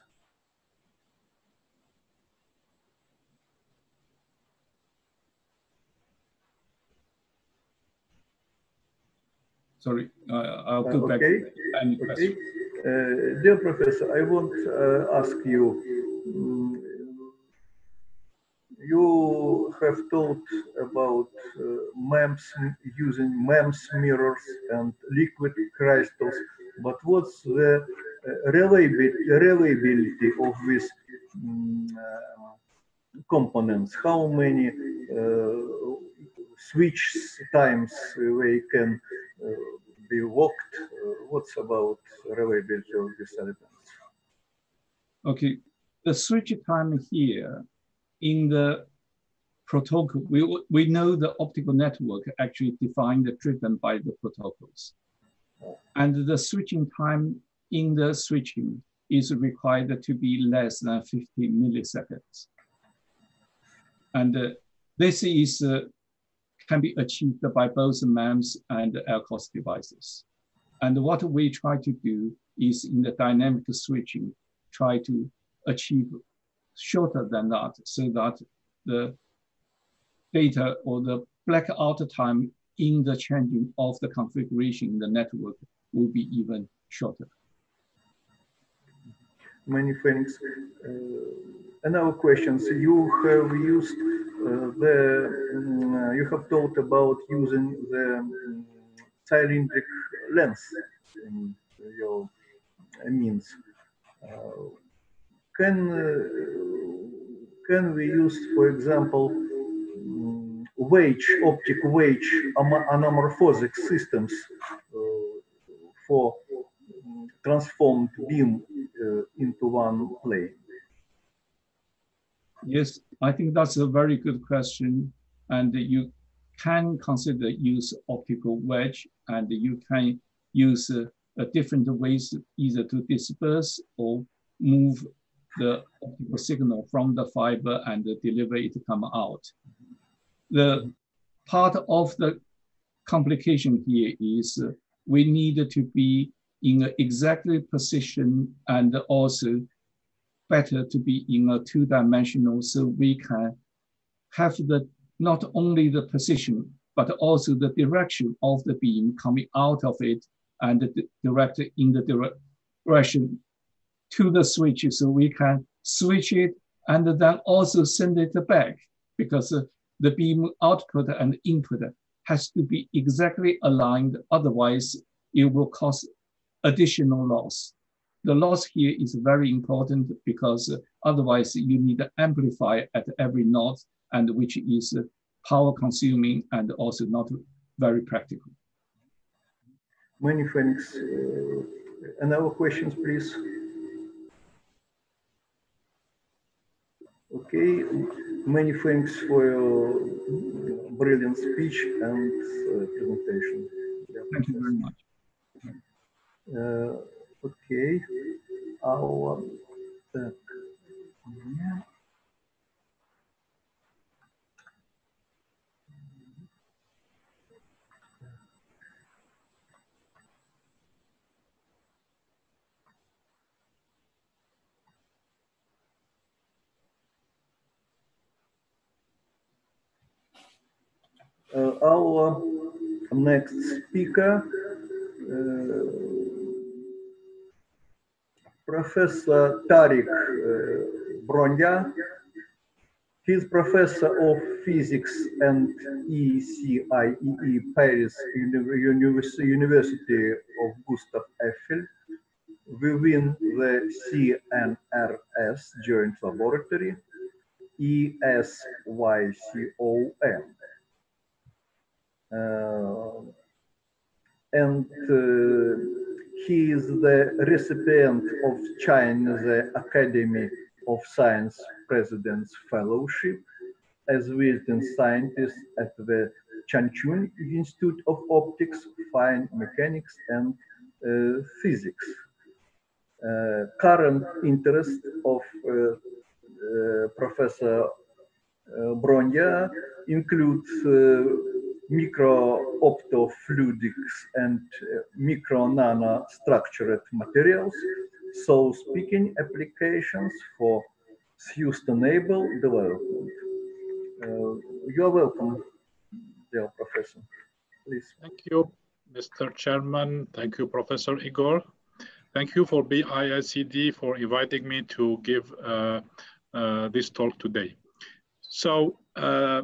Sorry, I'll go back. Okay. Any question? Dear Professor, I want to ask you, you have talked about MEMS, using MEMS mirrors and liquid crystals, but what's the reliability of these components? How many switch times they can be worked? What's about reliability of these elements? Okay, the switch time here in the protocol. We know the optical network actually defined driven by the protocols. And the switching time in the switching is required to be less than 50 milliseconds. And this is can be achieved by both MEMS and LCOS devices. And what we try to do is in the dynamic switching, try to achieve shorter than that so that the data or the blackout time in the changing of the configuration in the network will be even shorter. Many thanks. Another question. So you have used you have talked about using the cylindric lens in your means. Can we use, for example, optic wedge anamorphic systems for transformed beam into one plane? Yes, I think that's a very good question. And you can consider use optical wedge, and you can use different ways either to disperse or move the optical signal from the fiber and deliver it to come out. The part of the complication here is we need to be in an exactly position and also better to be in a two-dimensional so we can have the not only the position but also the direction of the beam coming out of it and directed in the direction to the switch so we can switch it and then also send it back because the beam output and input has to be exactly aligned, otherwise it will cause additional loss. The loss here is very important because otherwise you need to amplify at every node, and which is power consuming and also not very practical. Many thanks. Another questions, please. Okay, many thanks for your brilliant speech and presentation. Thank you very much. Okay, our next speaker, Professor Tariq Bronya. He is professor of physics and ECIEE Paris University of Gustav Eiffel within the CNRS Joint Laboratory, ESYCOM. And he is the recipient of China's Academy of Science President's Fellowship as visiting scientist at the Changchun Institute of Optics, Fine Mechanics and Physics. Current interest of Professor Bronya includes micro-optofluidics and micro-nano-structured materials, so speaking applications for sustainable development. You're welcome, dear Professor. Please. Thank you, Mr. Chairman. Thank you, Professor Igor. Thank you for BIICD for inviting me to give this talk today. So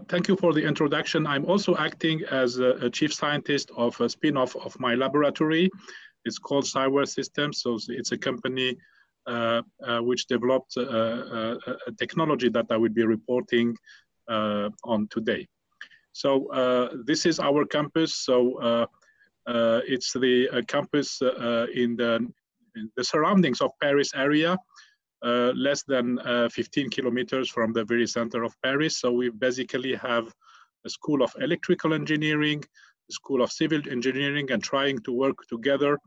thank you for the introduction. I'm also acting as a chief scientist of a spin-off of my laboratory. It's called Cyber Systems. So it's a company which developed a technology that I will be reporting on today. So this is our campus. So it's the campus in the surroundings of Paris area. less than 15 kilometers from the very center of Paris. So we basically have a School of Electrical Engineering, a School of Civil Engineering, and trying to work together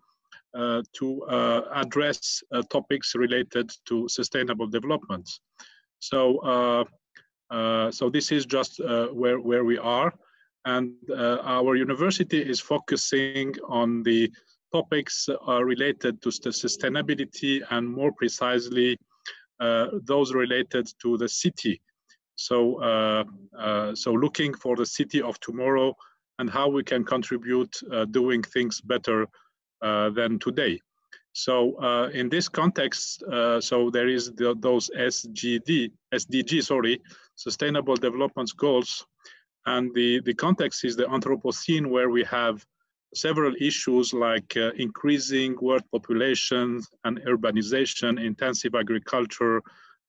to address topics related to sustainable development. So, so this is just where we are. And our university is focusing on the topics related to sustainability, and more precisely, those related to the city. So, so looking for the city of tomorrow and how we can contribute doing things better than today. So in this context, so there is those SDG, sorry, Sustainable Development Goals. And the context is the Anthropocene, where we have several issues like increasing world populations and urbanization, intensive agriculture,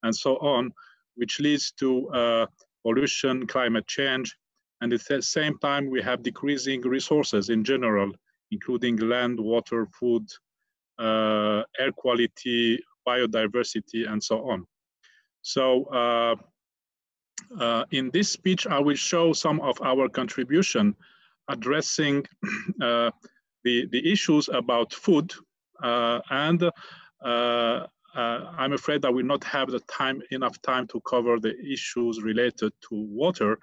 and so on, which leads to pollution, climate change. And at the same time, we have decreasing resources in general, including land, water, food, air quality, biodiversity, and so on. So in this speech, I will show some of our contribution addressing the issues about food, and I'm afraid I will not have enough time to cover the issues related to water.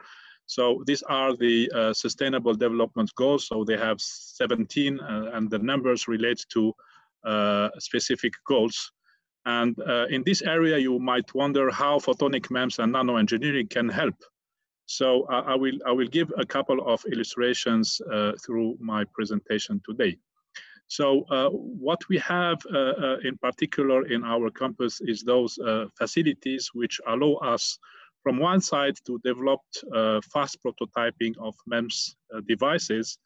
So these are the Sustainable Development Goals. So they have 17, and the numbers relate to specific goals. And in this area, you might wonder how photonic MEMS and nanoengineering can help. So I will give a couple of illustrations through my presentation today. So what we have in particular in our campus is those facilities which allow us, from one side, to develop fast prototyping of MEMS devices,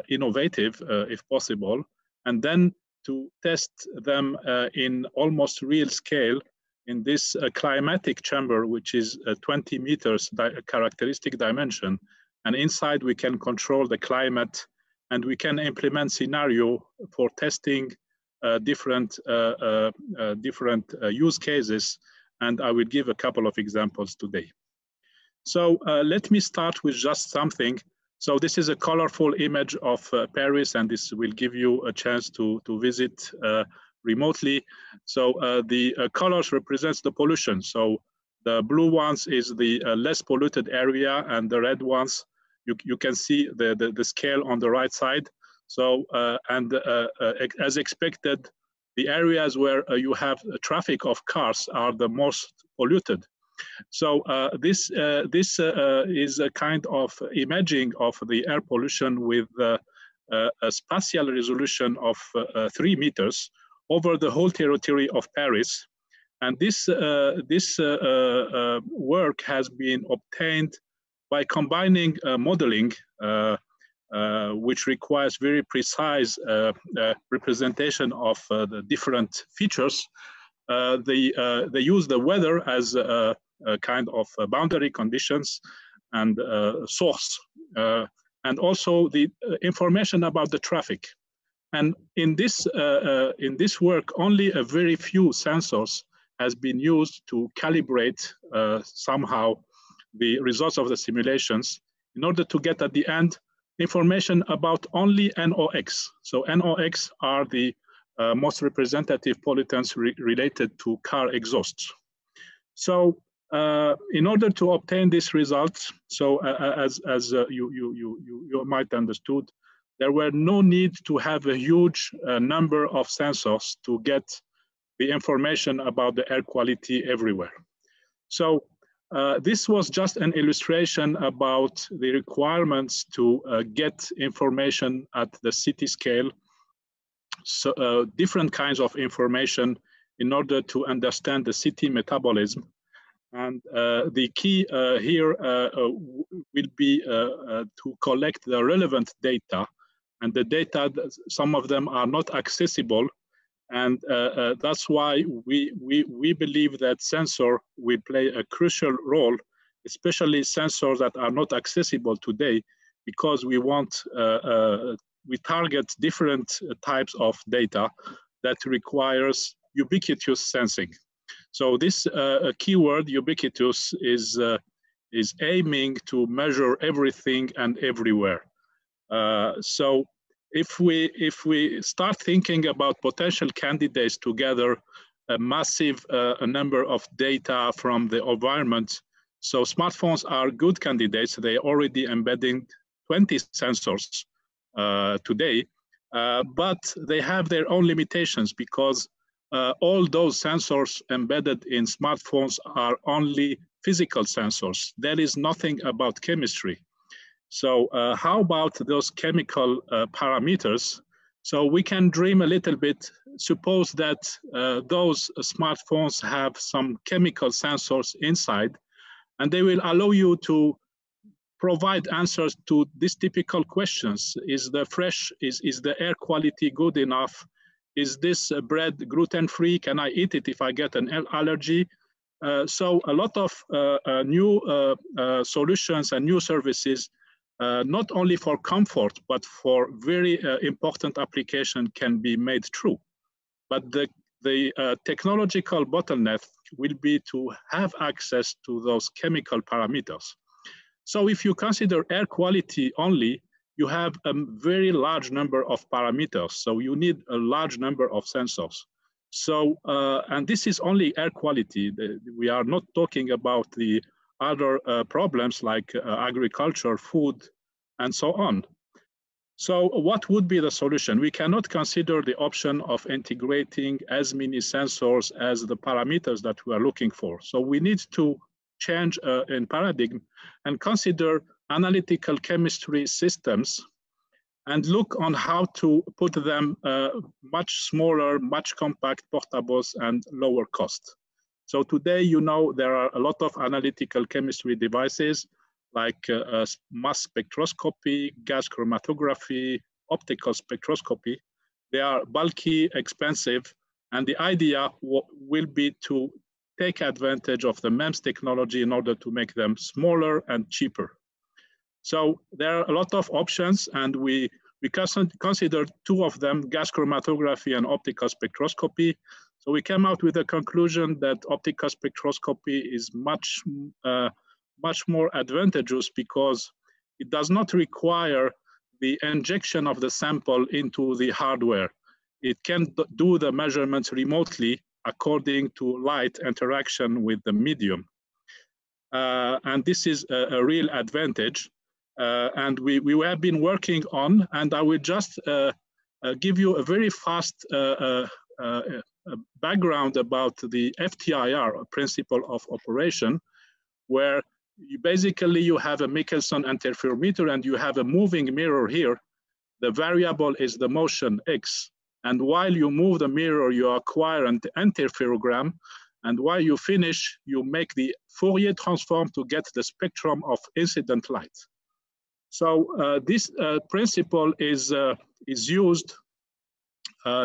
innovative if possible, and then to test them in almost real scale in this climatic chamber, which is 20 meters characteristic dimension. And inside we can control the climate, and we can implement scenario for testing different use cases. And I will give a couple of examples today. So let me start with just something. So this is a colorful image of Paris, and this will give you a chance to visit remotely. So the colors represents the pollution. So the blue ones is the less polluted area, and the red ones, you can see the scale on the right side. So as expected, the areas where you have traffic of cars are the most polluted. So this is a kind of imaging of the air pollution with a spatial resolution of 3 meters over the whole territory of Paris. And this work has been obtained by combining modeling, which requires very precise representation of the different features. They use the weather as a kind of boundary conditions and source, and also the information about the traffic. And in this work, only a very few sensors has been used to calibrate somehow the results of the simulations in order to get at the end information about only NOx. So NOx are the most representative pollutants related to car exhausts. So in order to obtain these results, so as you might understood, there were no need to have a huge number of sensors to get the information about the air quality everywhere. So this was just an illustration about the requirements to get information at the city scale. So different kinds of information in order to understand the city metabolism. And the key here will be to collect the relevant data. And the data, some of them are not accessible. And that's why we believe that sensor will play a crucial role, especially sensors that are not accessible today, because we want, we target different types of data that requires ubiquitous sensing. So this keyword ubiquitous is aiming to measure everything and everywhere. So if we start thinking about potential candidates to gather a massive number of data from the environment, so smartphones are good candidates. They already embedding 20 sensors today, but they have their own limitations because all those sensors embedded in smartphones are only physical sensors. There is nothing about chemistry. So how about those chemical parameters? So we can dream a little bit. Suppose that those smartphones have some chemical sensors inside, and they will allow you to provide answers to these typical questions. Is the air quality good enough? Is this bread gluten-free? Can I eat it if I get an allergy? So a lot of new solutions and new services, not only for comfort, but for very important application can be made true. But the technological bottleneck will be to have access to those chemical parameters. So if you consider air quality only, you have a very large number of parameters. So you need a large number of sensors. So, and this is only air quality. We are not talking about the other problems like agriculture, food, and so on. So what would be the solution? We cannot consider the option of integrating as many sensors as the parameters that we are looking for. So we need to change in paradigm and consider analytical chemistry systems and look on how to put them much smaller, much compact portables and lower cost. So today, you know, there are a lot of analytical chemistry devices like mass spectroscopy, gas chromatography, optical spectroscopy. They are bulky, expensive, and the idea will be to take advantage of the MEMS technology in order to make them smaller and cheaper. So there are a lot of options, and we consider two of them, gas chromatography and optical spectroscopy. So we came out with a conclusion that optical spectroscopy is much more advantageous because it does not require the injection of the sample into the hardware. It can do the measurements remotely according to light interaction with the medium. And this is a real advantage. And we have been working on, and I will just give you a very fast background about the FTIR, principle of operation, where you have a Michelson interferometer and you have a moving mirror here. The variable is the motion X. And while you move the mirror, you acquire an interferogram. And while you finish, you make the Fourier transform to get the spectrum of incident light. So this principle is used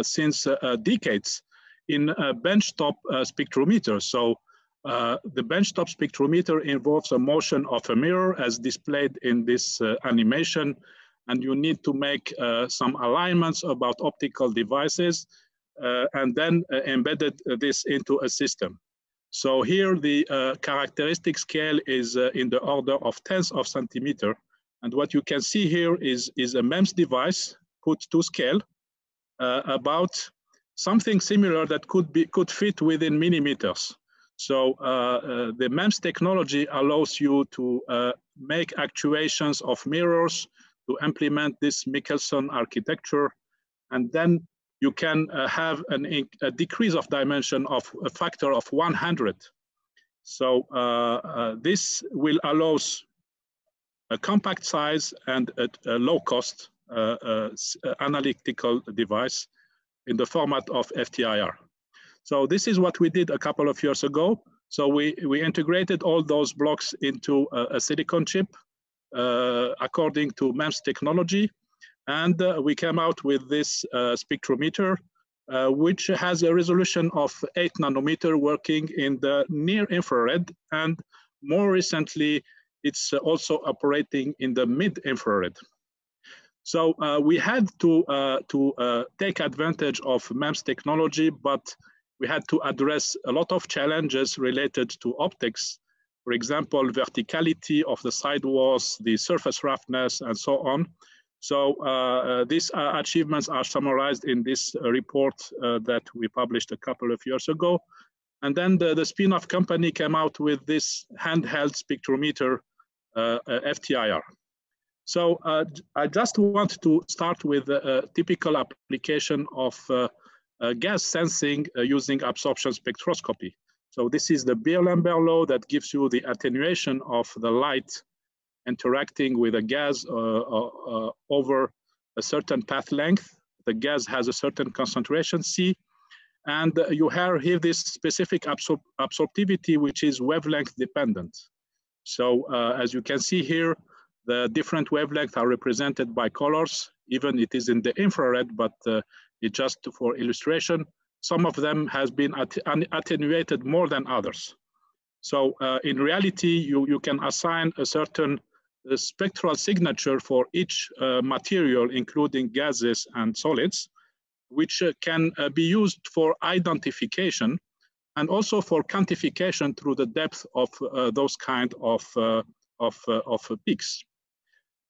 since decades in benchtop spectrometers. So the benchtop spectrometer involves a motion of a mirror as displayed in this animation, and you need to make some alignments about optical devices and then embedded this into a system. So here the characteristic scale is in the order of tenths of centimeter. And what you can see here is a MEMS device put to scale about something similar that could fit within millimeters. So the MEMS technology allows you to make actuations of mirrors to implement this Michelson architecture. And then you can have a decrease of dimension of a factor of 100. So this will allow a compact size and a low cost analytical device in the format of FTIR. So this is what we did a couple of years ago. So we integrated all those blocks into a silicon chip according to MEMS technology. And we came out with this spectrometer, which has a resolution of 8 nanometer working in the near infrared. And more recently, it's also operating in the mid infrared. So we had to take advantage of MEMS technology, but we had to address a lot of challenges related to optics. For example, verticality of the sidewalls, the surface roughness, and so on. So these achievements are summarized in this report that we published a couple of years ago. And then the spin-off company came out with this handheld spectrometer, FTIR. So I just want to start with a typical application of gas sensing using absorption spectroscopy. So this is the Beer-Lambert law that gives you the attenuation of the light interacting with a gas over a certain path length. The gas has a certain concentration, C, and you have here this specific absorptivity, which is wavelength dependent. So as you can see here, the different wavelengths are represented by colors, even it is in the infrared, but it's just for illustration. Some of them has been attenuated more than others. So in reality, you can assign a certain spectral signature for each material, including gases and solids, which can be used for identification and also for quantification through the depth of those kind of peaks.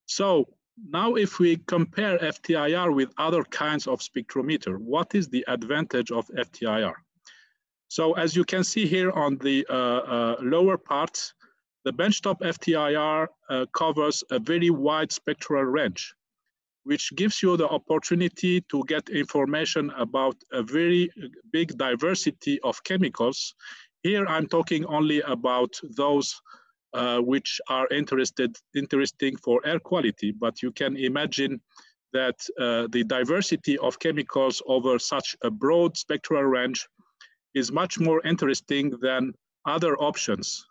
So now if we compare FTIR with other kinds of spectrometer, what is the advantage of FTIR? So as you can see here on the lower part, the benchtop FTIR covers a very wide spectral range, which gives you the opportunity to get information about a very big diversity of chemicals. Here I'm talking only about those which are interesting for air quality, but you can imagine that the diversity of chemicals over such a broad spectral range is much more interesting than other options.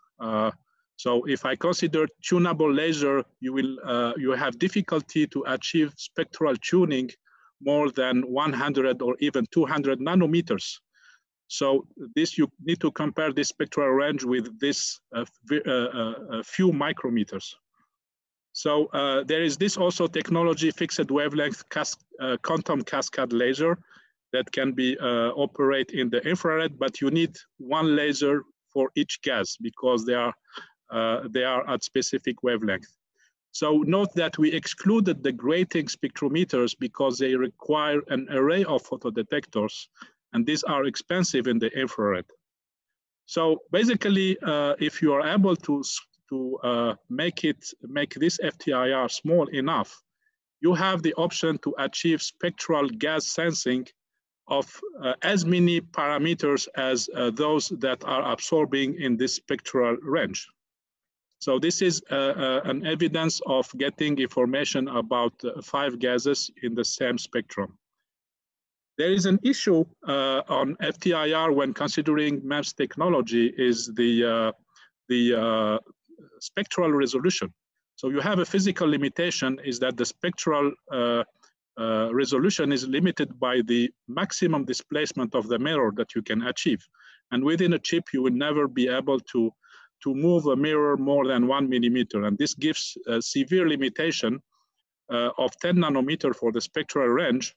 So if I consider tunable laser, you have difficulty to achieve spectral tuning more than 100 or even 200 nanometers. So this, you need to compare this spectral range with this few micrometers. So there is this also technology, fixed wavelength quantum cascade laser, that can be operate in the infrared, but you need one laser for each gas because they are at specific wavelength. So note that we excluded the grating spectrometers because they require an array of photodetectors, and these are expensive in the infrared. So basically, if you are able to make this FTIR small enough, you have the option to achieve spectral gas sensing of as many parameters as those that are absorbing in this spectral range. So this is an evidence of getting information about 5 gases in the same spectrum. There is an issue on FTIR when considering MEMS technology is the spectral resolution. So you have a physical limitation, is that the spectral resolution is limited by the maximum displacement of the mirror that you can achieve. And within a chip, you will never be able to move a mirror more than 1 millimeter. And this gives a severe limitation of 10 nanometer for the spectral range.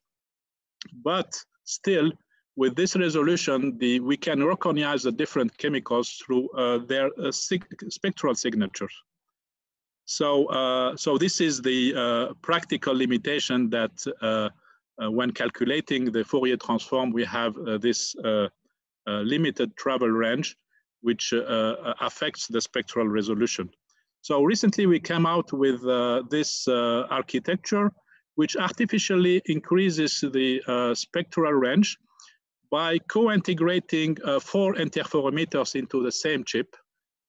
But still, with this resolution, we can recognize the different chemicals through their spectral signatures. So, so this is the practical limitation that when calculating the Fourier transform, we have this limited travel range, which affects the spectral resolution. So recently we came out with this architecture, which artificially increases the spectral range by co-integrating 4 interferometers into the same chip.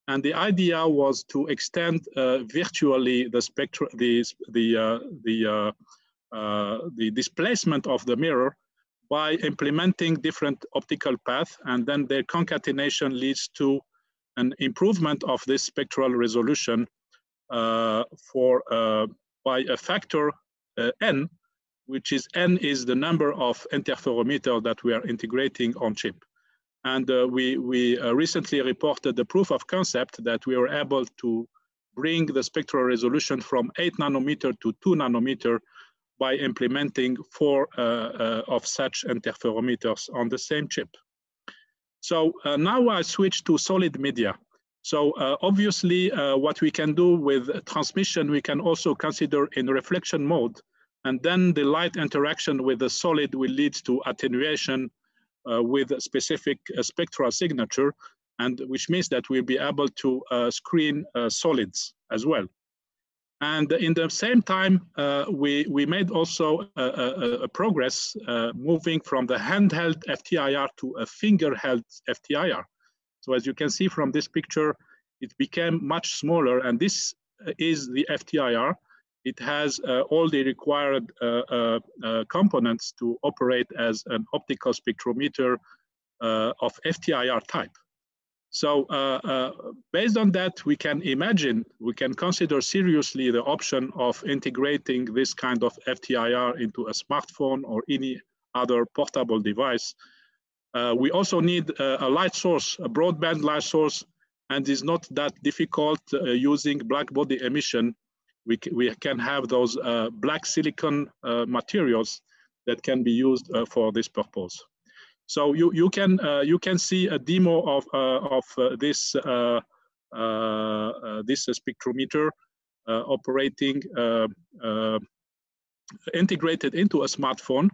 And the idea was to extend virtually the the displacement of the mirror by implementing different optical paths, and then their concatenation leads to an improvement of this spectral resolution by a factor n, which is n is the number of interferometers that we are integrating on chip. And we recently reported the proof of concept that we were able to bring the spectral resolution from 8 nanometer to 2 nanometer by implementing 4 of such interferometers on the same chip. So now I switch to solid media. So obviously, what we can do with transmission, we can also consider in reflection mode, and then the light interaction with the solid will lead to attenuation with a specific spectral signature, and which means that we'll be able to screen solids as well. And in the same time, we made also a progress moving from the handheld FTIR to a finger-held FTIR. So as you can see from this picture, it became much smaller, and this is the FTIR. It has all the required components to operate as an optical spectrometer of FTIR type. So based on that, we can imagine, we can consider seriously the option of integrating this kind of FTIR into a smartphone or any other portable device. We also need a light source, a broadband light source, and it's not that difficult using black body emission. We can have those black silicon materials that can be used for this purpose. So you can see a demo of this this spectrometer operating integrated into a smartphone,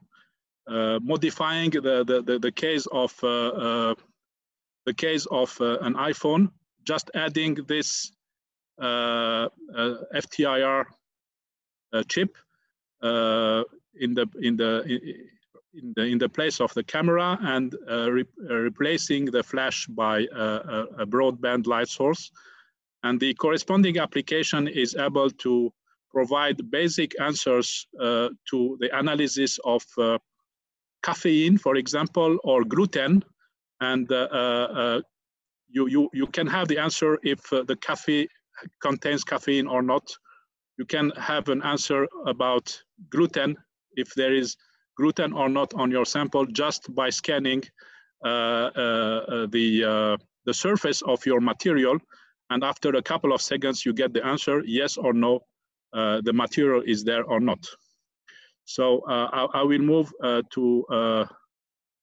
modifying the case of an iPhone, just adding this FTIR chip in the place of the camera, and replacing the flash by a broadband light source. And the corresponding application is able to provide basic answers to the analysis of caffeine, for example, or gluten. And you can have the answer if the coffee contains caffeine or not. You can have an answer about gluten, if there is gluten or not on your sample, just by scanning the surface of your material. And after a couple of seconds, you get the answer, yes or no, the material is there or not. So I will move to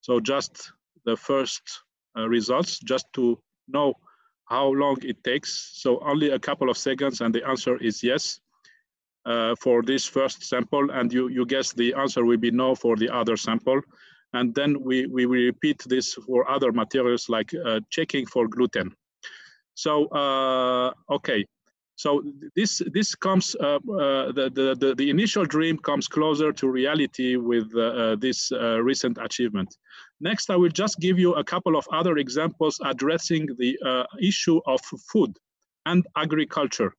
so just the first results, just to know how long it takes. So only a couple of seconds, and the answer is yes for this first sample, and you guess the answer will be no for the other sample. And then we will repeat this for other materials, like checking for gluten. So okay, so this comes the initial dream comes closer to reality with this recent achievement. Next, I will just give you a couple of other examples addressing the issue of food and agriculture.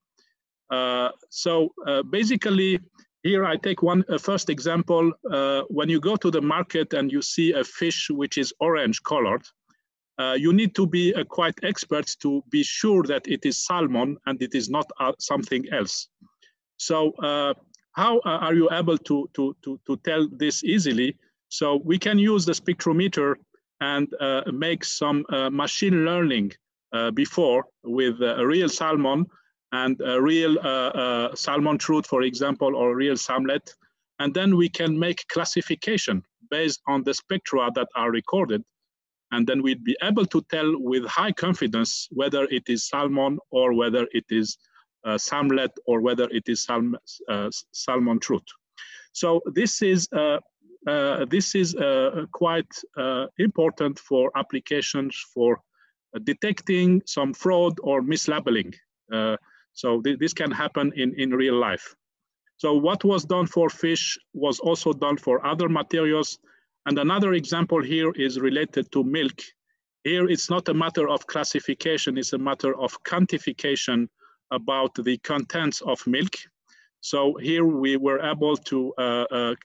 Basically, here I take a first example. When you go to the market and you see a fish which is orange colored, you need to be quite expert to be sure that it is salmon and it is not something else. So how are you able to tell this easily? So we can use the spectrometer and make some machine learning before with real salmon and real salmon trout, for example, or real samlet. And then we can make classification based on the spectra that are recorded. And then we'd be able to tell with high confidence whether it is salmon or whether it is samlet or whether it is salmon trout. So this is quite important for applications for detecting some fraud or mislabeling. So this can happen in real life. So what was done for fish was also done for other materials. And another example here is related to milk. Here it's not a matter of classification, it's a matter of quantification about the contents of milk. So here we were able to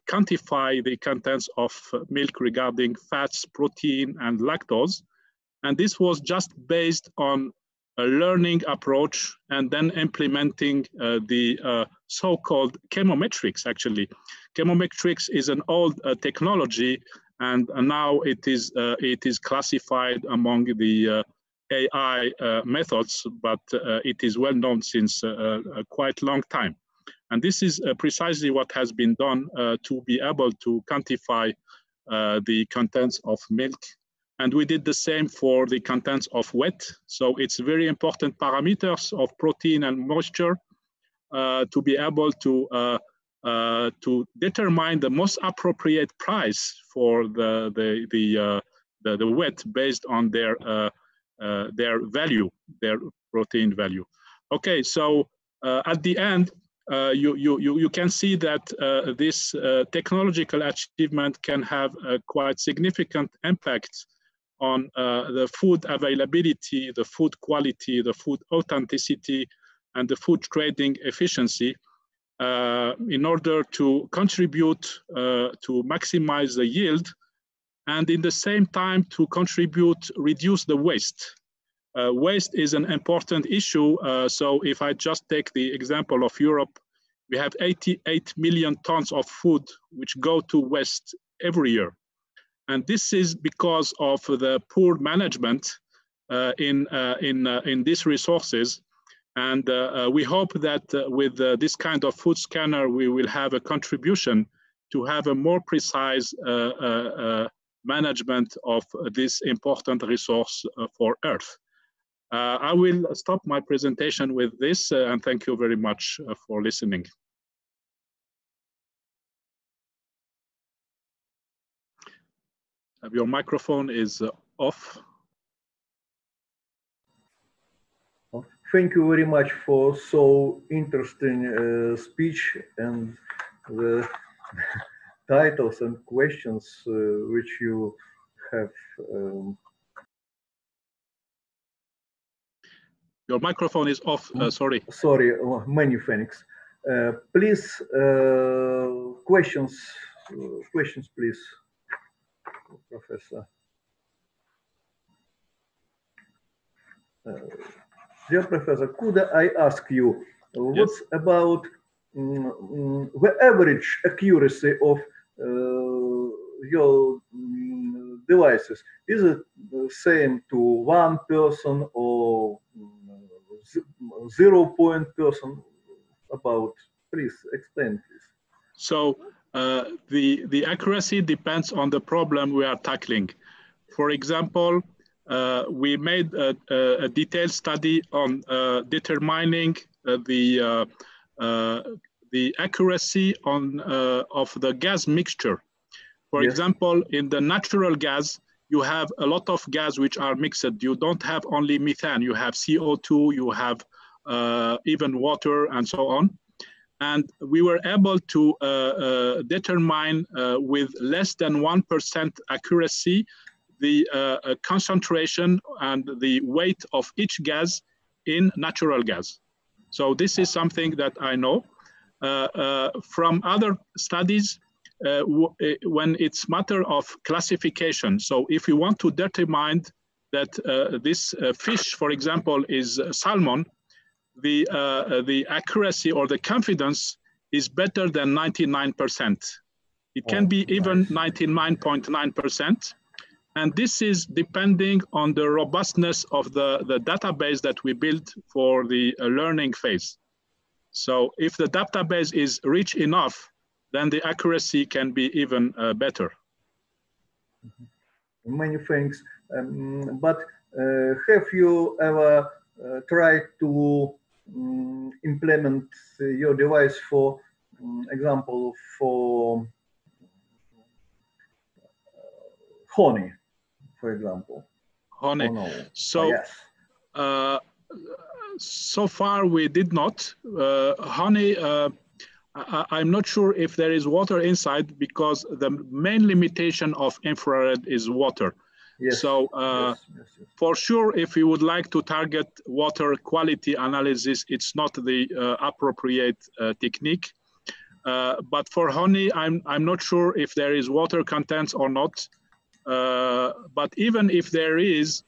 quantify the contents of milk regarding fats, protein, and lactose. And this was just based on a learning approach and then implementing the so-called chemometrics, actually. Chemometrics is an old technology, and now it is classified among the AI methods, but it is well known since a quite long time. And this is precisely what has been done to be able to quantify the contents of milk And we did the same for the contents of wet. So it's very important parameters of protein and moisture to be able to determine the most appropriate price for the wet based on their value, their protein value. Okay, so at the end, you can see that this technological achievement can have a quite significant impact on the food availability, the food quality, the food authenticity, and the food trading efficiency in order to contribute to maximize the yield, and in the same time to reduce the waste. Waste is an important issue. So if I just take the example of Europe, we have 88 million tons of food which go to waste every year. And this is because of the poor management in these resources. And we hope that with this kind of food scanner, we will have a contribution to have a more precise management of this important resource for Earth. I will stop my presentation with this, and thank you very much for listening. Your microphone is off. Thank you very much for so interesting speech and the titles and questions which you have. Your microphone is off, sorry. Sorry, many thanks. Please, questions, please, Professor. Dear Professor, could I ask you, what's about the average accuracy of your devices? Is it the same to 1% or 0.1%? About, please explain, please. So the accuracy depends on the problem we are tackling. For example, we made a detailed study on determining the accuracy of the gas mixture. For example, in the natural gas, you have a lot of gas which are mixed. You don't have only methane, you have CO2, you have even water and so on. And we were able to determine with less than 1% accuracy the concentration and the weight of each gas in natural gas. So this is something that I know. From other studies, when it's matter of classification, so if you want to determine that this fish, for example, is salmon, the accuracy or the confidence is better than 99%. It can be even 99.9%. And this is depending on the robustness of the database that we built for the learning phase. So if the database is rich enough, then the accuracy can be even better. Many thanks. But have you ever tried to implement your device, for example, for honey, for example? Honey. Oh, no. So, yes. So far we did not. Honey, I'm not sure if there is water inside, because the main limitation of infrared is water. Yes. So for sure, if you would like to target water quality analysis, it's not the appropriate technique. But for honey, I'm not sure if there is water contents or not. But even if there is,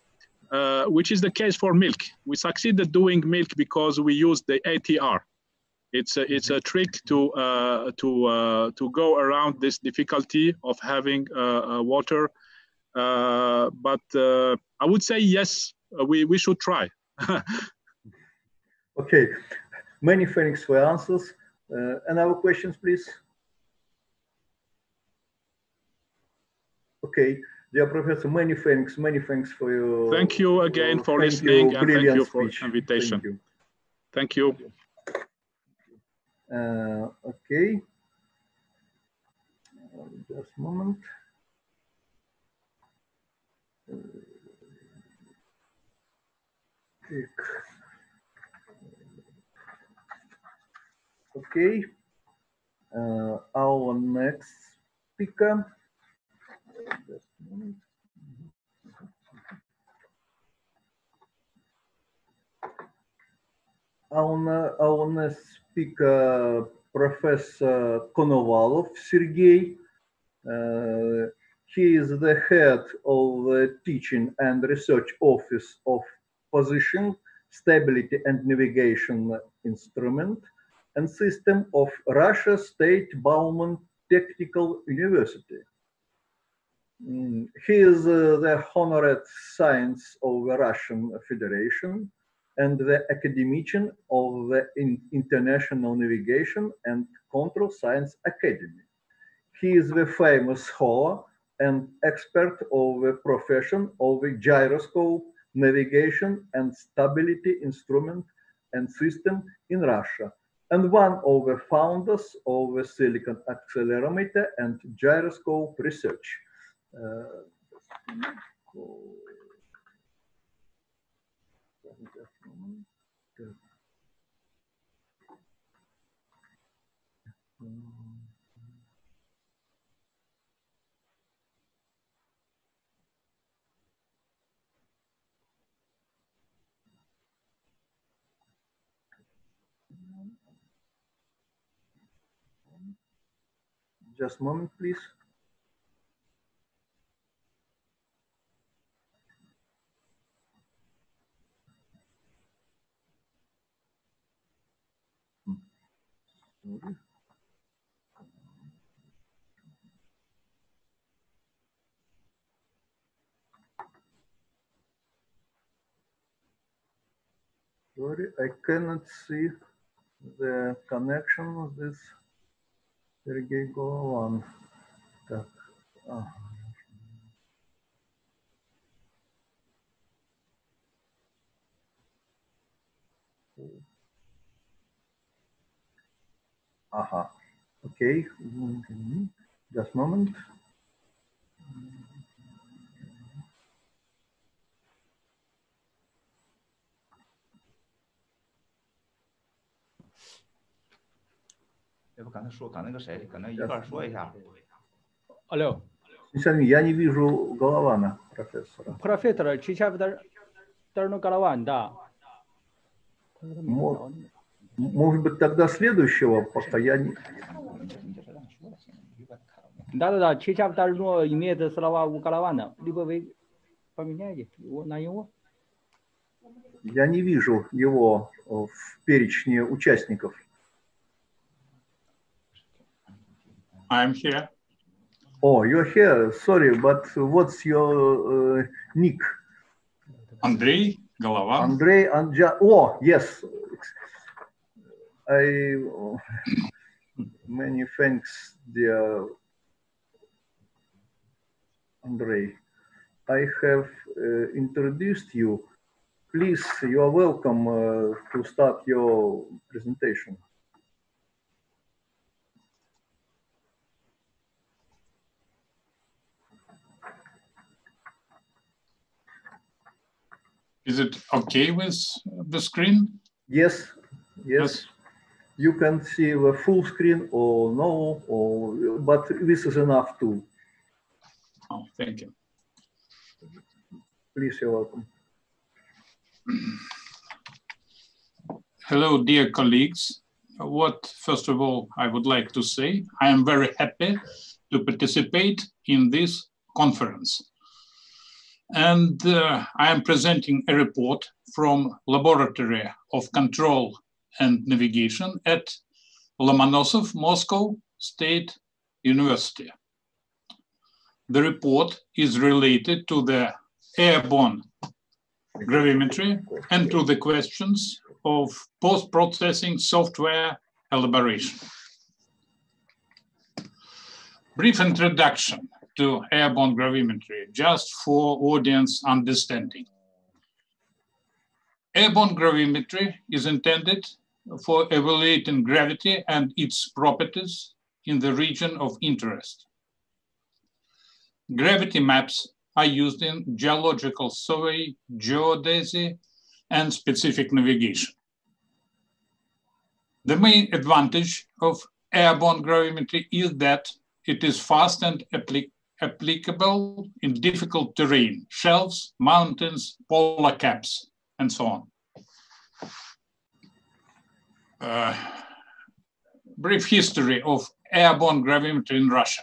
which is the case for milk, we succeeded doing milk because we used the ATR. It's a trick to go around this difficulty of having water. But I would say yes, we should try. Okay, many thanks for answers. Another questions, please. Okay, Dear Professor, many thanks for your. Thank you again for listening, and thank you for speech. invitation. Thank you. Okay. Just a moment. Okay. Our next speaker. Just a moment. Our next speaker, Professor Konovalov Sergey. He is the head of the Teaching and Research Office of Position, Stability and Navigation Instrument and System of Russia State Bauman Technical University. He is the Honored Science of the Russian Federation and the Academician of the International Navigation and Control Science Academy. He is the famous scholar and expert of the profession of the gyroscope, navigation and stability instrument and system in Russia, and one of the founders of the Silicon Accelerometer and Gyroscope Research. Just a moment, please. Sorry, I cannot see the connection of this Sergey Golovan. Aha. Okay. Just a moment. Алло. Я не вижу Голована, профессора. Профессор, чичавдар Голован, Может быть, тогда следующего, пока я не... Да, чичавдар имеет слова у Голована. Либо вы поменяете на него. Я не вижу его в перечне участников. I'm here. Oh, you're here. Sorry, but what's your nick? Andrei Golovan. Andrei Oh, yes. Many thanks, dear Andrei. I have introduced you. Please, you are welcome to start your presentation. Is it okay with the screen? Yes. You can see the full screen or no, but this is enough too. Oh, thank you. Please, you're welcome. Hello, dear colleagues. First of all, I would like to say I am very happy to participate in this conference. And I am presenting a report from Laboratory of Control and Navigation at Lomonosov Moscow State University. The report is related to the airborne gravimetry and to the questions of post-processing software elaboration. Brief introduction. to airborne gravimetry, just for audience understanding. Airborne gravimetry is intended for evaluating gravity and its properties in the region of interest. Gravity maps are used in geological survey, geodesy, and specific navigation. The main advantage of airborne gravimetry is that it is fast and applicable in difficult terrain, shelves, mountains, polar caps, and so on. Brief history of airborne gravimetry in Russia.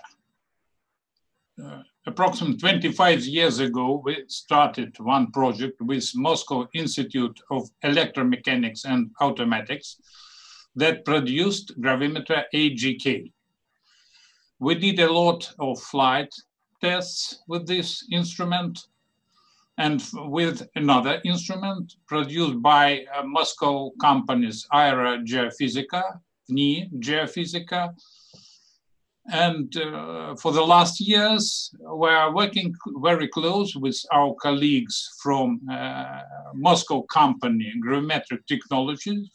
Approximately 25 years ago, we started one project with Moscow Institute of Electromechanics and Automatics that produced gravimeter AGK. We did a lot of flight tests with this instrument and with another instrument produced by Moscow companies Aero Geophysica, NI Geophysica. And for the last years, we are working very close with our colleagues from Moscow company Gravimetric Technologies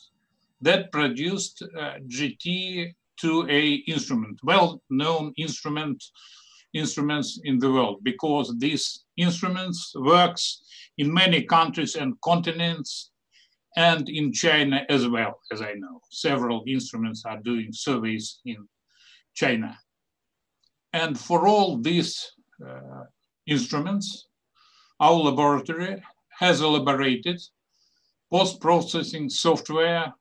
that produced GT2A instrument, well-known instruments in the world, because these instruments works in many countries and continents, and in China as well, as I know. Several instruments are doing surveys in China. And for all these instruments, our laboratory has elaborated post-processing software,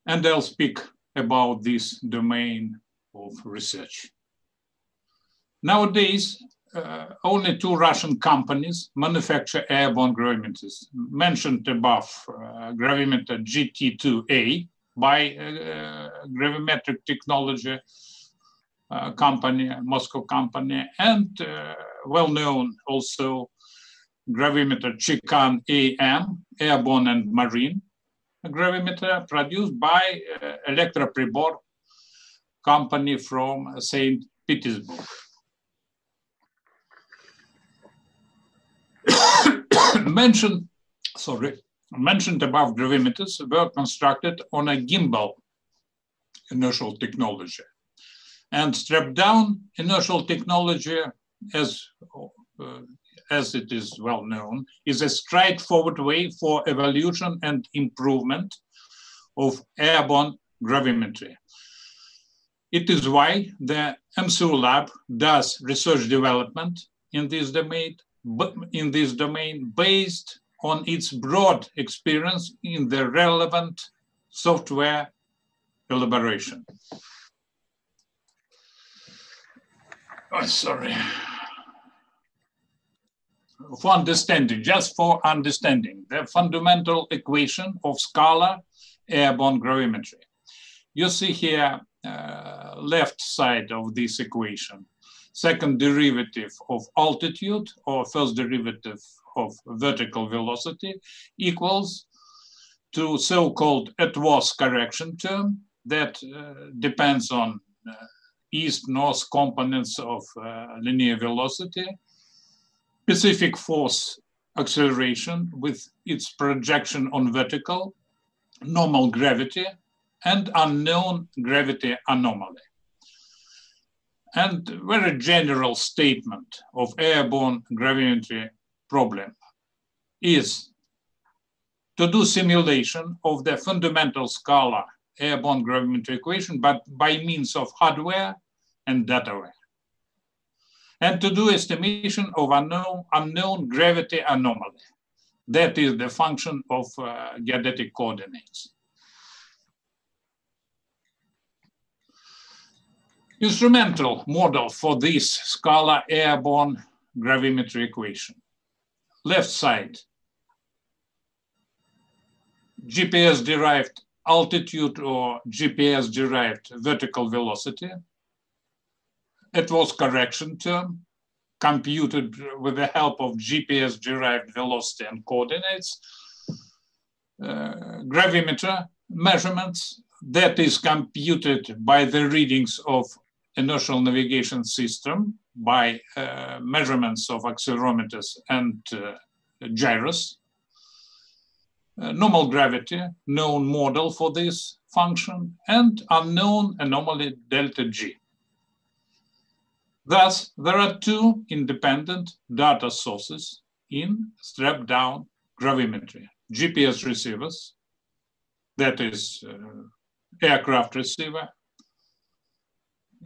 and I'll speak about this domain of research. Nowadays, only 2 Russian companies manufacture airborne gravimeters. Mentioned above, gravimeter GT2A by Gravimetric Technology company, Moscow company, and well-known also gravimeter Chikan AM, airborne and marine gravimeter produced by Elektropribor company from St. Petersburg. Mentioned above gravimeters were constructed on a gimbal inertial technology. And strap-down inertial technology, as it is well known, is a straightforward way for evolution and improvement of airborne gravimetry. It is why the MSU lab does research development in this domain based on its broad experience in the relevant software elaboration. Oh, sorry. For understanding, just for understanding, the fundamental equation of scalar airborne gravimetry. You see here, left side of this equation, second derivative of altitude or first derivative of vertical velocity equals to so-called at-was correction term that depends on east-north components of linear velocity, specific force acceleration with its projection on vertical, normal gravity, and unknown gravity anomaly. And very general statement of airborne gravimetry problem is to do simulation of the fundamental scalar airborne gravimetry equation, but by means of hardware and dataware. And to do estimation of unknown gravity anomaly. That is the function of geodetic coordinates. Instrumental model for this scalar airborne gravimetry equation. Left side, GPS-derived altitude or GPS-derived vertical velocity. It was correction term computed with the help of GPS-derived velocity and coordinates. Gravimeter measurements that is computed by the readings of inertial navigation system by measurements of accelerometers and gyros. Normal gravity, known model for this function, and unknown anomaly delta G. Thus, there are two independent data sources in strap-down gravimetry: GPS receivers, that is aircraft receiver.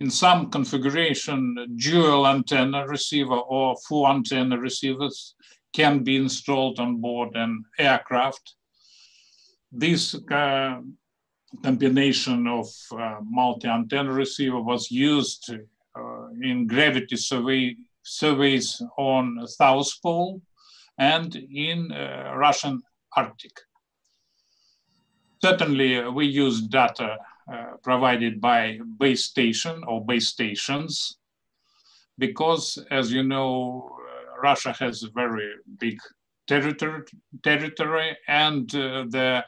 In some configuration, dual antenna receiver or four antenna receivers can be installed on board an aircraft. This combination of multi-antenna receiver was used in gravity surveys on South Pole and in Russian Arctic. Certainly, we use data provided by base station or base stations because, as you know, Russia has a very big territory and the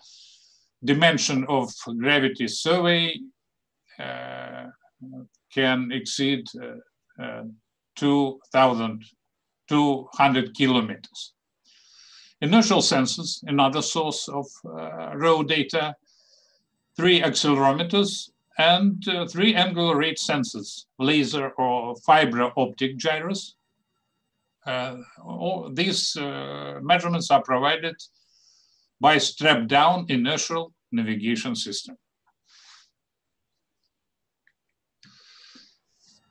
dimension of gravity survey can exceed 2,200 kilometers. Inertial sensors, another source of raw data, 3 accelerometers, and 3 angular rate sensors, laser or fiber optic gyros. All these measurements are provided by strap-down inertial navigation system.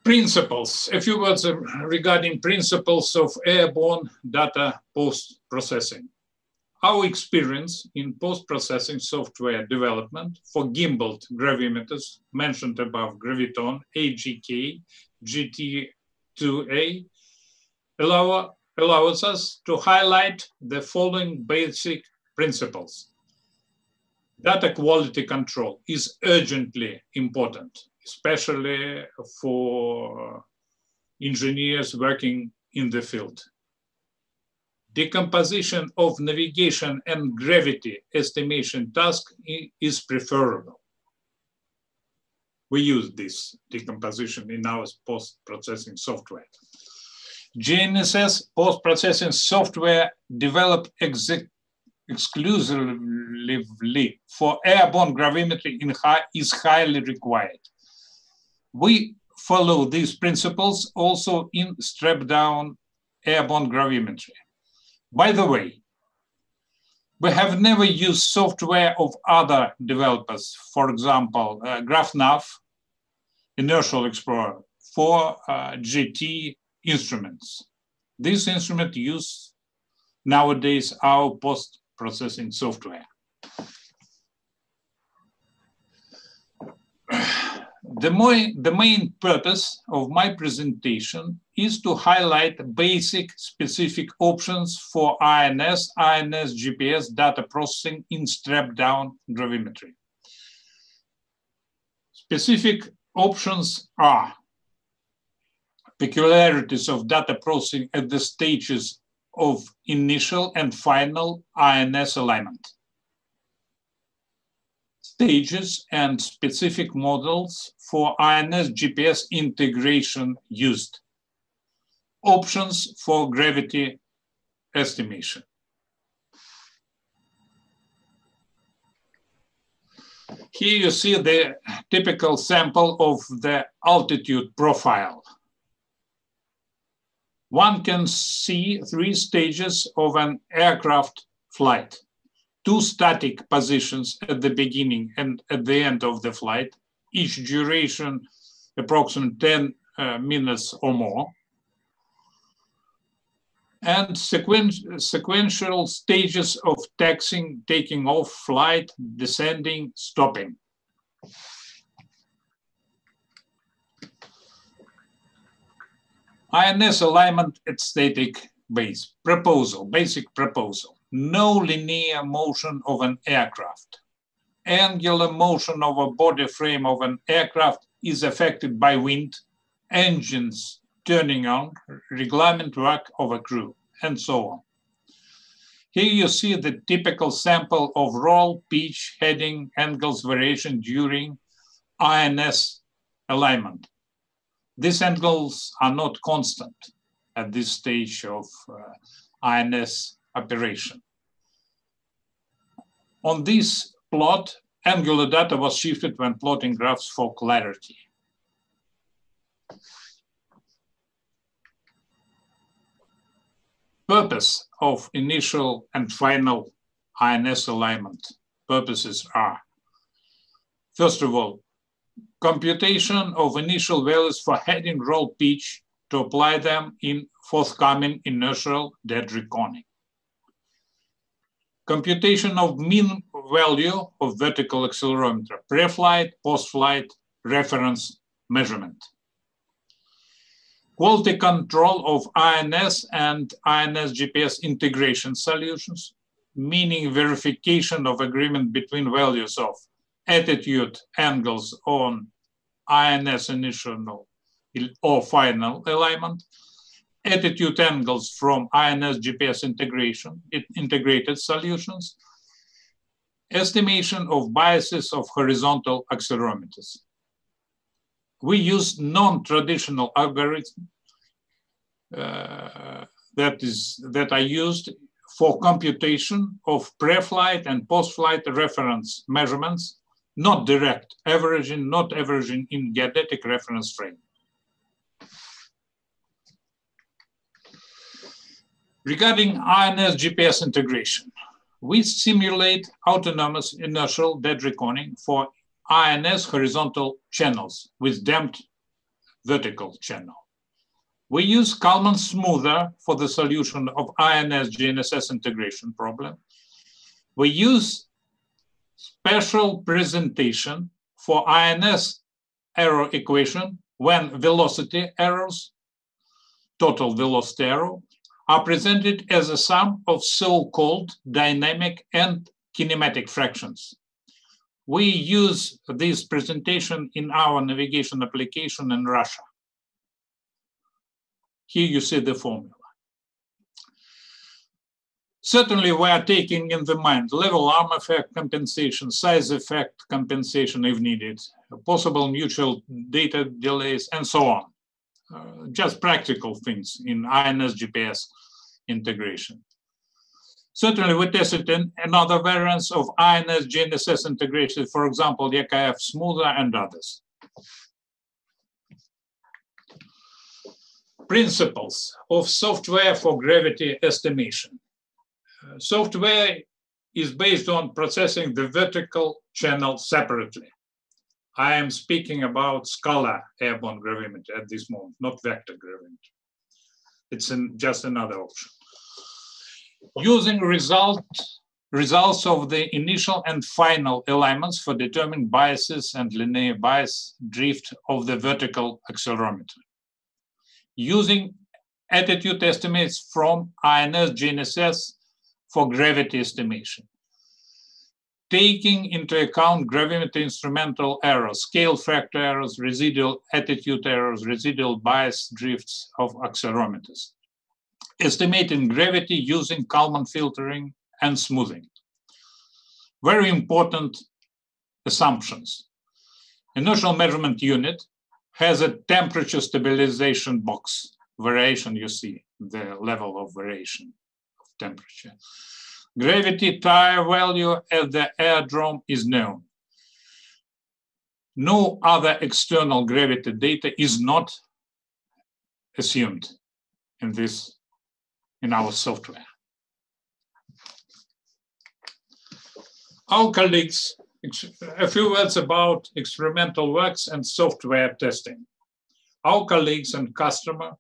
Principles, a few words regarding principles of airborne data post-processing. Our experience in post-processing software development for gimbaled gravimeters mentioned above, Graviton, AGK, GT2A, allows us to highlight the following basic principles. Data quality control is urgently important, especially for engineers working in the field. Decomposition of navigation and gravity estimation task is preferable. We use this decomposition in our post-processing software. GNSS post-processing software developed exclusively for airborne gravimetry is highly required. We follow these principles also in strap-down airborne gravimetry. By the way, we have never used software of other developers, for example, GraphNav, Inertial Explorer, for GT instruments. This instrument use nowadays our post-processing software. The main purpose of my presentation is to highlight basic specific options for INS, GPS data processing in strap-down gravimetry. Specific options are peculiarities of data processing at the stages of initial and final INS alignment, stages and specific models for INS GPS integration used, options for gravity estimation. Here you see the typical sample of the altitude profile. One can see 3 stages of an aircraft flight, 2 static positions at the beginning and at the end of the flight, each duration approximately 10 minutes or more, and sequential stages of taxiing, taking off, flight, descending, stopping. INS alignment at static base. Proposal, basic proposal. No linear motion of an aircraft. Angular motion of a body frame of an aircraft is affected by wind, engines turning on, reglement work of a crew, and so on. Here you see the typical sample of roll, pitch, heading, angles variation during INS alignment. These angles are not constant at this stage of INS operation. On this plot, angular data was shifted when plotting graphs for clarity. Purpose of initial and final INS alignment purposes are, first of all, computation of initial values for heading roll pitch to apply them in forthcoming inertial dead reckoning. Computation of mean value of vertical accelerometer, pre-flight, post-flight reference measurement. Quality control of INS and INS GPS integration solutions, meaning verification of agreement between values of attitude angles on INS initial or final alignment, attitude angles from INS GPS integrated solutions, estimation of biases of horizontal accelerometers. We use non-traditional algorithms that are used for computation of pre-flight and post-flight reference measurements, not direct averaging, not averaging in geodetic reference frame. Regarding INS GPS integration, we simulate autonomous inertial dead reckoning for INS horizontal channels with damped vertical channel. We use Kalman smoother for the solution of INS GNSS integration problem. We use special presentation for INS error equation when velocity errors, total velocity error, are presented as a sum of so-called dynamic and kinematic fractions. We use this presentation in our navigation application in Russia. Here you see the formula. Certainly we are taking in the mind level arm effect compensation, size effect compensation if needed, possible mutual data delays, and so on. Just practical things in INS GPS integration. Certainly we tested another variants of INS GNSS integration, for example, YKF smoother and others. Principles of software for gravity estimation. Software is based on processing the vertical channel separately. I am speaking about scalar airborne gravimeter at this moment, not vector gravimeter. It's just another option. Using results of the initial and final alignments for determining biases and linear bias drift of the vertical accelerometer. Using attitude estimates from INS GNSS for gravity estimation. Taking into account gravimeter instrumental errors, scale factor errors, residual attitude errors, residual bias drifts of accelerometers. Estimating gravity using Kalman filtering and smoothing. Very important assumptions. Inertial measurement unit has a temperature stabilization box. Variation, you see the level of variation of temperature. Gravity tire value at the airdrome is known. No other external gravity data is not assumed in our software. Our colleagues, a few words about experimental works and software testing. Our colleagues and customer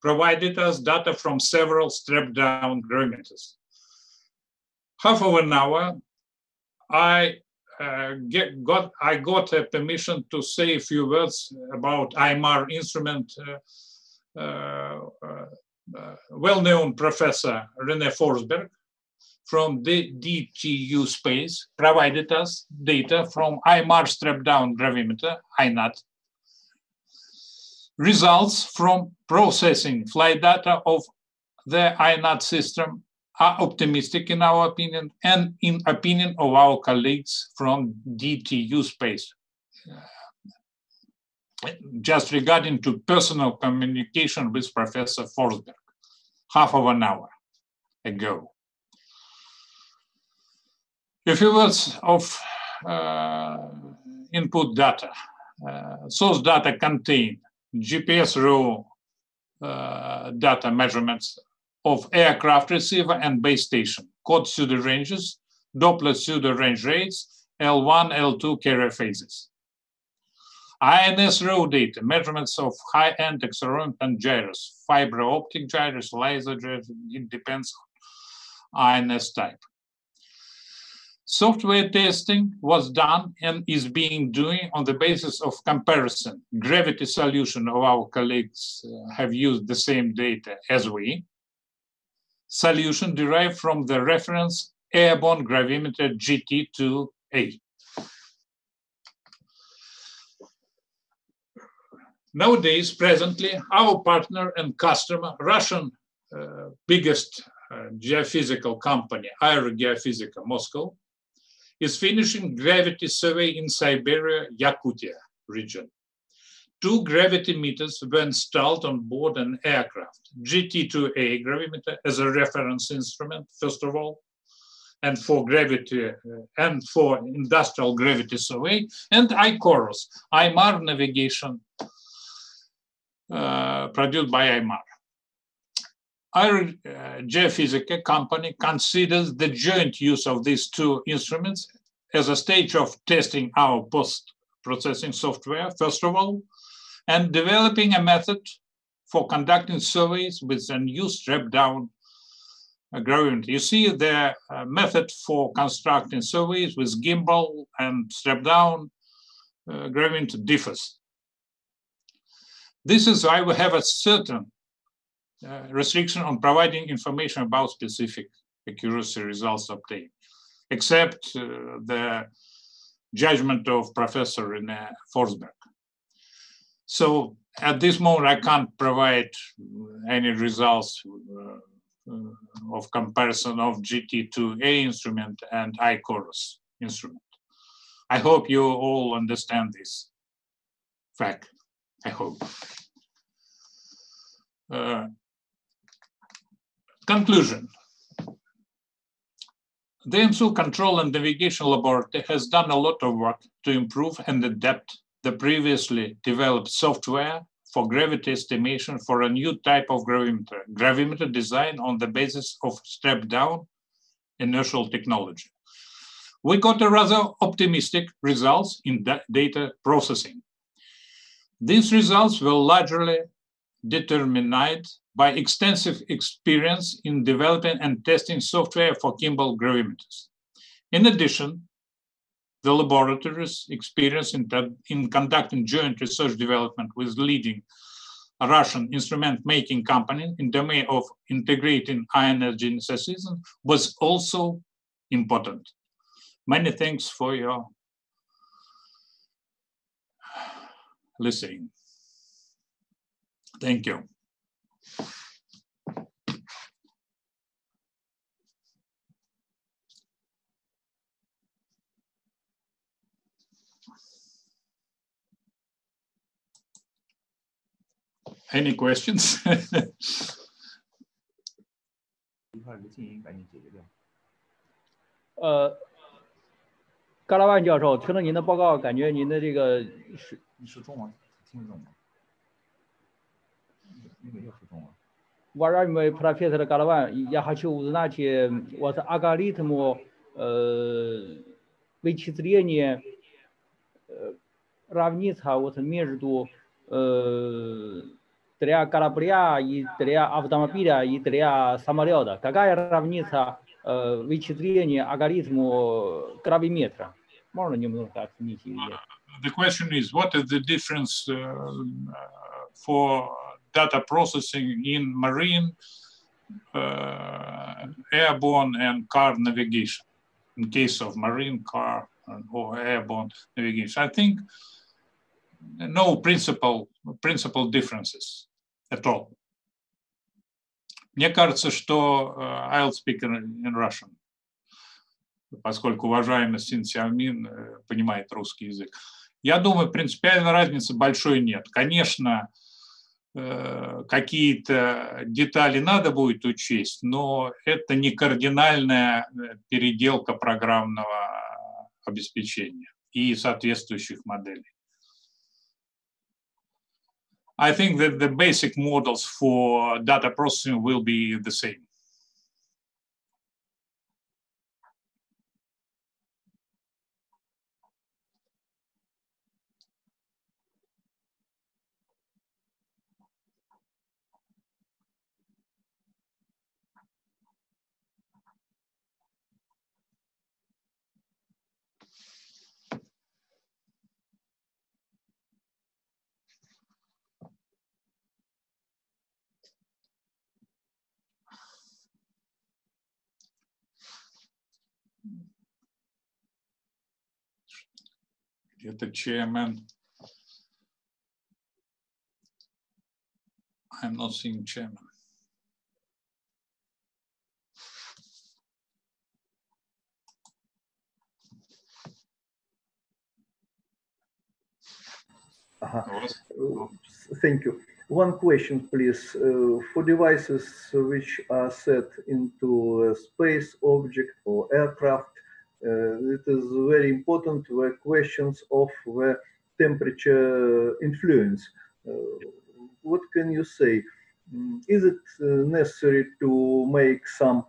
provided us data from several strapped-down gravimeters. Half of an hour, I got a permission to say a few words about IMR instrument. Well-known professor René Forsberg from the DTU space provided us data from IMR strap-down gravimeter, INAT. Results from processing flight data of the INAT system are optimistic in our opinion and in opinion of our colleagues from DTU space. just regarding to personal communication with Professor Forsberg, half of an hour ago. A few words of input data. Source data contain GPS raw data measurements of aircraft receiver and base station, code pseudo ranges, Doppler pseudo range rates, L1, L2 carrier phases. INS raw data, measurements of high-end accelerometer and gyros, fiber optic gyros, laser gyros, it depends on INS type. Software testing was done and is being doing on the basis of comparison. Gravity solution of our colleagues have used the same data as we. Solution derived from the reference airborne gravimeter GT2A. Nowadays, presently, our partner and customer, Russian biggest geophysical company, Aerogeophysica Moscow, is finishing gravity survey in Siberia, Yakutia region. 2 gravity meters were installed on board an aircraft. GT2A gravimeter as a reference instrument, first of all, and for gravity and for industrial gravity survey, and ICOROS, IMAR navigation produced by IMAR. Our Geophysica company considers the joint use of these 2 instruments as a stage of testing our post-processing software, first of all, and developing a method for conducting surveys with a new strap-down gravimeter. You see the method for constructing surveys with gimbal and strap-down gravimeter differs. This is why we have a certain restriction on providing information about specific accuracy results obtained, except the judgment of Professor René Forsberg. So at this moment, I can't provide any results of comparison of GT2A instrument and ICOROS instrument. I hope you all understand this fact, I hope. Conclusion. The EMSU Control and Navigation Laboratory has done a lot of work to improve and adapt the previously developed software for gravity estimation for a new type of gravimeter design on the basis of strap-down inertial technology. We got a rather optimistic results in data processing. These results were largely determined by extensive experience in developing and testing software for gimbal gravimeters. In addition, the laboratory's experience in conducting joint research development with leading Russian instrument-making company in the domain of integrating high-energy system was also important. Many thanks for your listening. Thank you. Any questions?嘎拉万教授，听了您的报告，感觉您的这个是你说中文听得懂吗？那个又是中文。Уважаемый профессор Гаlavан, я хочу узнать вот алгоритм вычисления равница вот между для корабля и для автомобиля и для самолета. Какая равница вычисления алгоритму гравиметра? Можно немного объяснить? The question is, what is the difference for data processing in marine, airborne and car navigation, in case of marine, car, or airborne navigation? I think no principal differences at all. Мне кажется, что I'll speak in Russian, поскольку уважаемый Син Сяомин понимает русский язык. Я думаю, принципиальной разницы большой нет. Конечно, какие-то детали надо будет учесть, но это не кардинальная переделка программного обеспечения и соответствующих моделей. I think that the basic models for data processing will be the same. Где-то chairman. I'm not seeing chairman. Thank you. One question, please. For devices which are set into a space object or aircraft, it is very important the questions of the temperature influence. What can you say? Is it necessary to make some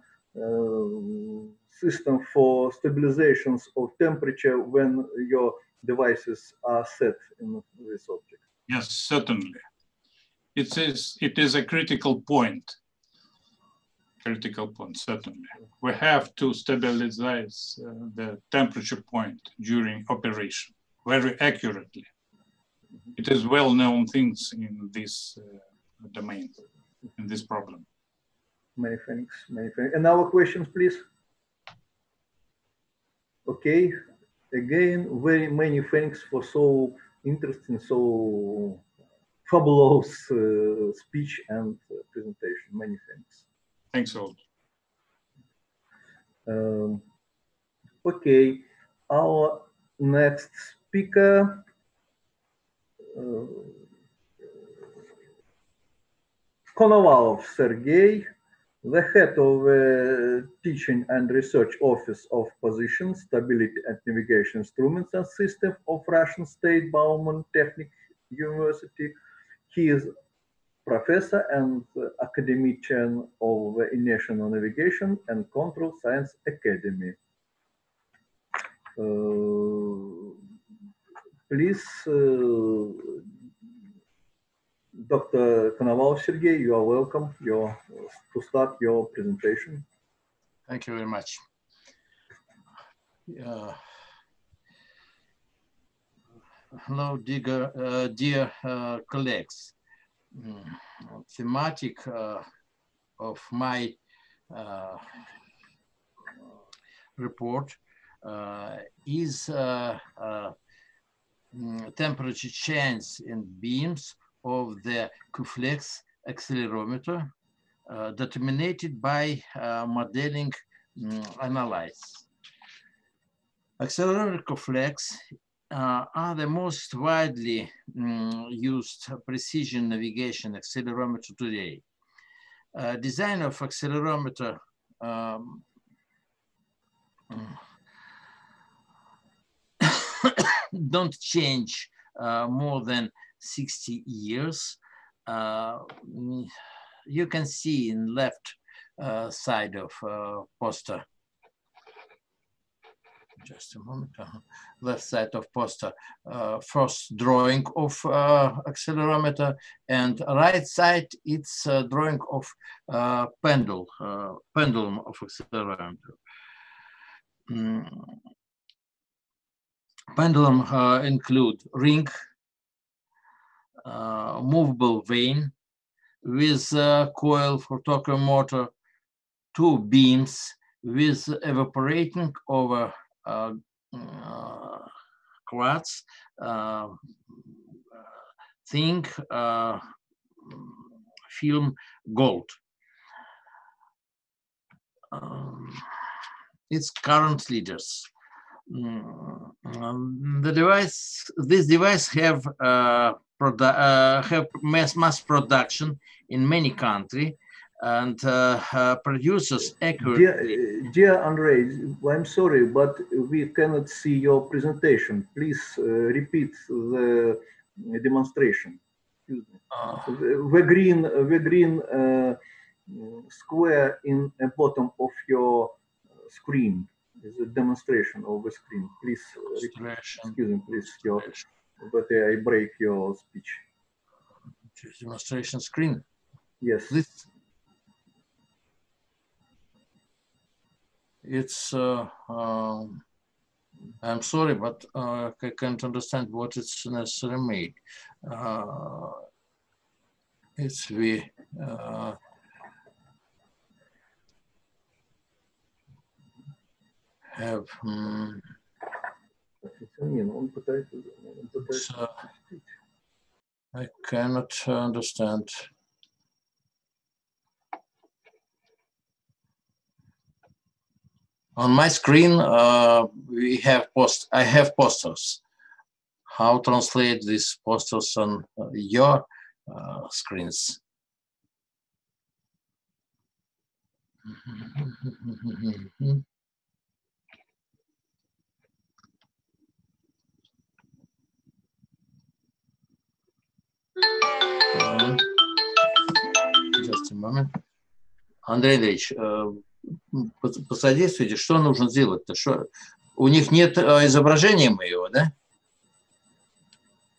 system for stabilizations of temperature when your devices are set in this object? Yes, certainly. It is a critical point. Critical point, certainly. We have to stabilize the temperature point during operation very accurately. It is well-known things in this domain, in this problem. Many thanks, many thanks. And our questions, please. Okay, again, very many thanks for so interesting, so fabulous speech and presentation. Many thanks. Thanks all. Okay, our next speaker, Konovalov Sergey, the head of the Teaching and Research Office of Position, Stability and Navigation Instruments and System of Russian State Bauman Technic University. He is professor and academician of the National Navigation and Control Science Academy. Please, Dr. Konovalov Sergey, you are welcome to start your presentation. Thank you very much. Hello, dear colleagues. Thematic of my report is temperature change in beams of the Q-flex accelerometer determined by modeling analysis. Accelerometer Q-flex are the most widely used precision navigation accelerometer today. Design of accelerometer don't change more than 60 years. You can see in left side of poster. Just a moment. Left side of poster, first drawing of accelerometer, and right side it's drawing of pendulum of accelerometer. Pendulum include ring, movable vane with coil for torque motor, two beams with evaporating over quartz, thin film gold. Its current leaders. This device have mass production in many countries and produces accurately. Dear Andrei, I'm sorry, but we cannot see your presentation. Please repeat the demonstration. Excuse me. The green square in the bottom of your screen is a demonstration of the screen. Please, excuse me, please, but I break your speech. Demonstration screen. Yes. It's. I'm sorry, but I can't understand what it's necessarily made. It's the. Have I cannot understand. On my screen, we have I have posters. How translate these posters on your screens? Just a moment. Андрей Андреевич, посодействуйте, что нужно сделать-то? Что? У них нет изображения моего, да?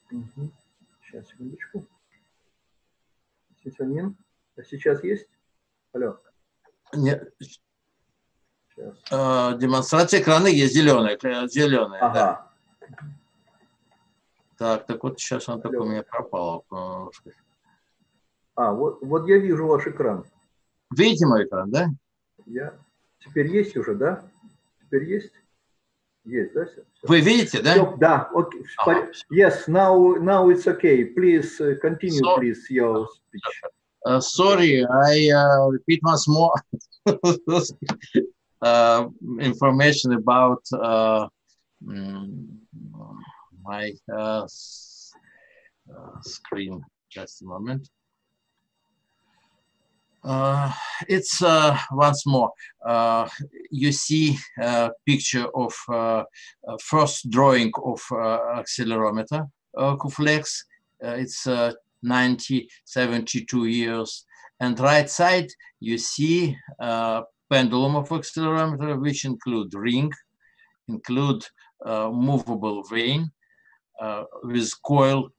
Сейчас, секундочку. Сейчас есть? Алло. Нет. Демонстрация экрана есть зеленая. Ага. Да. Так вот сейчас он такой у меня пропал. Вот я вижу ваш экран. Видите мой экран, да? Теперь есть уже, да? Теперь есть? Есть, да? Все. Вы видите, да? Все, да, окей. Yes, now it's okay. Please continue, please, your speech. Sorry, I repeat once more information about my screen. Just a moment. It's once more. You see a picture of first drawing of accelerometer Flex. It's 72 years. And right side, you see pendulum of accelerometer, which include ring, include movable vane with coil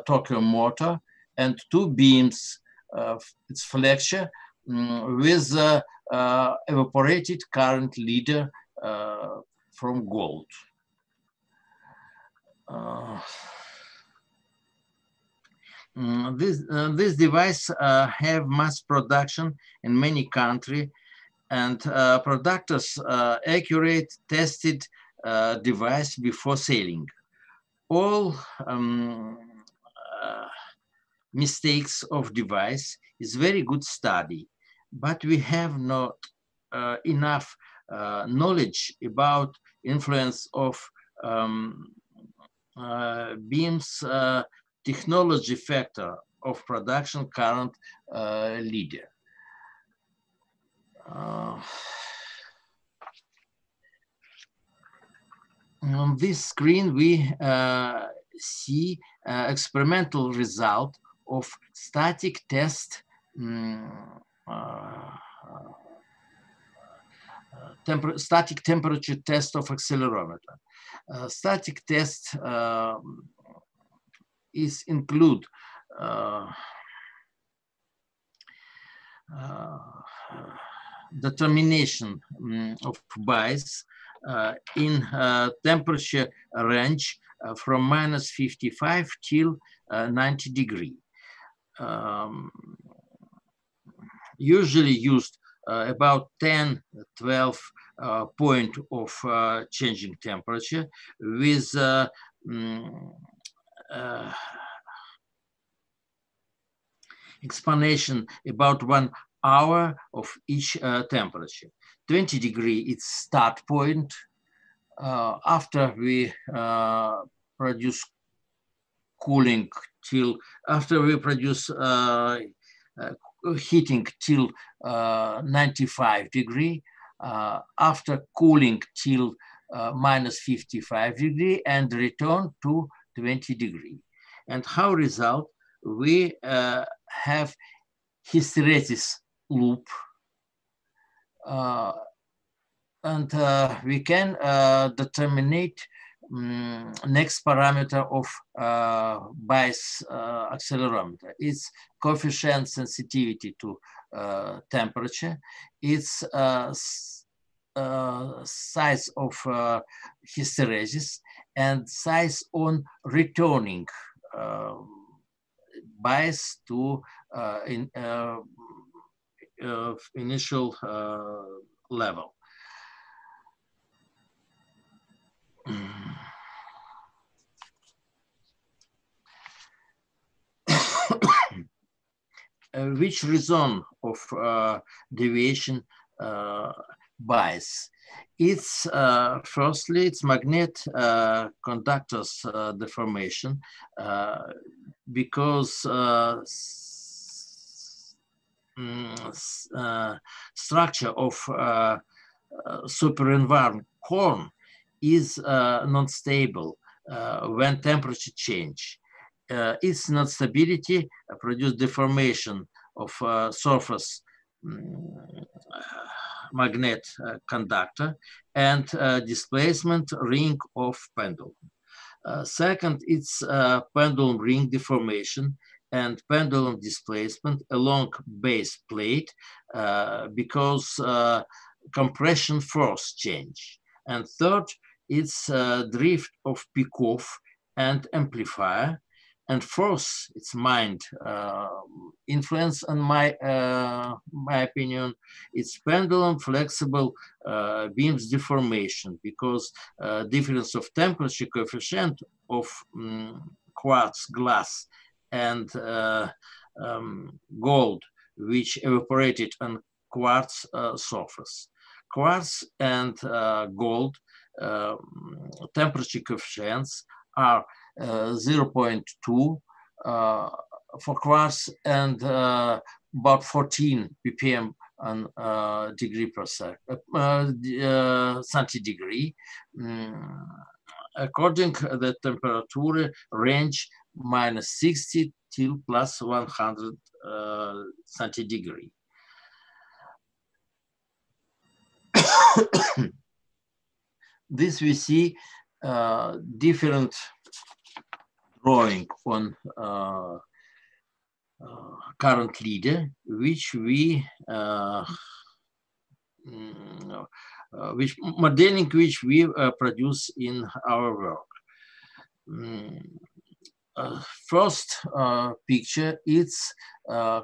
Tokyo motor, and two beams. Its flexure with evaporated current leader from gold. This device have mass production in many countries, and producers accurate tested device before selling. All mistakes of device is very good study, but we have not enough knowledge about influence of beams technology factor of production current leader. On this screen we see experimental result of static test static temperature test of accelerometer. Static test is include determination of bias in temperature range from -55 till 90 degree. Usually used about 10-12 point of changing temperature with explanation about 1 hour of each temperature. 20 degree it's start point, after we produce cooling till, after we produce heating till 95 degree, after cooling till minus 55 degree, and return to 20 degree. And how result, we have hysteresis loop, and we can determine next parameter of bias accelerometer. It's coefficient sensitivity to temperature, its size of hysteresis, and size on returning bias to initial level. Which reason of deviation bias? It's firstly, it's magnet conductors deformation, because structure of superenvironment core is non-stable when temperature change. Its non-stability produces deformation of surface magnet conductor and displacement ring of pendulum. Second, it's pendulum ring deformation and pendulum displacement along base plate because compression force change. And third, it's drift of peak-off and amplifier. And fourth, it's mind influence on my opinion. It's pendulum flexible beams deformation, because difference of temperature coefficient of quartz glass and gold, which evaporated on quartz surface. Quartz and gold temperature coefficients are 0.2 for quartz and about 14 ppm on degree per centidegree. According to the temperature range -60 till +100 centidegree. This we see different drawing on current leader, which we which modeling which we produce in our work. First picture, it's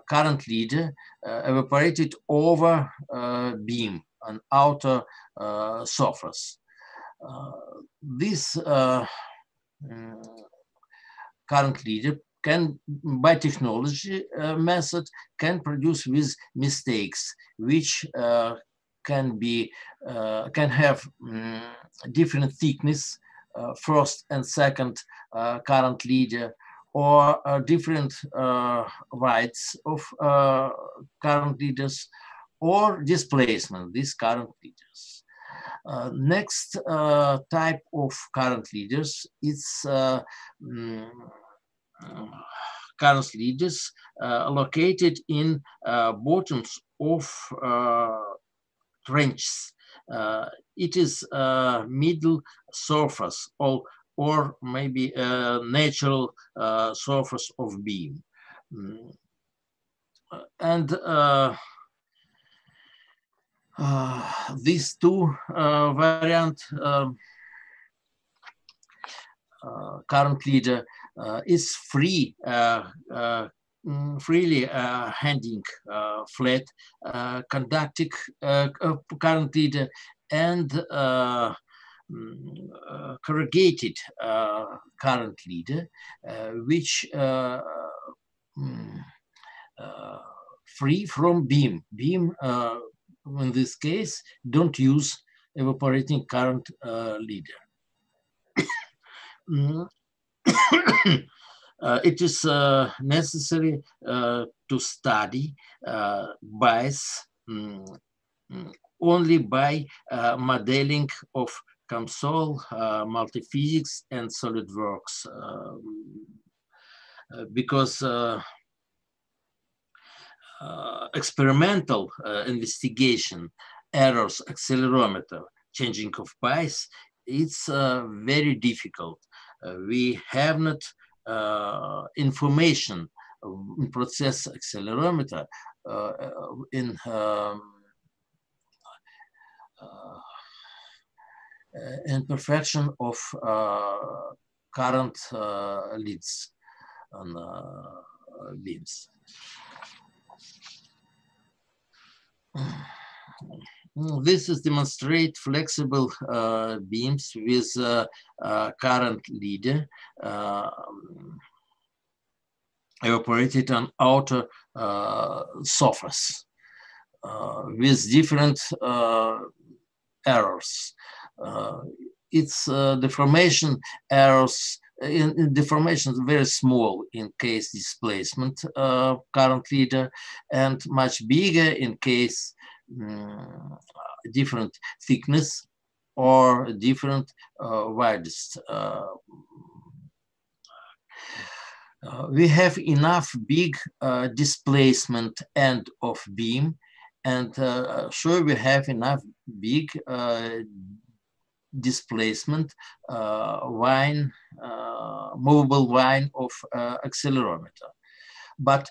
current leader evaporated over beam, an outer surface. This current leader can, by technology method, can produce with mistakes, which can be can have different thickness, first and second current leader, or different widths of current leaders, or displacement, these current leaders. Next type of current leaders, it's current leaders located in bottoms of trenches. It is middle surface or maybe a natural surface of beam. And these two variant current leader is free, freely handing flat conducting current leader and corrugated current leader, which free from beam. Beam in this case don't use evaporating current leader. It is necessary to study bias only by modeling of COMSOL, multiphysics, and SolidWorks, because experimental investigation, errors, accelerometer, changing of bias, it's very difficult. We have not information in process accelerometer in imperfection of current leads on beams. This is demonstrate flexible beams with current leader evaporated on outer surface with different errors. Its deformation errors in deformation is very small in case displacement current leader, and much bigger in case different thickness or different widest. We have enough big displacement end of beam, and sure we have enough big displacement movable line of accelerometer. But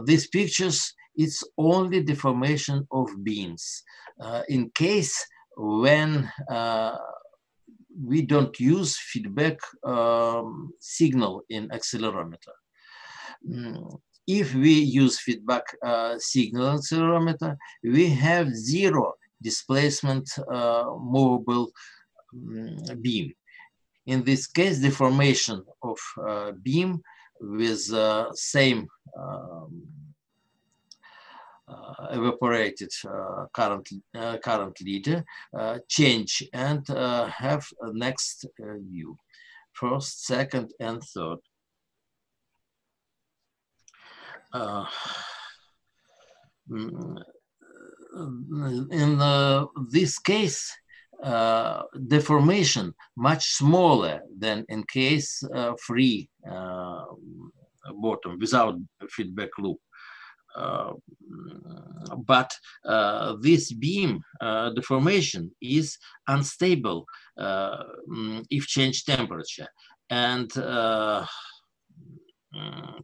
these pictures, it's only deformation of beams. In case when we don't use feedback signal in accelerometer. If we use feedback signal accelerometer, we have zero displacement movable beam. In this case, deformation of beam with same evaporated current leader change and have a next view, first, second, and third. In this case, deformation much smaller than in case free bottom without feedback loop. But this beam deformation is unstable if change temperature, and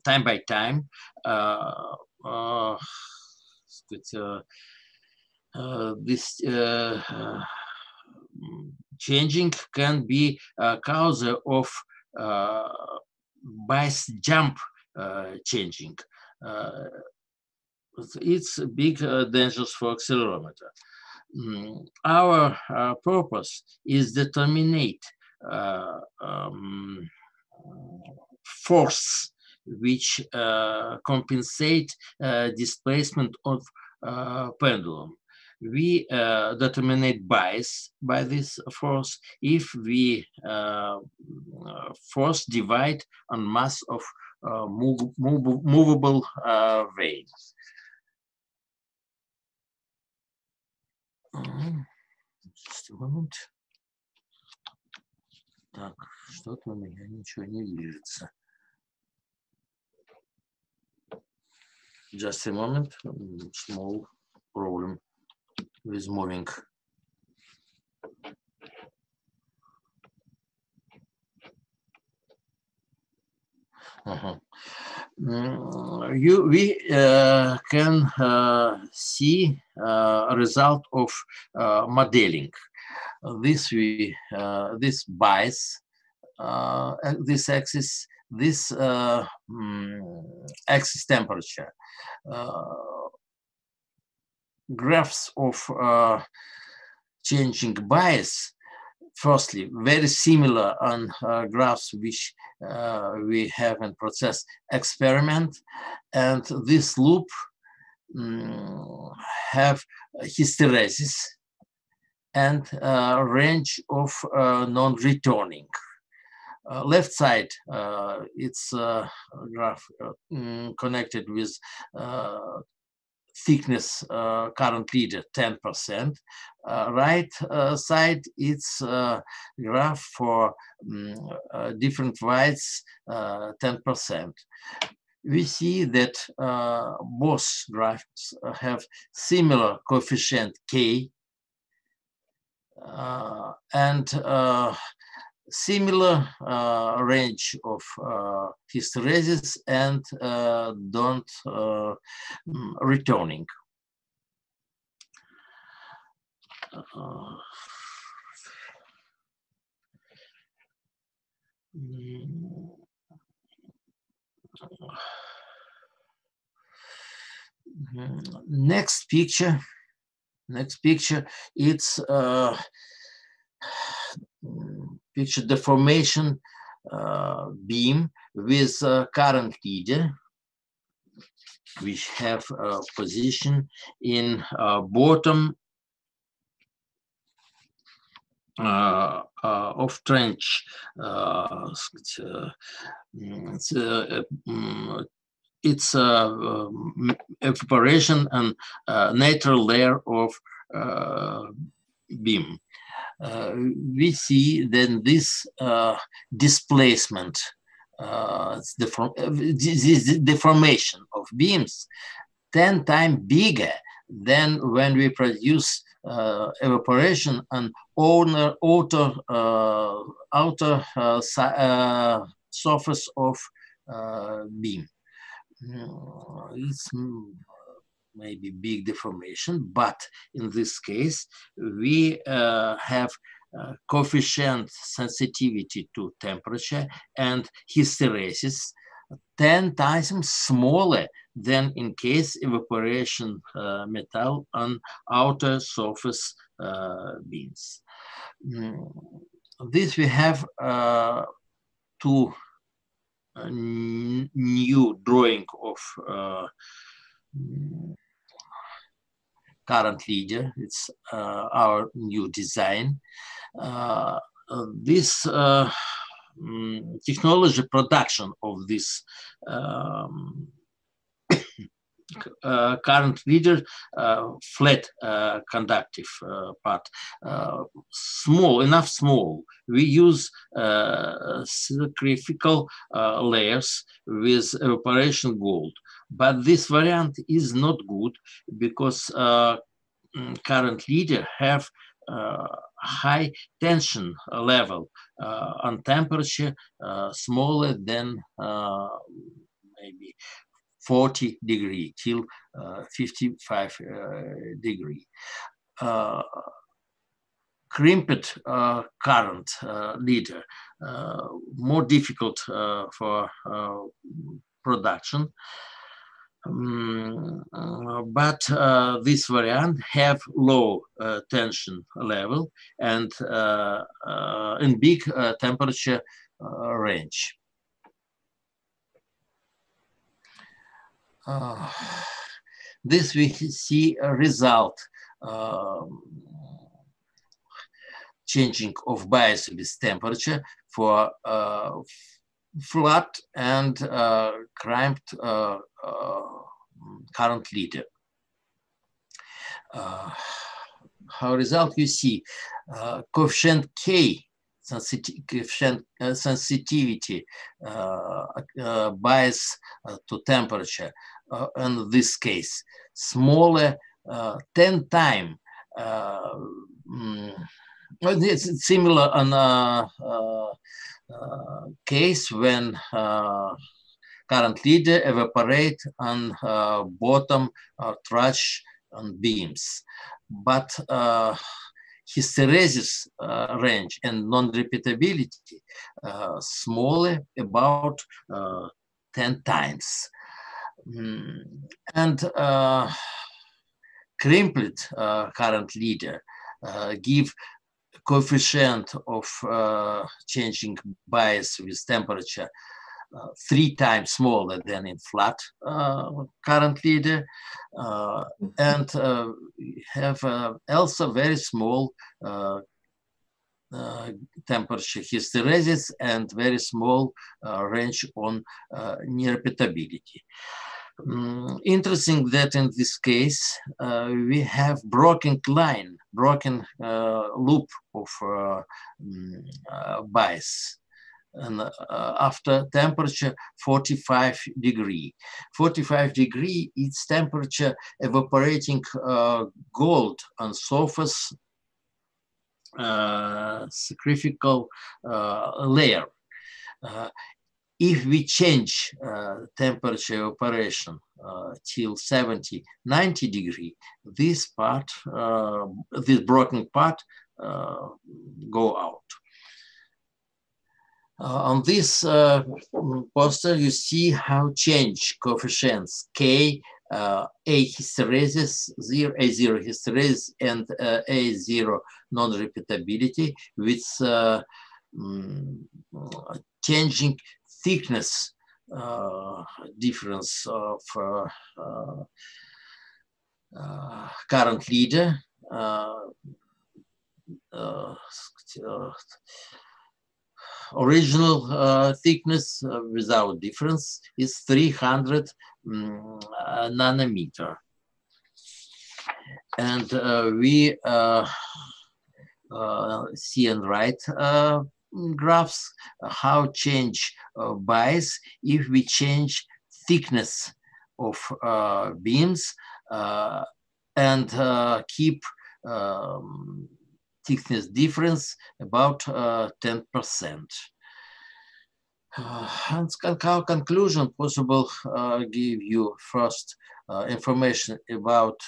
time by time this changing can be a cause of bias jump changing. It's big dangers for accelerometer. Our purpose is determine force which compensate displacement of pendulum. We determine bias by this force if we force divide on mass of movable veins. Just a moment. Так, что-то у меня ничего не движется. Just a moment, small problem with moving. We can see a result of modeling. This bias, this axis, this axis temperature. Graphs of changing bias, firstly, very similar on graphs which we have in process experiment, and this loop have hysteresis and range of non-returning. Left side, it's graph connected with thickness current leader 10%. Right side, it's graph for different widths 10%. We see that both graphs have similar coefficient K and similar range of hysteresis and don't returning. Next picture, it's picture deformation beam with current leader, which have a position in bottom of trench. It's evaporation and natural layer of beam. We see then this displacement, this deformation of beams 10 times bigger than when we produce evaporation on outer surface of beam. It's maybe big deformation, but in this case, we have coefficient sensitivity to temperature and hysteresis 10 times smaller than in case evaporation metal on outer surface beams. This we have two new drawing of current leader. It's our new design. This technology production of this current leader flat conductive part, small. We use sacrificial layers with evaporation gold, but this variant is not good because current leader have high tension level on temperature smaller than maybe 40 degree till 55 degree. Crimped current leader, more difficult for production. But this variant have low tension level and in big temperature range. This we see a result changing of bias with temperature for flat and crimped current leader. How result you see coefficient K sensitivity bias to temperature in this case smaller 10 times. It's similar on case when current leader evaporate on bottom trash on beams, but hysteresis range and non-repeatability smaller about 10 times. And crimped current leader give coefficient of changing bias with temperature 3 times smaller than in flat current leader, and have also very small temperature hysteresis and very small range on near repeatability. Interesting that in this case we have broken line, broken loop of bias, and after temperature 45 degree. 45 degree, it's temperature evaporating gold on surface sacrificial layer. If we change temperature evaporation till 70, 90 degree, this part, this broken part go out. On this poster, you see how change coefficients K, A hysteresis, A0 hysteresis, and A0 non-repeatability with changing thickness difference of current leader. Original thickness without difference is 300 nanometer. And we see and write graphs how change bias if we change thickness of beams and keep thickness difference about 10%. And how conclusion possible give you first information about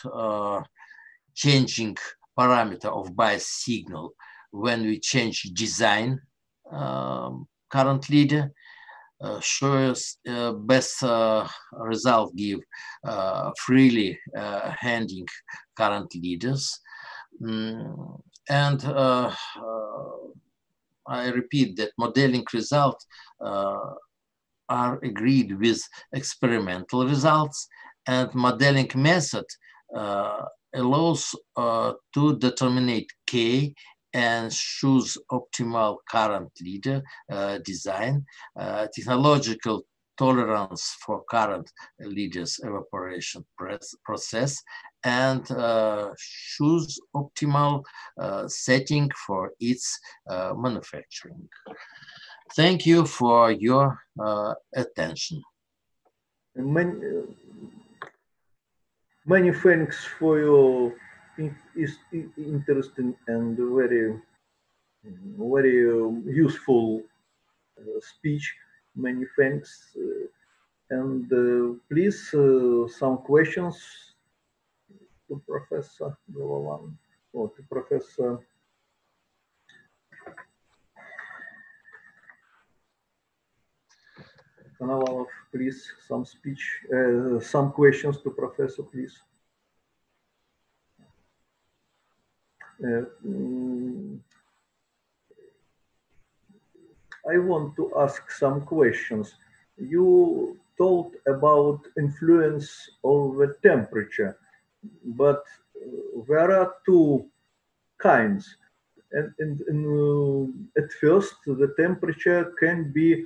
changing parameter of bias signal when we change design current leader. Shows best result give freely handing current leaders. And I repeat that modeling results are agreed with experimental results, and modeling method allows to determine K and choose optimal current leader design, technological tolerance for current leaders evaporation process, and choose optimal setting for its manufacturing. Thank you for your attention. Many thanks for your interesting and very useful speech. Many thanks. And please, some questions to Professor Golovan or to Professor Konovalov, please, some speech, some questions to Professor, please. I want to ask some questions. You told about influence of the temperature, but there are two kinds. And at first, the temperature can be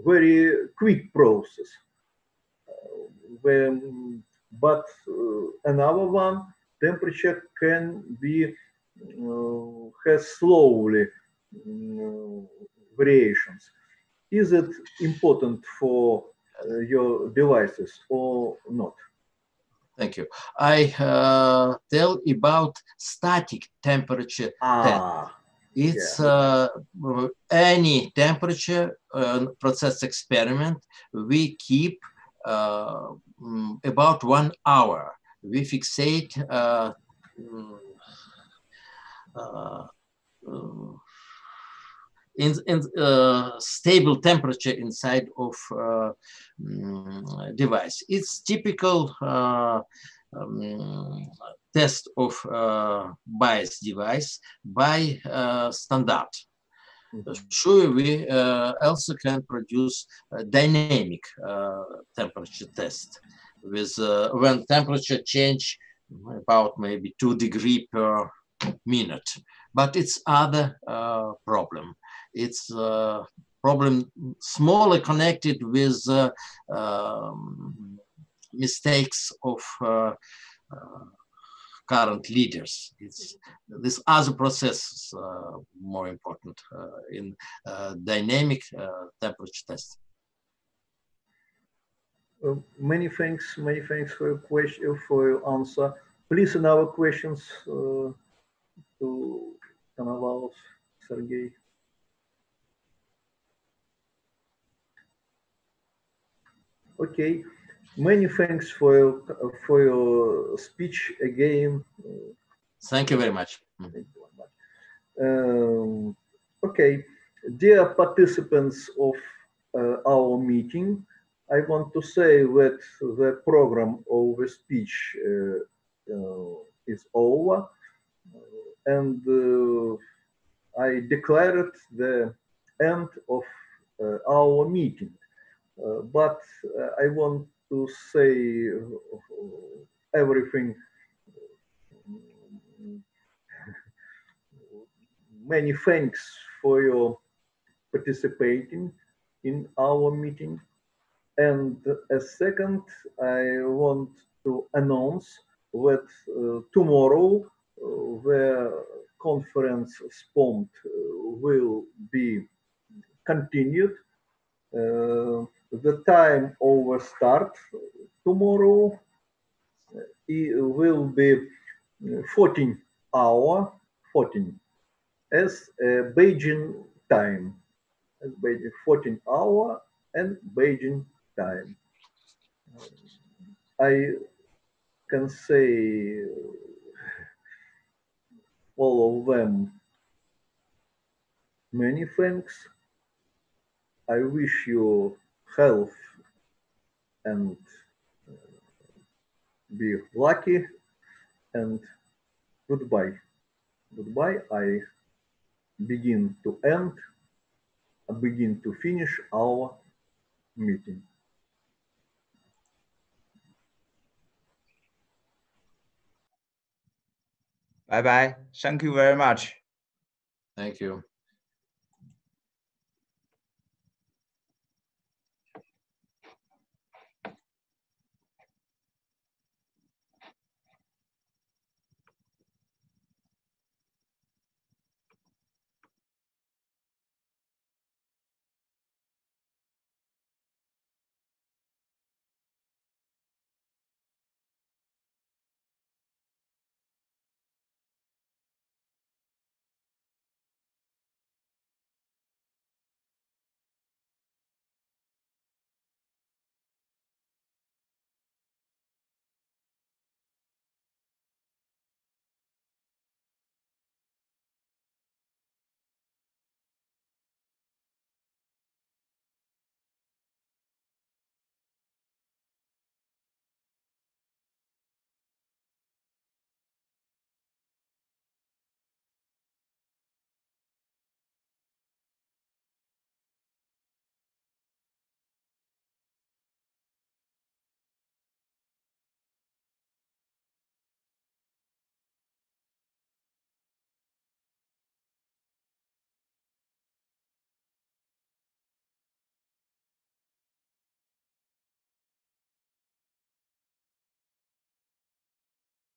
very quick process. But another one, temperature can be has slowly variations. Is it important for your devices or not? Thank you. I tell about static temperature test. It's any temperature process experiment we keep about 1 hour. We fixate in stable temperature inside of device. It's typical test of bias device by standard. Sure, we also can produce a dynamic temperature test with when temperature change about maybe 2 degrees per minute. But it's other problem. It's problem smaller connected with mistakes of current leaders. It's this other process more important in dynamic temperature test. Many thanks for your question, for your answer. Please, another questions to Konovalov, Sergey. Okay, many thanks for your speech again. Thank you very much. Thank you very much. Okay, dear participants of our meeting, I want to say that the program of the speech is over, and I declared the end of our meeting. But I want to say everything. Many thanks for your participating in our meeting. And as second, I want to announce that tomorrow the conference SPOMT will be continued. The time of start tomorrow it will be 14 as Beijing time, as Beijing 14 hour and Beijing time. I can say all of them many thanks. I wish you health and be lucky, and goodbye. Goodbye. I begin to finish our meeting. Bye bye. Thank you very much. Thank you.